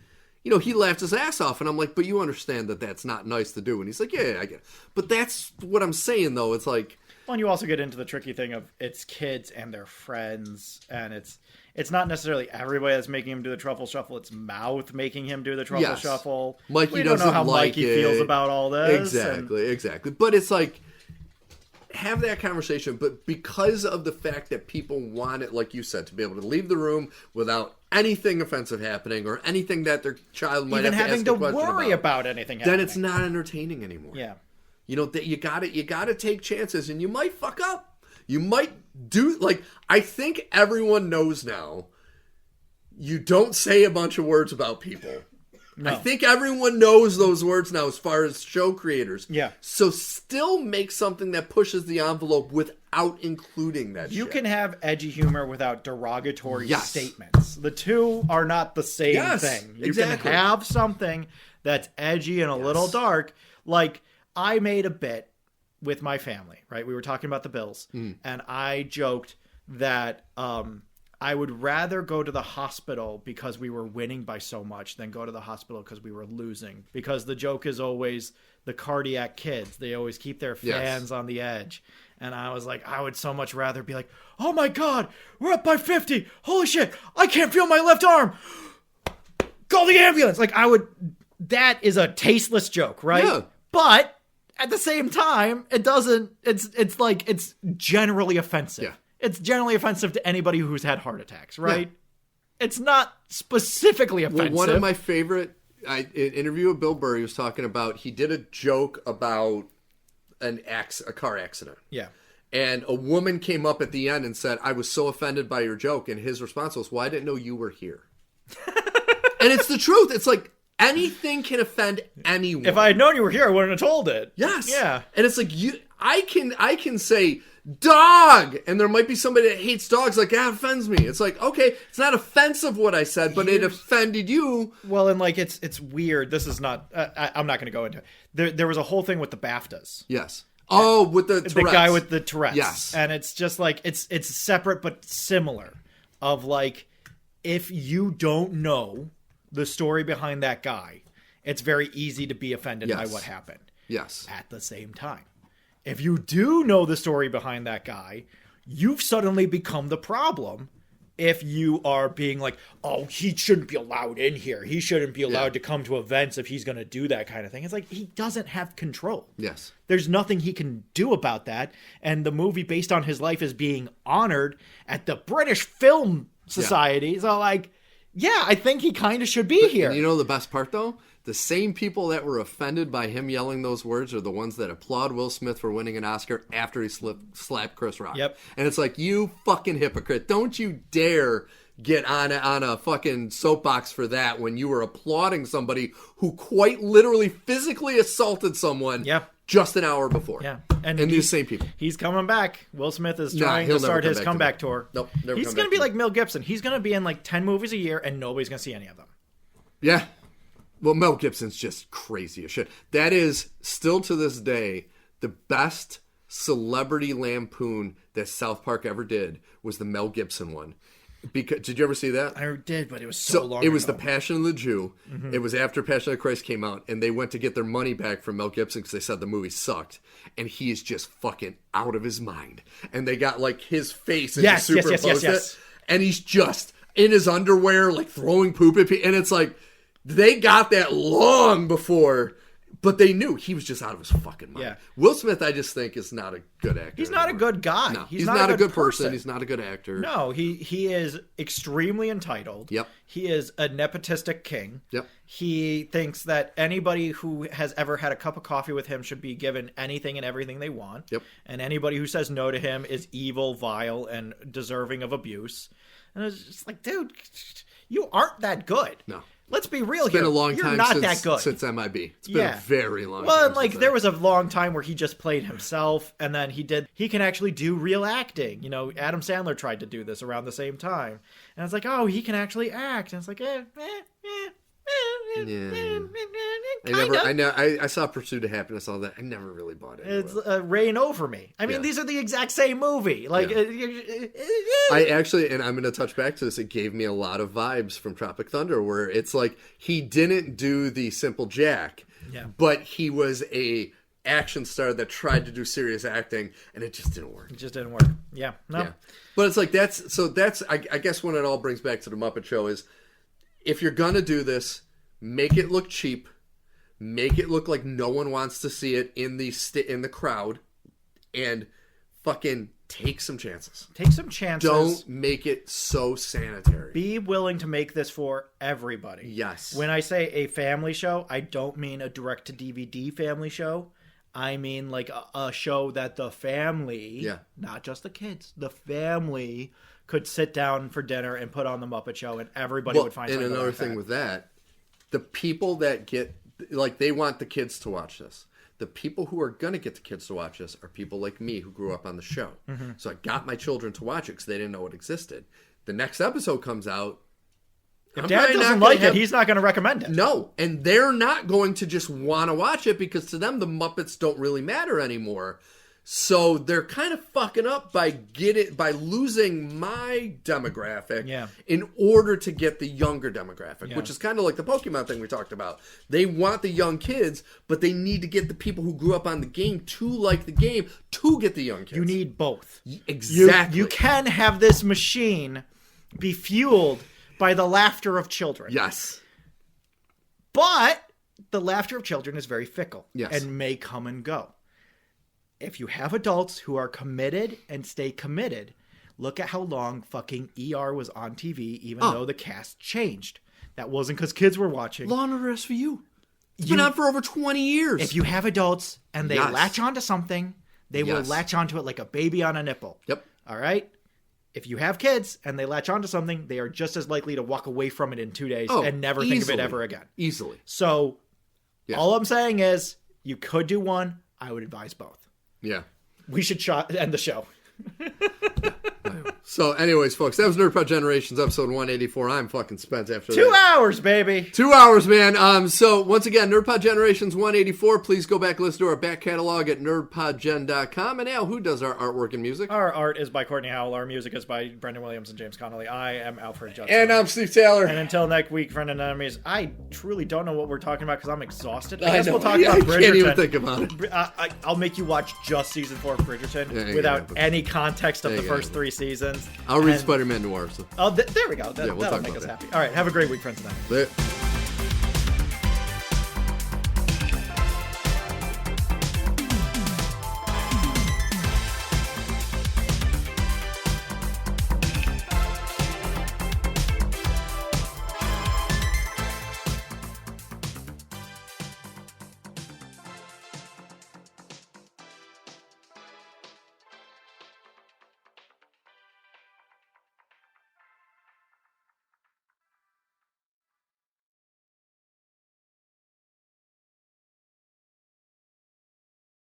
you know, he laughed his ass off, and I'm like, but you understand that that's not nice to do. And he's like, yeah, I get it. But that's what I'm saying, though. It's like... Well, and you also get into the tricky thing of it's kids and their friends, and it's not necessarily everybody that's making him do the Truffle Shuffle. It's Mouth making him do the Truffle Shuffle. Mikey we doesn't don't know how like Mikey it. feels about all this. Exactly. But it's like... have that conversation, but because of the fact that people want it, like you said, to be able to leave the room without anything offensive happening or anything that their child might even have to having ask to a question worry about anything happening, then it's not entertaining anymore. Yeah, you know that you gotta take chances, and you might fuck up. You might do, like, I think everyone knows now. You don't say a bunch of words about people. No. I think everyone knows those words now as far as show creators. Yeah. So still make something that pushes the envelope without including that You shit. can have edgy humor without derogatory statements. The two are not the same thing. You can have something that's edgy and a little dark. Like, I made a bit with my family, right? We were talking about the Bills. And I joked that... I would rather go to the hospital because we were winning by so much than go to the hospital because we were losing. Because the joke is always the cardiac kids. They always keep their fans on the edge. And I was like, I would so much rather be like, oh my God, we're up by 50. Holy shit, I can't feel my left arm. Call the ambulance. Like, that is a tasteless joke, right? Yeah. But at the same time, it's like, it's generally offensive. Yeah. It's generally offensive to anybody who's had heart attacks, right? Yeah. It's not specifically offensive. Well, one of my favorite interview with Bill Burr, he was talking about, he did a joke about a car accident. Yeah. And a woman came up at the end and said, I was so offended by your joke. And his response was, well, I didn't know you were here. And it's the truth. It's like, anything can offend anyone. If I had known you were here, I wouldn't have told it. Yes. Yeah. And it's like, I can say... dog, and there might be somebody that hates dogs, like, that offends me. It's like, okay, it's not offensive what I said, but it offended you. Well, and like, it's weird. This is not, I'm not going to go into it. There was a whole thing with the BAFTAs. Yes. Oh, with the Tourette's. The guy with the Tourette's. Yes. And it's just like, it's separate but similar. Of like, if you don't know the story behind that guy, it's very easy to be offended by what happened. Yes. At the same time, if you do know the story behind that guy, you've suddenly become the problem if you are being like, oh, he shouldn't be allowed in here. He shouldn't be allowed to come to events if he's going to do that kind of thing. It's like, he doesn't have control. Yes. There's nothing he can do about that. And the movie based on his life is being honored at the British Film Society. Yeah. So like, yeah, I think he kind of should be here. And you know the best part though? The same people that were offended by him yelling those words are the ones that applaud Will Smith for winning an Oscar after he slapped Chris Rock. Yep. And it's like, you fucking hypocrite. Don't you dare get on a fucking soapbox for that when you were applauding somebody who quite literally physically assaulted someone just an hour before. Yeah. And these same people. He's coming back. Will Smith is trying to start his comeback tour. Nope. He's going to be like Mel Gibson. He's going to be in like 10 movies a year and nobody's going to see any of them. Yeah. Well, Mel Gibson's just crazy as shit. That is, still to this day, the best celebrity lampoon that South Park ever did was the Mel Gibson one. Because, did you ever see that? I did, but it was so long It was ago. The Passion of the Jew. Mm-hmm. It was after Passion of the Christ came out, and they went to get their money back from Mel Gibson because they said the movie sucked. And he is just fucking out of his mind. And they got, like, his face and just superimposed it. And he's just in his underwear, like, throwing poop at people. And it's like, they got that long before, but they knew he was just out of his fucking mind. Yeah. Will Smith, I just think, is not a good actor. He's not a good guy. No, he's not a good person. He's not a good actor. No, he is extremely entitled. Yep. He is a nepotistic king. Yep. He thinks that anybody who has ever had a cup of coffee with him should be given anything and everything they want. Yep. And anybody who says no to him is evil, vile, and deserving of abuse. And it's just like, dude, you aren't that good. No. Let's be real here. It's been a long time not that good. since MIB. It's been a very long time. Well, and like there was a long time where he just played himself, and then he can actually do real acting. You know, Adam Sandler tried to do this around the same time. And it's like, oh, he can actually act. And it's like, I saw Pursuit of Happiness, all that. I never really bought it. It's Reign Over Me. I mean, these are the exact same movie. Like, I actually, and I'm going to touch back to this, it gave me a lot of vibes from Tropic Thunder, where it's like he didn't do the simple Jack, but he was a action star that tried to do serious acting, and it just didn't work. It just didn't work. Yeah, no. Yeah. But it's like that's I guess when it all brings back to the Muppet Show is, if you're gonna do this, make it look cheap, make it look like no one wants to see it in the crowd, and fucking take some chances. Take some chances. Don't make it so sanitary. Be willing to make this for everybody. Yes. When I say a family show, I don't mean a direct-to-DVD family show. I mean like a show that the family, not just the kids, the family could sit down for dinner and put on the Muppet Show, and everybody would find something. And another thing with that, the people that get, like, they want the kids to watch this. The people who are going to get the kids to watch this are people like me who grew up on the show. Mm-hmm. So I got my children to watch it because they didn't know it existed. The next episode comes out. If Dad doesn't like it, he's not going to recommend it. No, and they're not going to just want to watch it because to them the Muppets don't really matter anymore. So they're kind of fucking up by losing my demographic in order to get the younger demographic, which is kind of like the Pokemon thing we talked about. They want the young kids, but they need to get the people who grew up on the game to like the game to get the young kids. You need both. Exactly. You can have this machine be fueled by the laughter of children. Yes. But the laughter of children is very fickle and may come and go. If you have adults who are committed and stay committed, look at how long fucking ER was on TV, even though the cast changed. That wasn't because kids were watching. Law and Order SVU. It's been on for over 20 years. If you have adults and they latch onto something, they will latch onto it like a baby on a nipple. Yep. All right? If you have kids and they latch onto something, they are just as likely to walk away from it in 2 days and never think of it ever again. Easily. So all I'm saying is you could do one. I would advise both. Yeah. We should end the show. So anyways, folks, that was NerdPod Generations, episode 184. I'm fucking spent after 2 hours, baby. 2 hours, man. So once again, NerdPod Generations 184. Please go back and listen to our back catalog at nerdpodgen.com. And Al, who does our artwork and music? Our art is by Kortney Howell. Our music is by Brendan Williams and James Connolly. I am Alfred Judson. And I'm Steve Taylor. And until next week, friend and enemies, I truly don't know what we're talking about because I'm exhausted. I guess we'll talk about Bridgerton. I can't even think about it. I'll make you watch just season 4 of Bridgerton without any context of the first 3 seasons. happens. I'll read And- Spider-Man Noir. So. Oh, there we go. Yeah, we'll That'll talk make about us that. happy. All right, have a great week, friends. Later.